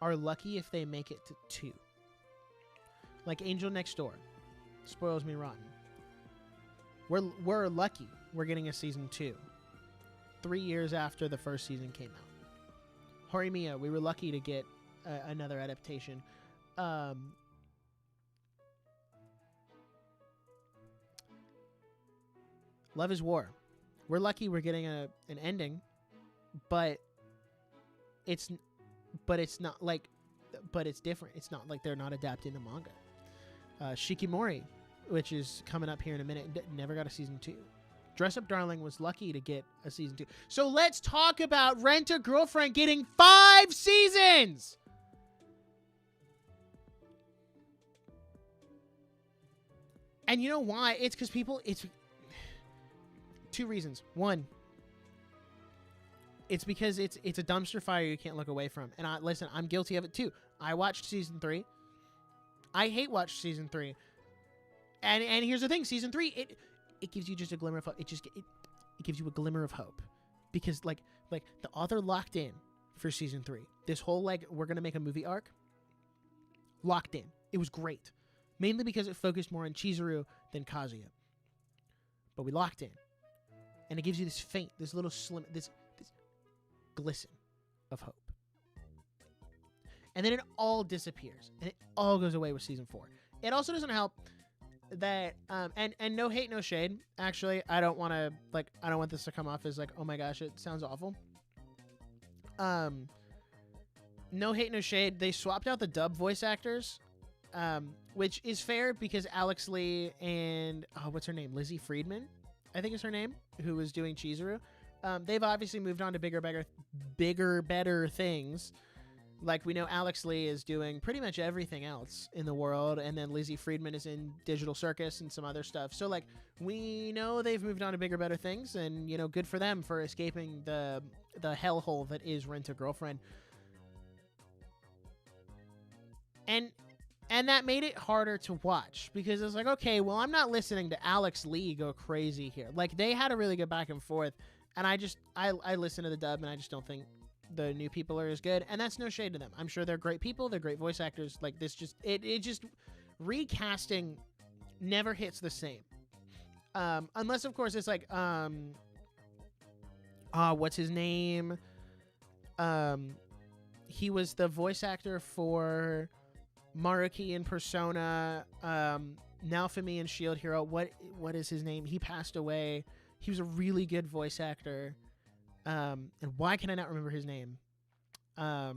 are lucky if they make it to 2. Like Angel Next Door. Spoils me rotten. We're lucky we're getting a season 2. 3 years after the first season came out. Horimiya, we were lucky to get another adaptation. Love is War. We're lucky we're getting an ending, but it's not like, but it's different. It's not like they're not adapting the manga. Shikimori, which is coming up here in a minute, never got a season 2. Dress Up Darling was lucky to get a season 2. So let's talk about Rent a Girlfriend getting 5 seasons. And you know why? It's because it's 2 reasons. One, it's because it's a dumpster fire you can't look away from. And listen, I'm guilty of it too. I watched season 3. I hate watched season 3. And here's the thing, season 3, it gives you just a glimmer of hope. It gives you a glimmer of hope. Because like the author locked in for season 3. This whole like we're gonna make a movie arc. Locked in. It was great. Mainly because it focused more on Chizuru than Kazuya. But we locked in. And it gives you this faint, this little slim, this glisten of hope. And then it all disappears. And it all goes away with season 4. It also doesn't help that, and no hate, no shade. Actually, I don't want this to come off as like, oh my gosh, it sounds awful. No hate, no shade. They swapped out the dub voice actors, which is fair because Alex Lee and, what's her name? Lizzie Friedman, I think is her name, who was doing Chizuru. They've obviously moved on to bigger, better things. Like, we know Alex Lee is doing pretty much everything else in the world, and then Lizzie Friedman is in Digital Circus and some other stuff. So, like, we know they've moved on to bigger, better things, and, you know, good for them for escaping the hellhole that is Rent-A-Girlfriend. And that made it harder to watch, because it's like, okay, well, I'm not listening to Alex Lee go crazy here. Like, they had a really good back and forth, and I listen to the dub, and I just don't think the new people are as good, and that's no shade to them. I'm sure they're great people, they're great voice actors. Like, this just it just recasting never hits the same, unless of course it's like what's his name, he was the voice actor for Maruki in Persona, Naofumi in Shield Hero. What is his name? He passed away. He was a really good voice actor. And why can I not remember his name? Oh,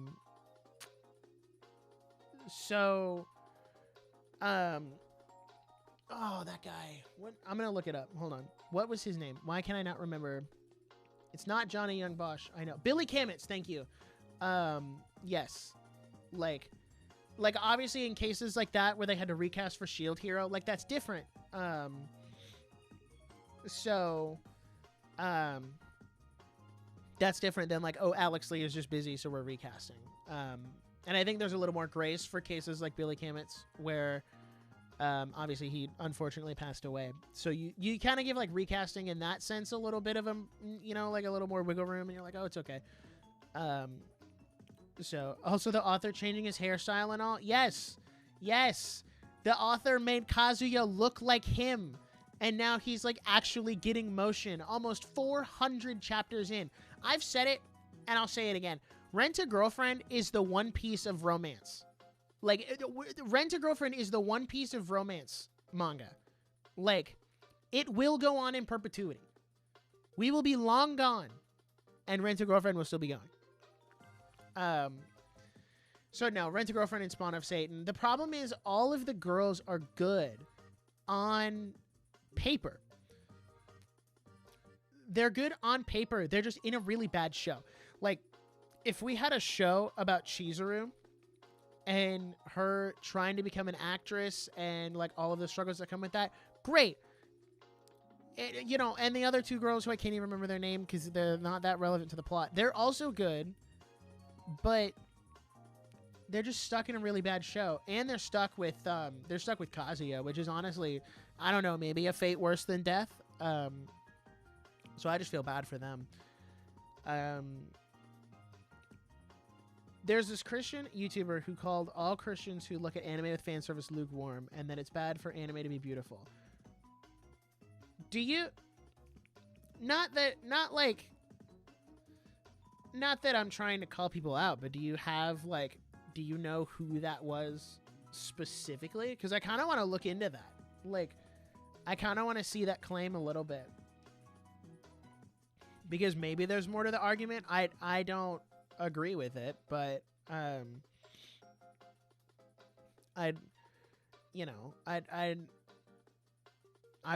that guy. What? I'm gonna look it up. Hold on. What was his name? Why can I not remember? It's not Johnny Young Bosch. I know. Billy Kamitz. Thank you. Yes. Like obviously in cases like that where they had to recast for Shield Hero, like, that's different. That's different than like, oh, Alex Lee is just busy, so we're recasting. And I think there's a little more grace for cases like Billy Kamitz, where obviously he unfortunately passed away. So you kind of give like recasting in that sense a little bit of a, you know, like a little more wiggle room, and you're like, oh, it's okay. So also the author changing his hairstyle and all. Yes. The author made Kazuya look like him. And now he's like actually getting motion almost 400 chapters in. I've said it, and I'll say it again. Rent-A-Girlfriend is the One Piece of romance. Like, Rent-A-Girlfriend is the One Piece of romance manga. Like, it will go on in perpetuity. We will be long gone, and Rent-A-Girlfriend will still be going. So no, Rent-A-Girlfriend and Spawn of Satan. The problem is all of the girls are good on paper. They're good on paper. They're just in a really bad show. Like, if we had a show about Chizuru and her trying to become an actress and like all of the struggles that come with that, great. You know, and the other two girls who I can't even remember their name because they're not that relevant to the plot, they're also good, but they're just stuck in a really bad show. And they're stuck with Kazuya, which is honestly, I don't know, maybe a fate worse than death. So I just feel bad for them. There's this Christian YouTuber who called all Christians who look at anime with fan service lukewarm, and that it's bad for anime to be beautiful. Do you... Not that I'm trying to call people out, but do you have, like... Do you know who that was specifically? Because I kind of want to look into that. Like, I kind of want to see that claim a little bit. Because maybe there's more to the argument. I don't agree with it, but I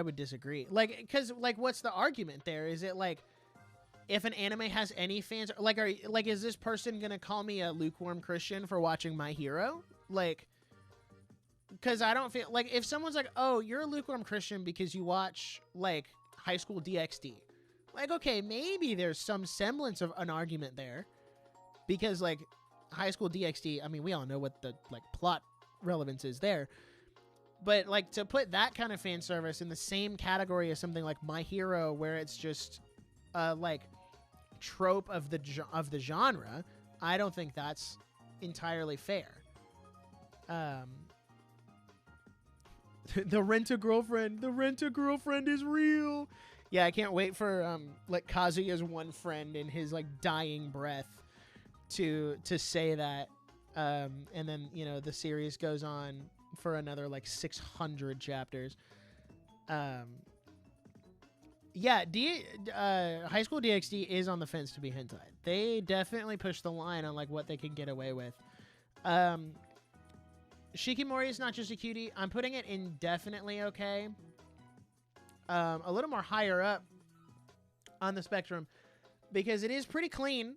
would disagree. Like, because like, what's the argument there? Is it like, if an anime has any fans, like, is this person gonna call me a lukewarm Christian for watching My Hero? Like, because I don't feel like, if someone's like, oh, you're a lukewarm Christian because you watch like High School DxD, like, okay, maybe there's some semblance of an argument there, because like High School DxD, I mean, we all know what the like plot relevance is there, but like to put that kind of fan service in the same category as something like My Hero, where it's just like trope of the genre, I don't think that's entirely fair. The Rent-A-Girlfriend is real. Yeah, I can't wait for like Kazuya's one friend in his like dying breath to say that, and then, you know, the series goes on for another like 600 chapters. Yeah, High School DxD is on the fence to be hentai. They definitely push the line on like what they can get away with. Shikimori is not just a cutie. I'm putting it in definitely okay. A little more higher up on the spectrum, because it is pretty clean.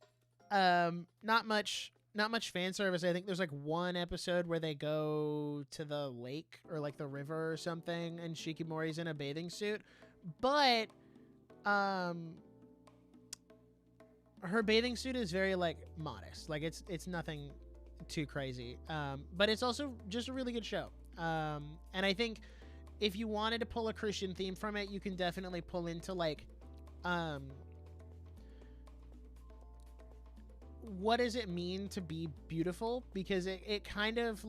Not much not much fan service. I think there's like one episode where they go to the lake or like the river or something, and Shikimori's in a bathing suit. But her bathing suit is very like modest. Like it's nothing too crazy. But it's also just a really good show. And I think if you wanted to pull a Christian theme from it, you can definitely pull into like what does it mean to be beautiful? Because it kind of,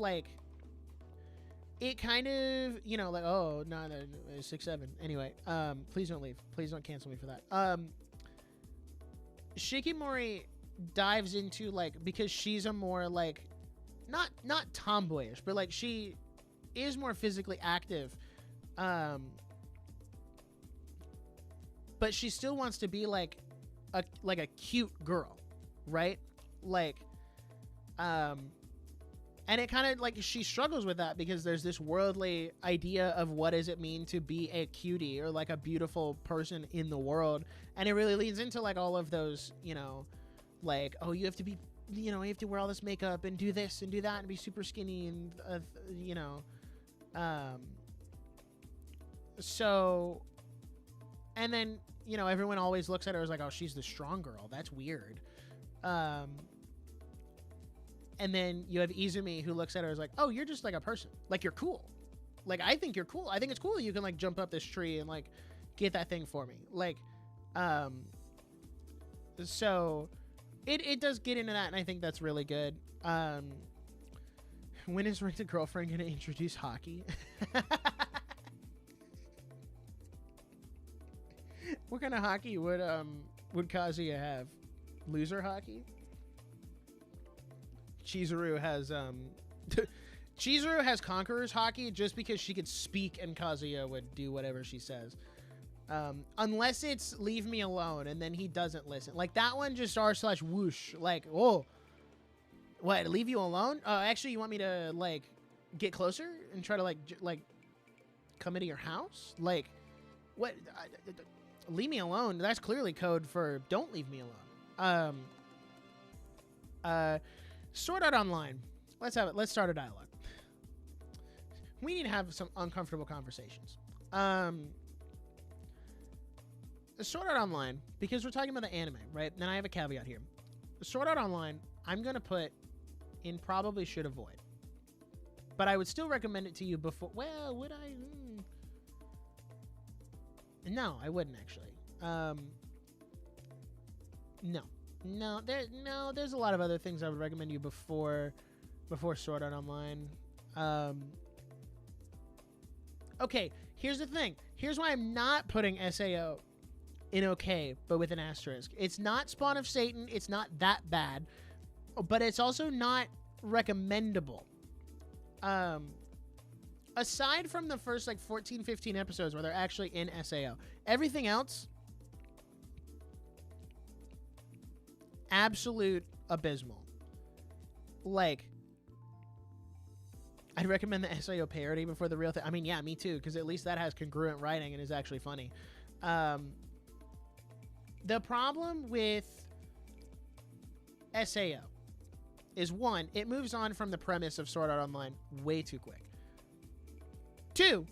you know, like, oh, no, 6-7. Anyway, please don't leave. Please don't cancel me for that. Shikimori dives into, like, because she's a more, like, not tomboyish, but, like, she is more physically active. But she still wants to be, like a cute girl, right? Like, and it kind of like she struggles with that because there's this worldly idea of what does it mean to be a cutie or like a beautiful person in the world, and it really leads into like all of those, you know, like, oh, you have to be, you know, you have to wear all this makeup and do this and do that and be super skinny and you know, so, and then, you know, everyone always looks at her as like, oh, she's the strong girl. That's weird. And then you have Izumi who looks at her as like, oh, you're just like a person. Like, you're cool. Like, I think you're cool. I think it's cool that you can like jump up this tree and like get that thing for me. Like, so it does get into that, and I think that's really good. When is Rent a Girlfriend going to introduce hockey? What kind of hockey would Kazuya have? Loser hockey? Chizuru has Chizuru has Conqueror's hockey just because she could speak and Kazuya would do whatever she says. Unless it's leave me alone and then he doesn't listen. Like that one just r/whoosh. Like, oh, what, leave you alone? Actually, you want me to like get closer and try to like come into your house? Like, what? Leave me alone. That's clearly code for don't leave me alone. Sword Art Online. Let's have it. Let's start a dialogue. We need to have some uncomfortable conversations. Sword Art Online, because we're talking about the anime, right? And I have a caveat here. Sword Art Online, I'm going to put in probably should avoid. But I would still recommend it to you before. Well, would I? No, I wouldn't actually. No, there's a lot of other things I would recommend you before Sword Art Online. Okay, here's the thing. Here's why I'm not putting SAO in okay, but with an asterisk. It's not Spawn of Satan. It's not that bad, but it's also not recommendable. Aside from the first like 14, 15 episodes where they're actually in SAO, everything else, absolute abysmal. Like, I'd recommend the SAO parody before the real thing. I mean, yeah, me too, because at least that has congruent writing and is actually funny. The problem with SAO is, one, it moves on from the premise of Sword Art Online way too quick. Two,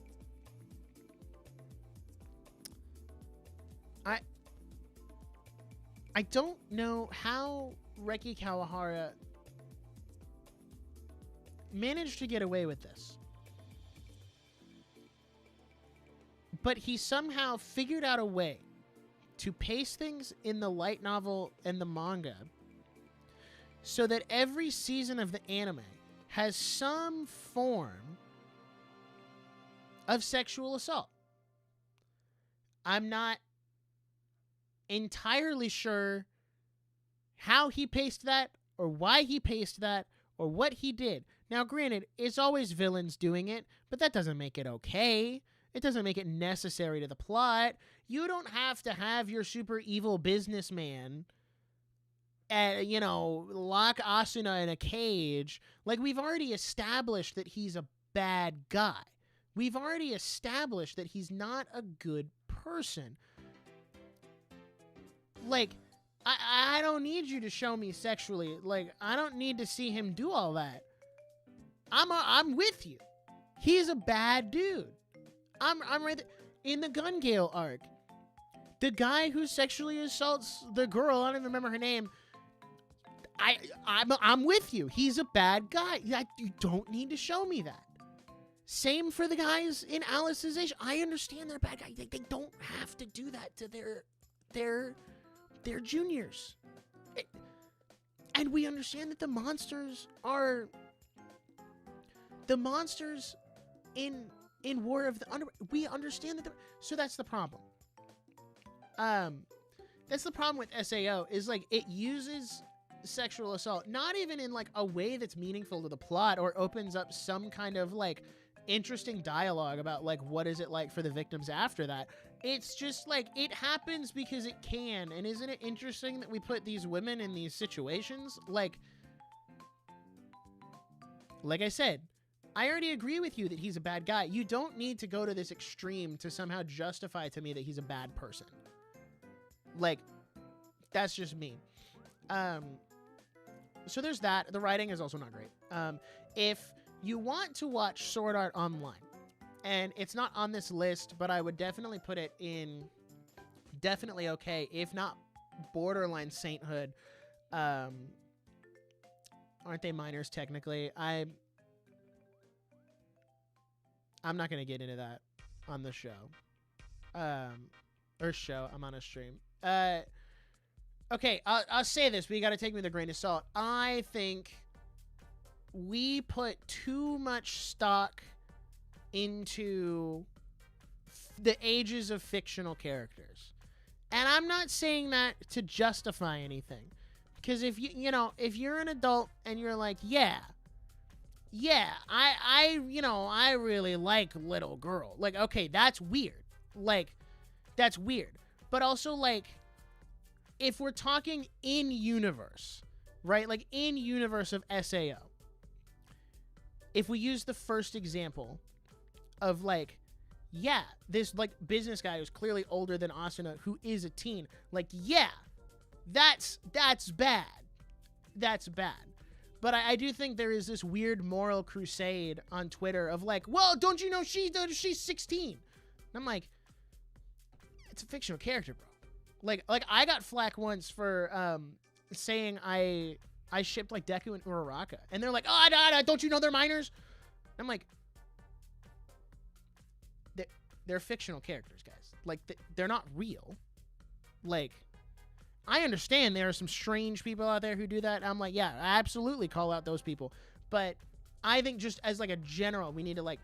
I don't know how Reki Kawahara managed to get away with this. But he somehow figured out a way to pace things in the light novel and the manga so that every season of the anime has some form of sexual assault. I'm not entirely sure how he paced that or why he paced that or what he did. Now, granted, it's always villains doing it, but that doesn't make it okay. It doesn't make it necessary to the plot. You don't have to have your super evil businessman, lock Asuna in a cage. Like, we've already established that he's a bad guy. We've already established that he's not a good person. Like, I don't need you to show me sexually. Like, I don't need to see him do all that. I'm with you. He's a bad dude. I'm right there. In the Gun Gale arc, the guy who sexually assaults the girl, I don't even remember her name, I'm with you. He's a bad guy. You don't need to show me that. Same for the guys in Alicization. I understand they're bad guys. They don't have to do that to their juniors. And we understand that the monsters in War of the Underworld. We understand that. So that's the problem. That's the problem with SAO is like it uses sexual assault not even in like a way that's meaningful to the plot or opens up some kind of like interesting dialogue about like what is it like for the victims after that. It's just like it happens because it can. And isn't it interesting that we put these women in these situations? Like I said, I already agree with you that he's a bad guy. You don't need to go to this extreme to somehow justify to me that he's a bad person. Like, that's just me. So there's that. The writing is also not great. If you want to watch Sword Art Online, and it's not on this list, but I would definitely put it in definitely okay, if not borderline sainthood. Aren't they minors technically? I'm not going to get into that on the show. Or show. I'm on a stream. Okay, I'll say this, but you got to take me with a grain of salt. I think we put too much stock into the ages of fictional characters. And I'm not saying that to justify anything. Because if if you're an adult and you're like, yeah, I really like little girl. Like, okay, that's weird. Like, that's weird. But also, like, if we're talking in universe, right? Like, in universe of SAO. If we use the first example of, like, yeah, this, like, business guy who's clearly older than Asuna, who is a teen. Like, yeah, that's bad. That's bad. But I do think there is this weird moral crusade on Twitter of like, well, don't you know she's 16? And I'm like, it's a fictional character, bro. Like I got flack once for saying I shipped like Deku and Uraraka. And they're like, oh, don't you know they're minors? And I'm like, they're fictional characters, guys. Like, they're not real. Like, I understand there are some strange people out there who do that. I'm like, yeah, I absolutely call out those people. But I think just as like a general, we need to like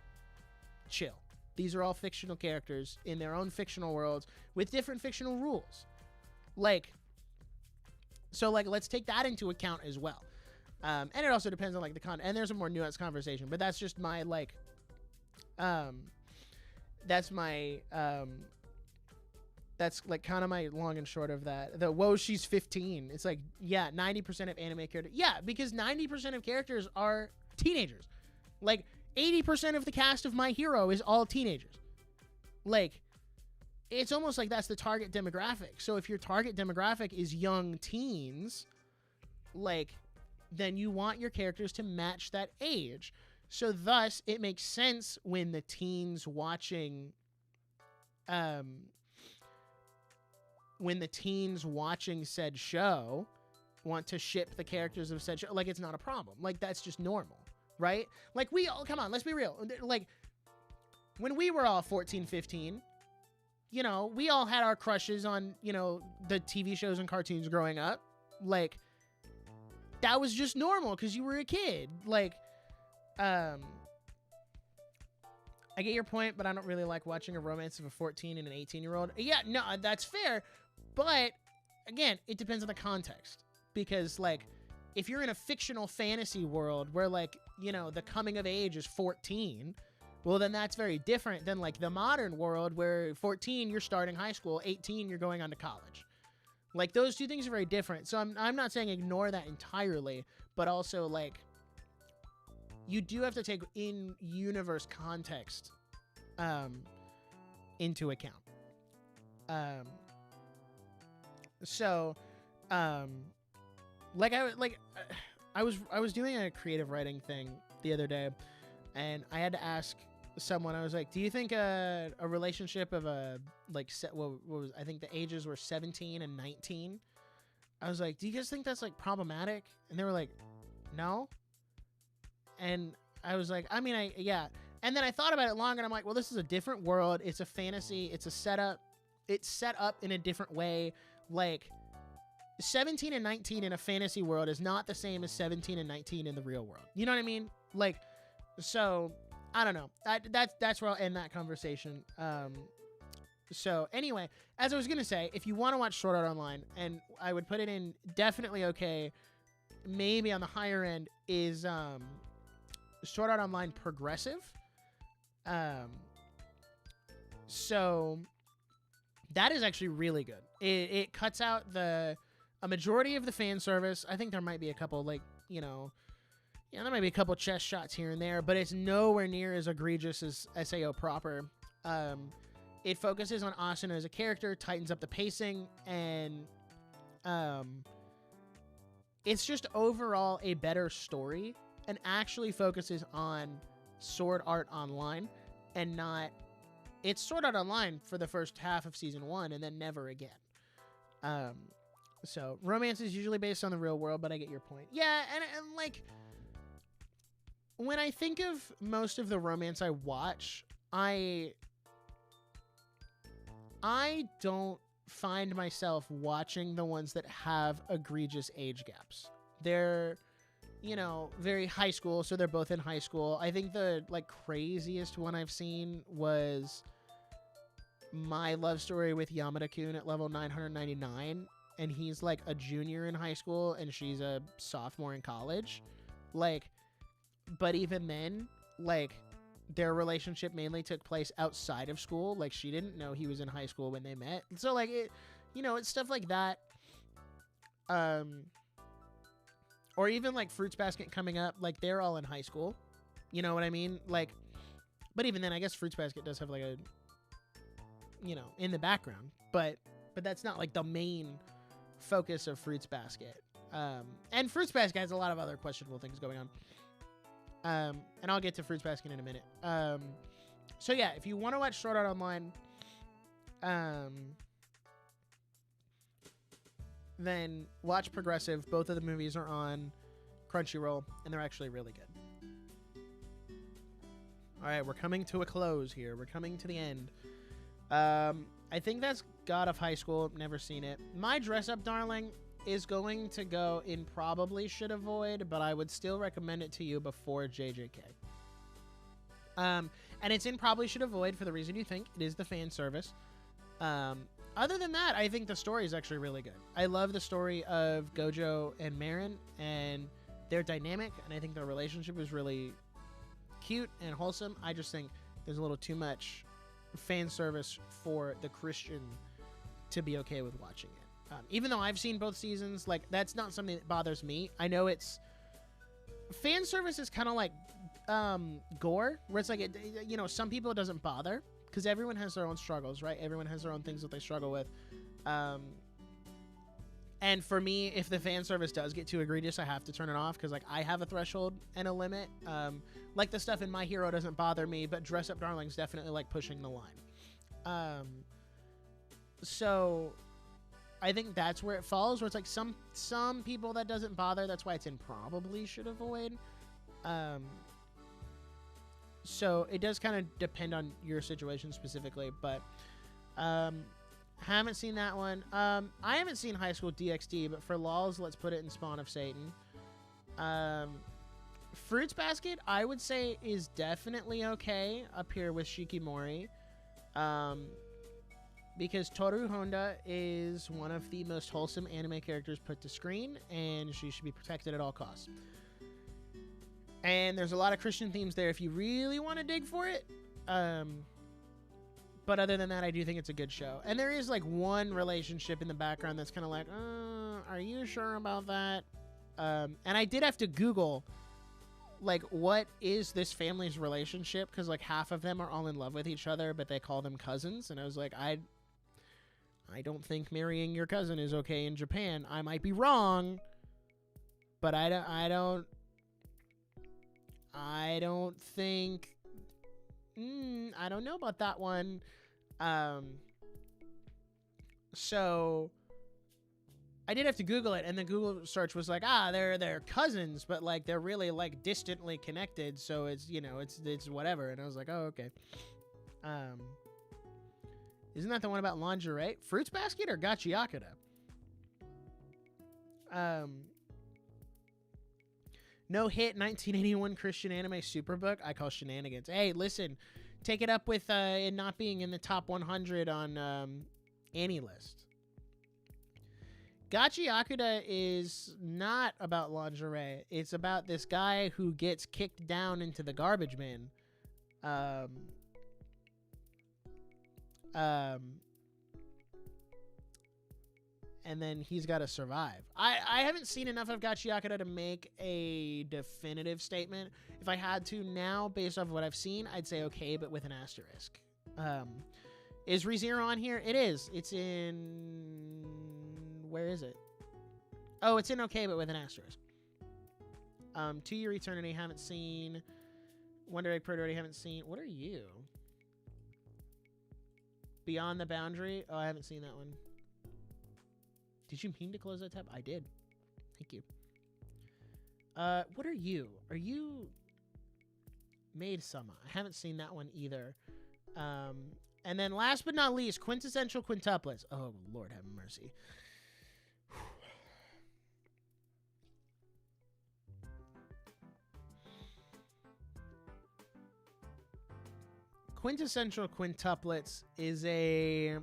chill. These are all fictional characters in their own fictional worlds with different fictional rules. Like, so like, let's take that into account as well. And it also depends on like the content. And there's a more nuanced conversation, but that's just my like, that's like kind of my long and short of that. Whoa, she's 15. It's like, yeah, 90% of anime characters. Yeah, because 90% of characters are teenagers. Like, 80% of the cast of My Hero is all teenagers. Like, it's almost like that's the target demographic. So if your target demographic is young teens, like, then you want your characters to match that age. So thus, it makes sense when the teens watching, said show want to ship the characters of said show. Like, it's not a problem. Like, that's just normal, right? Like, come on, let's be real. Like, when we were all 14, 15, we all had our crushes on, the TV shows and cartoons growing up. Like, that was just normal because you were a kid. Like, I get your point, but I don't really like watching a romance of a 14 and an 18-year-old. Yeah, no, that's fair. But, again, it depends on the context. Because, like, if you're in a fictional fantasy world where, like, the coming of age is 14, well, then that's very different than, like, the modern world where 14, you're starting high school, 18, you're going on to college. Like, those two things are very different. So I'm not saying ignore that entirely, but also, like, you do have to take in-universe context into account. So, um, like I was doing a creative writing thing the other day, and I had to ask someone. I was like, "Do you think a relationship of what was, I think the ages were 17 and 19?" I was like, "Do you guys think that's like problematic?" And they were like, "No." And I was like, "I mean, yeah." And then I thought about it longer, and I'm like, "Well, this is a different world. It's a fantasy. It's a setup. It's set up in a different way. Like 17 and 19 in a fantasy world is not the same as 17 and 19 in the real world. You know what I mean? Like, so I don't know. That's where I'll end that conversation. So anyway, as I was gonna say, if you want to watch Sword Art Online, and I would put it in definitely okay, maybe on the higher end, is Sword Art Online Progressive. So that is actually really good. It cuts out a majority of the fan service. I think there might be a couple, like, there might be a couple chest shots here and there, but it's nowhere near as egregious as SAO proper. It focuses on Asuna as a character, tightens up the pacing, and it's just overall a better story, and actually focuses on Sword Art Online and not... It's Sword Art Online for the first half of season 1 and then never again. So romance is usually based on the real world, but I get your point. Yeah, and like, when I think of most of the romance I watch, I don't find myself watching the ones that have egregious age gaps. They're, very high school, so they're both in high school. I think the craziest one I've seen was My Love Story with Yamada-kun at level 999, and he's like a junior in high school and she's a sophomore in college. But even then, their relationship mainly took place outside of school. Like, she didn't know he was in high school when they met. So it's stuff like that. Or even Fruits Basket coming up, they're all in high school. You know what I mean? But even then, I guess Fruits Basket does have in the background, but that's not the main focus of Fruits Basket. And Fruits Basket has a lot of other questionable things going on. And I'll get to Fruits Basket in a minute. So yeah, if you want to watch Sword Art Online, then watch Progressive. Both of the movies are on Crunchyroll, and they're actually really good. All right, we're coming to a close here. We're coming to the end. I think that's God of High School. Never seen it. My Dress Up Darling is going to go in probably should avoid, but I would still recommend it to you before JJK. And it's in probably should avoid for the reason you think. It is the fan service. Other than that, I think the story is actually really good. I love the story of Gojo and Marin and their dynamic, and I think their relationship is really cute and wholesome. I just think there's a little too much fan service for the Christian to be okay with watching it. Even though I've seen both seasons, that's not something that bothers me. I know it's... Fan service is kind of like gore, where it's some people it doesn't bother, because everyone has their own struggles, right? Everyone has their own things that they struggle with. And for me, if the fan service does get too egregious, I have to turn it off, because I have a threshold and a limit. The stuff in My Hero doesn't bother me, but Dress Up Darling's definitely pushing the line. So I think that's where it falls, where it's some people that doesn't bother. That's why it's in probably should avoid. So it does kind of depend on your situation specifically, but haven't seen that one. I haven't seen High School DxD, but for lols, let's put it in Spawn of Satan. Fruits Basket, I would say, is definitely okay up here with Shikimori. Because Toru Honda is one of the most wholesome anime characters put to screen, and she should be protected at all costs. And there's a lot of Christian themes there if you really want to dig for it. But other than that, I do think it's a good show. And there is one relationship in the background that's kind of are you sure about that? And I did have to Google, what is this family's relationship? Because half of them are all in love with each other, but they call them cousins. And I was I don't think marrying your cousin is okay in Japan. I might be wrong, but I don't think. I don't know about that one. So I did have to Google it, and the Google search was like, they're cousins, but like they're really like distantly connected. So it's, you know, it's whatever. And I was like, oh, okay. Isn't that the one about lingerie? Fruits Basket or Gachiakuda? No hit 1981 Christian anime superbook. I call shenanigans. Hey, listen, take it up with it not being in the top 100 on Annie list. Gachiakuda is not about lingerie. It's about this guy who gets kicked down into the garbage bin. And then he's got to survive. I haven't seen enough of Gachiakuda to make a definitive statement. If I had to now, based off of what I've seen, I'd say okay, but with an asterisk. Is ReZero on here? It is. It's in... Where is it? Oh, it's in okay, but with an asterisk. 2 Year Eternity, haven't seen. Wonder Egg Priority, haven't seen. What are you? Beyond the Boundary? Oh, I haven't seen that one. Did you mean to close that tab? I did. Thank you. What are you? Are you Maid Sama? I haven't seen that one either. And then last but not least, Quintessential Quintuplets. Oh, Lord have mercy. Quintessential Quintuplets is a...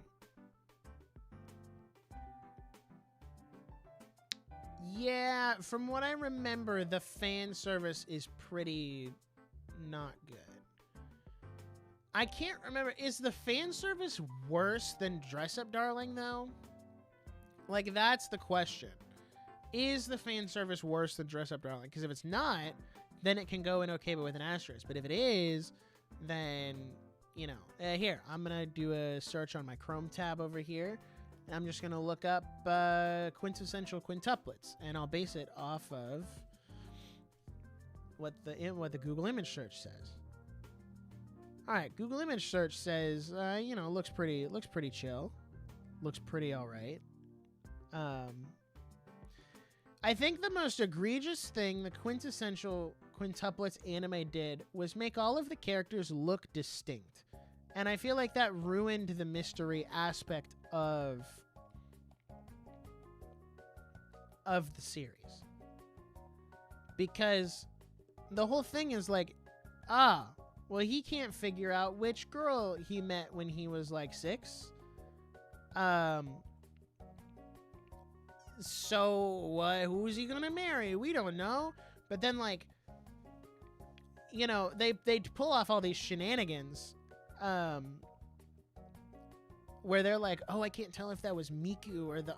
Yeah, from what I remember, the fan service is pretty not good. I can't remember. Is the fan service worse than Dress Up Darling, though? Like, that's the question. Is the fan service worse than Dress Up Darling? Because if it's not, then it can go in okay, but with an asterisk. But if it is, then, you know. Here, I'm going to do a search on my Chrome tab over here. I'm just going to look up Quintessential Quintuplets, and I'll base it off of what the Google image search says. All right, Google image search says, you know, looks pretty chill. Looks pretty all right. I think the most egregious thing the Quintessential Quintuplets anime did was make all of the characters look distinct. And I feel like that ruined the mystery aspect of the series. Because the whole thing is like, well, he can't figure out which girl he met when he was like 6. So who's he gonna marry? We don't know. But then, like, you know, they pull off all these shenanigans, where they're like, oh, I can't tell if that was Miku or the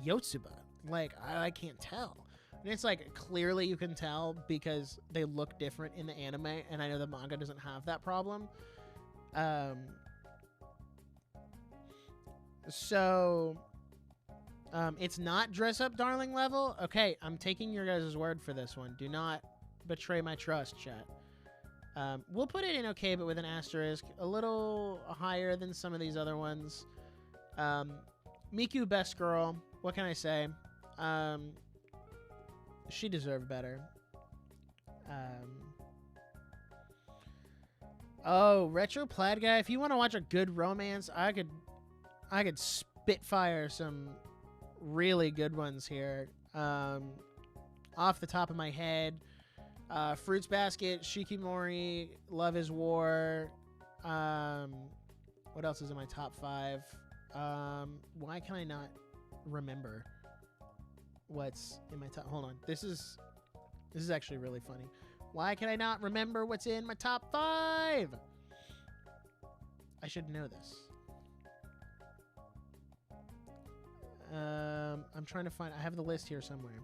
Yotsuba. Like, I can't tell. And it's like, clearly you can tell because they look different in the anime, and I know the manga doesn't have that problem. So it's not Dress Up Darling level. Okay, I'm taking your guys' word for this one. Do not betray my trust, chat. We'll put it in okay, but with an asterisk. A little higher than some of these other ones. Miku, best girl. What can I say? She deserved better. Oh, Retro Plaid Guy. If you want to watch a good romance, I could spitfire some really good ones here. Off the top of my head, Fruits Basket, Shikimori, Love is War. What else is in my top 5? Why can I not remember what's in my top? Hold on. This is actually really funny. Why can I not remember what's in my top 5? I should know this. I'm trying to find... I have the list here somewhere.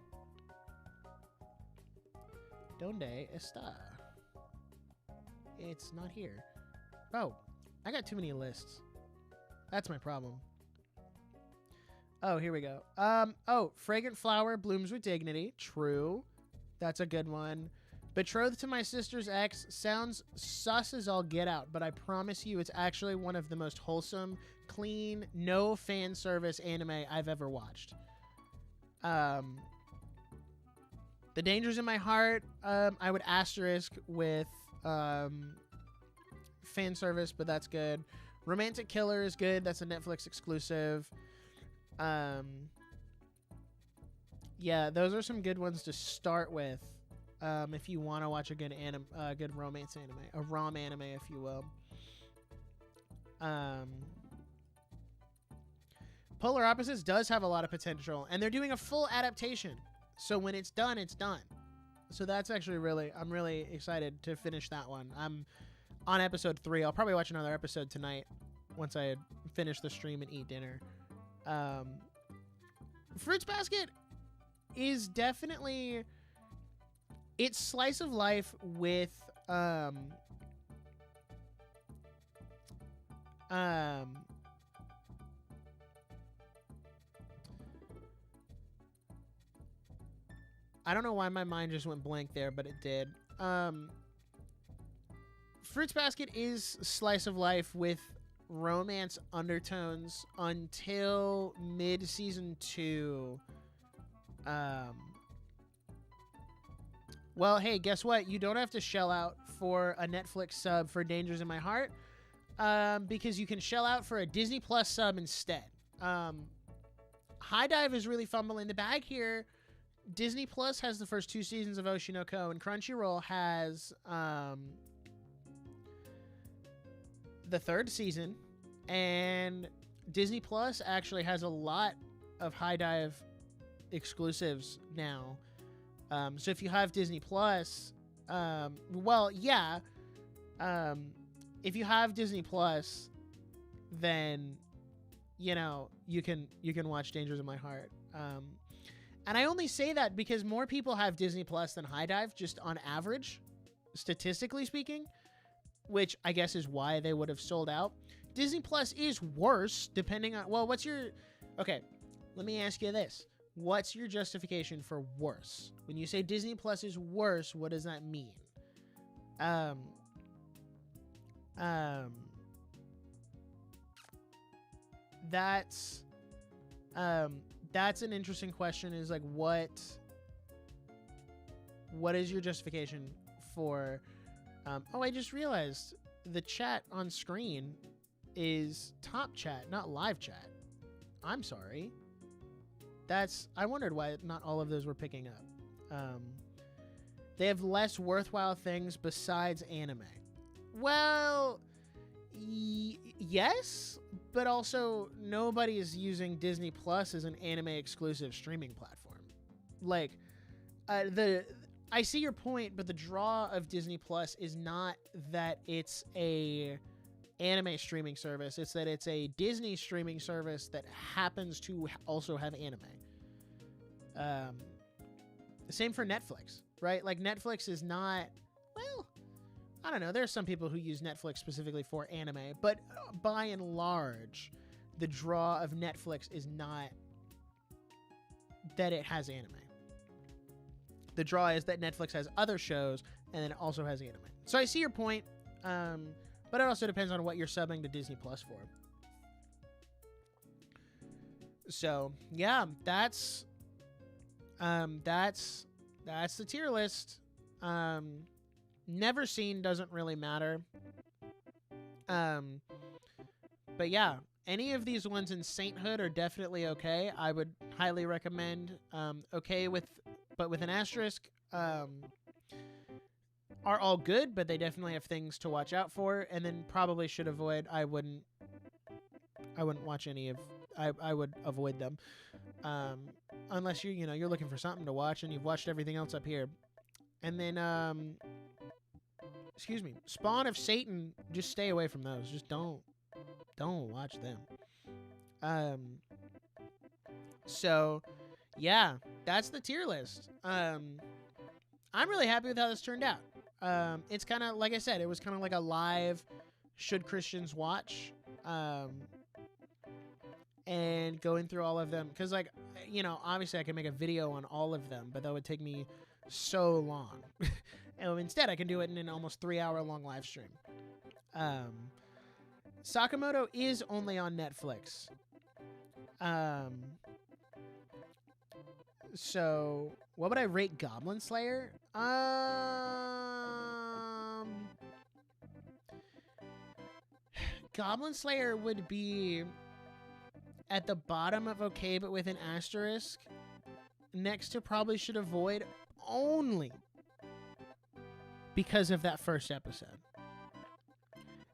Donde está? It's not here. Oh, I got too many lists. That's my problem. Oh, here we go. Fragrant flower blooms with dignity. True. That's a good one. Betrothed to my sister's ex sounds sus as all get out, but I promise you it's actually one of the most wholesome, clean, no fan service anime I've ever watched. The Dangers in My Heart, I would asterisk with fan service, but that's good. Romantic Killer is good. That's a Netflix exclusive. Yeah, those are some good ones to start with. If you want to watch a good good romance anime, a rom anime, if you will. Polar Opposites does have a lot of potential, and they're doing a full adaptation. So when it's done, it's done. So that's actually I'm really excited to finish that one. I'm on episode 3. I'll probably watch another episode tonight once I finish the stream and eat dinner. Fruits Basket is definitely, it's slice of life with I don't know why my mind just went blank there, but it did. Fruits Basket is slice of life with romance undertones until mid-season 2. Well, hey, guess what? You don't have to shell out for a Netflix sub for Dangers in My Heart, because you can shell out for a Disney Plus sub instead. High Dive is really fumbling the bag here. Disney Plus has the first 2 seasons of Oshinoko, and Crunchyroll has the 3rd season, and Disney Plus actually has a lot of High Dive exclusives now. So if you have Disney Plus, if you have Disney Plus, then you can watch Dangers in My Heart. And I only say that because more people have Disney Plus than High Dive, just on average, statistically speaking, which I guess is why they would have sold out. Disney Plus is worse, depending on, okay, let me ask you this. What's your justification for worse? When you say Disney Plus is worse, what does that mean? That's an interesting question, is like, what is your justification for, I just realized the chat on screen is top chat, not live chat. I'm sorry. I wondered why not all of those were picking up. They have less worthwhile things besides anime. Well, yes, but also nobody is using Disney Plus as an anime exclusive streaming platform. Like, I see your point, but the draw of Disney Plus is not that it's a anime streaming service. It's that it's a Disney streaming service that happens to also have anime. Same for Netflix, right? Like, Netflix is not, well, I don't know. There's some people who use Netflix specifically for anime, but by and large, the draw of Netflix is not that it has anime. The draw is that Netflix has other shows and then it also has anime. So I see your point, but it also depends on what you're subbing to Disney Plus for. So yeah, that's the tier list. Never seen doesn't really matter. But yeah, any of these ones in Sainthood are definitely okay. I would highly recommend. Okay but with an asterisk. Are all good, but they definitely have things to watch out for, and then probably should avoid. I wouldn't watch any of. I would avoid them, unless you're looking for something to watch and you've watched everything else up here. And then Spawn of Satan. Just stay away from those. Just don't watch them. So yeah, that's the tier list. I'm really happy with how this turned out. It's kind of, like I said, it was kind of like a live should Christians watch. and going through all of them. Because, like, you know, obviously I can make a video on all of them, but that would take me so long. And instead, I can do it in an almost 3-hour-long live stream. Sakamoto is only on Netflix. So, what would I rate Goblin Slayer? Goblin Slayer would be at the bottom of okay, but with an asterisk. Next to probably should avoid, only because of that first episode.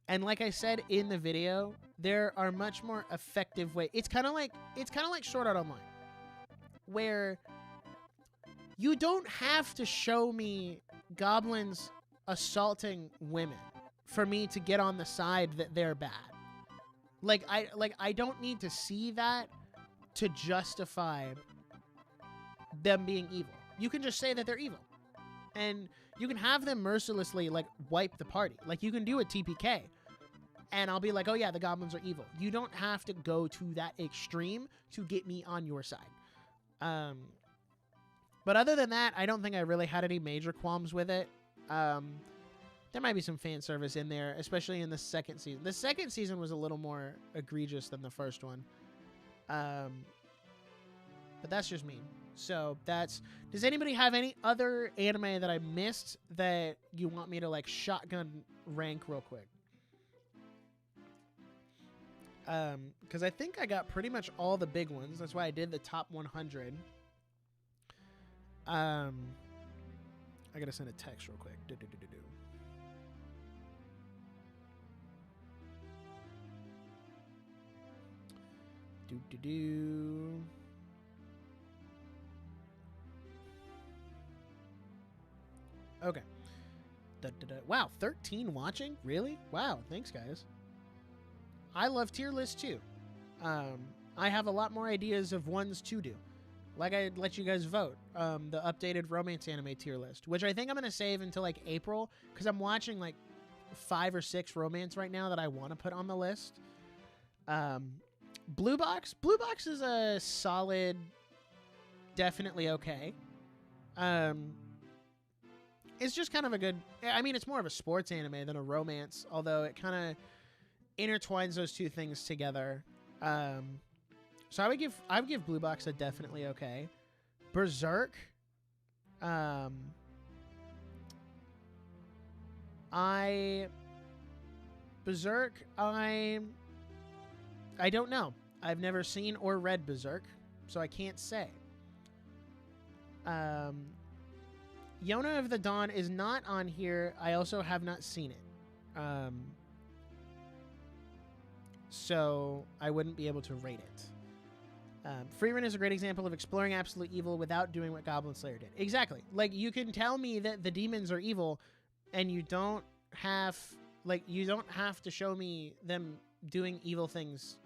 And like I said in the video, there are much more effective ways. It's kind of like Sword Art Online, where you don't have to show me goblins assaulting women for me to get on the side that they're bad. I don't need to see that to justify them being evil. You can just say that they're evil. And you can have them mercilessly, like, wipe the party. Like, you can do a TPK. And I'll be like, oh yeah, the goblins are evil. You don't have to go to that extreme to get me on your side. But other than that, I don't think I really had any major qualms with it. There might be some fan service in there, especially in the second season. The second season was a little more egregious than the first one. But that's just me. So does anybody have any other anime that I missed that you want me to, like, shotgun rank real quick? Because I think I got pretty much all the big ones. That's why I did the top 100. I gotta send a text real quick. Okay. Wow, 13 watching? Really? Wow, thanks, guys. I love tier lists, too. I have a lot more ideas of ones to do. Like I let you guys vote. The updated romance anime tier list, which I think I'm going to save until, like, April, because I'm watching, like, 5 or 6 romance right now that I want to put on the list. Blue Box. Blue Box is a solid, definitely okay. It's just kind of a good... I mean, it's more of a sports anime than a romance, although it kind of intertwines those two things together. So I would give Blue Box a definitely okay. Berserk. I don't know. I've never seen or read Berserk, so I can't say. Yona of the Dawn is not on here. I also have not seen it. So I wouldn't be able to rate it. Freerun is a great example of exploring absolute evil without doing what Goblin Slayer did. Exactly. Like, you can tell me that the demons are evil, and you don't have to show me them doing evil things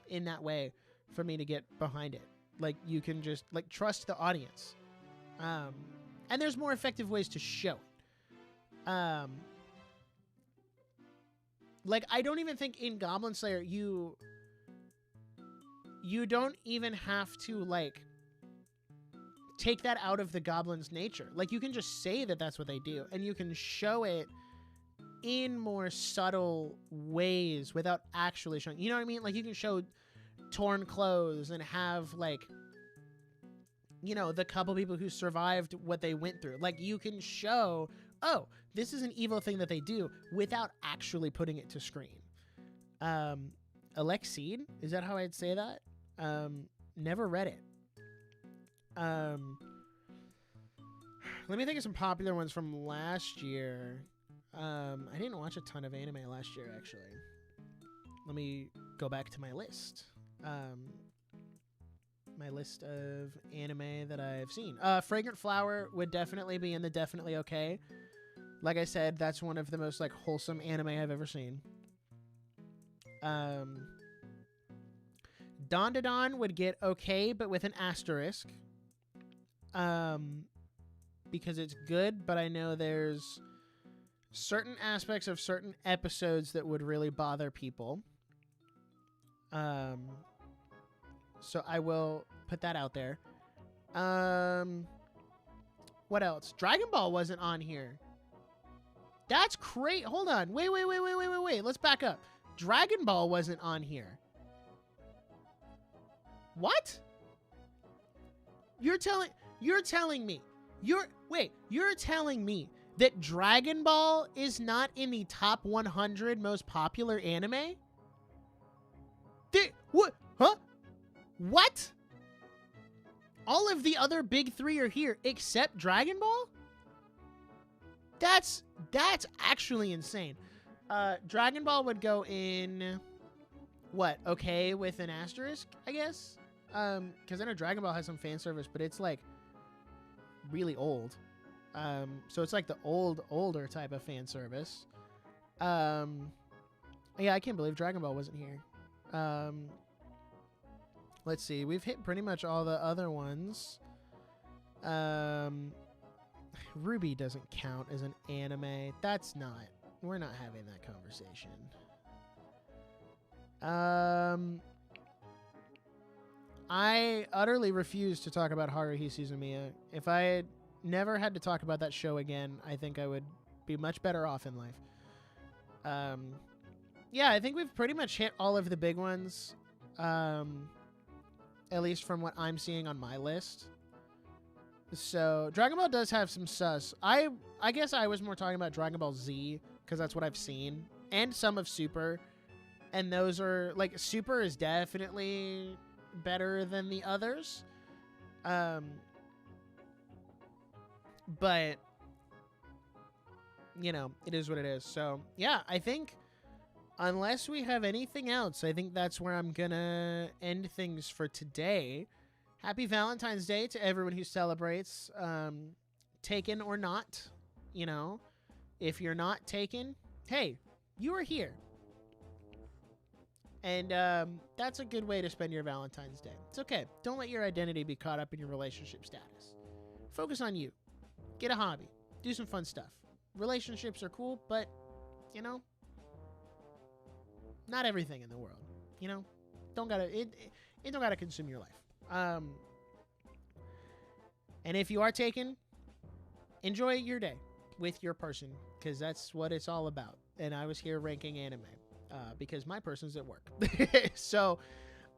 in that way for me to get behind it. Like, you can just, like, trust the audience. And there's more effective ways to show it. Like, I don't even think in Goblin Slayer you don't even have to, like, take that out of the goblin's nature. Like, you can just say that that's what they do, and you can show it in more subtle ways without actually showing. You know what I mean? Like, you can show torn clothes and have, like, you know, the couple people who survived what they went through. Like, you can show, oh, this is an evil thing that they do without actually putting it to screen. Alexide, is that how I'd say that? Never read it. Let me think of some popular ones from last year. I didn't watch a ton of anime last year, actually. Let me go back to my list. My list of anime that I've seen. Fragrant Flower would definitely be in the definitely okay. Like I said, that's one of the most, like, wholesome anime I've ever seen. Dawn to Dawn would get okay, but with an asterisk. Because it's good, but I know there's certain aspects of certain episodes that would really bother people. So I will put that out there. What else? Dragon Ball wasn't on here. That's great. Hold on. Wait. Let's back up. Dragon Ball wasn't on here. What? You're telling me that Dragon Ball is not in the top 100 most popular anime? What? Huh? What? All of the other big three are here except Dragon Ball? That's actually insane. Dragon Ball would go in what? Okay, with an asterisk, I guess. Because I know Dragon Ball has some fan service, but it's like really old. So it's like the older type of fan service. Yeah, I can't believe Dragon Ball wasn't here. Let's see. We've hit pretty much all the other ones. Ruby doesn't count as an anime. We're not having that conversation. I utterly refuse to talk about Haruhi Suzumiya. If I had never had to talk about that show again, I think I would be much better off in life. Yeah, I think we've pretty much hit all of the big ones. At least from what I'm seeing on my list. So, Dragon Ball does have some sus. I guess I was more talking about Dragon Ball Z, because that's what I've seen. And some of Super. And those are, like, Super is definitely better than the others. But, you know, it is what it is. So, yeah, I think, unless we have anything else, I think that's where I'm gonna end things for today. Happy Valentine's Day to everyone who celebrates, taken or not. You know, if you're not taken, hey, you are here. And that's a good way to spend your Valentine's Day. It's okay. Don't let your identity be caught up in your relationship status. Focus on you. Get a hobby. Do some fun stuff. Relationships are cool, but, you know, not everything in the world. You know, it don't gotta consume your life. And if you are taken, enjoy your day with your person, because that's what it's all about. And I was here ranking anime because my person's at work. So,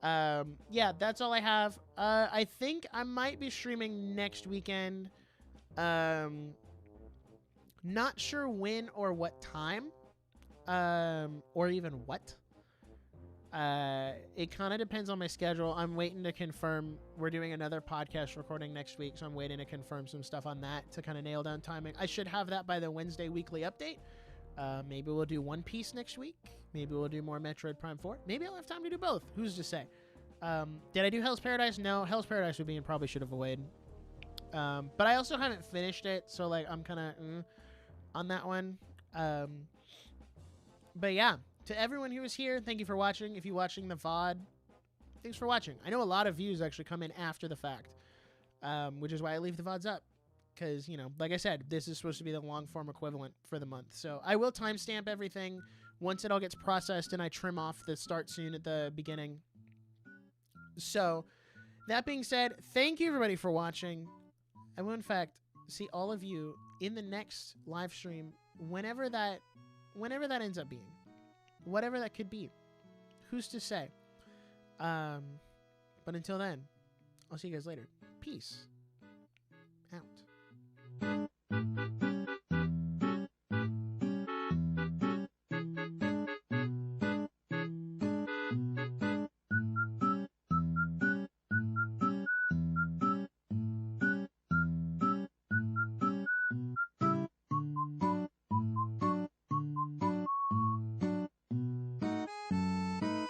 yeah, that's all I have. I think I might be streaming next weekend. Not sure when or what time, or even what. It kind of depends on my schedule. I'm waiting to confirm. We're doing another podcast recording next week, so I'm waiting to confirm some stuff on that to kind of nail down timing. I should have that by the Wednesday weekly update. Maybe we'll do One Piece next week. Maybe we'll do more Metroid Prime 4. Maybe I'll have time to do both. Who's to say? Did I do Hell's Paradise? No. Hell's Paradise would be and probably should have avoided. But I also haven't finished it, so like I'm kind of on that one. But yeah, to everyone who is here, thank you for watching. If you're watching the VOD, thanks for watching. I know a lot of views actually come in after the fact, which is why I leave the VODs up. Because, you know, like I said, this is supposed to be the long form equivalent for the month. So I will timestamp everything once it all gets processed and I trim off the start soon at the beginning. So that being said, thank you everybody for watching. I will in fact see all of you in the next live stream, whenever that ends up being, whatever that could be. Who's to say? But until then, I'll see you guys later. Peace out.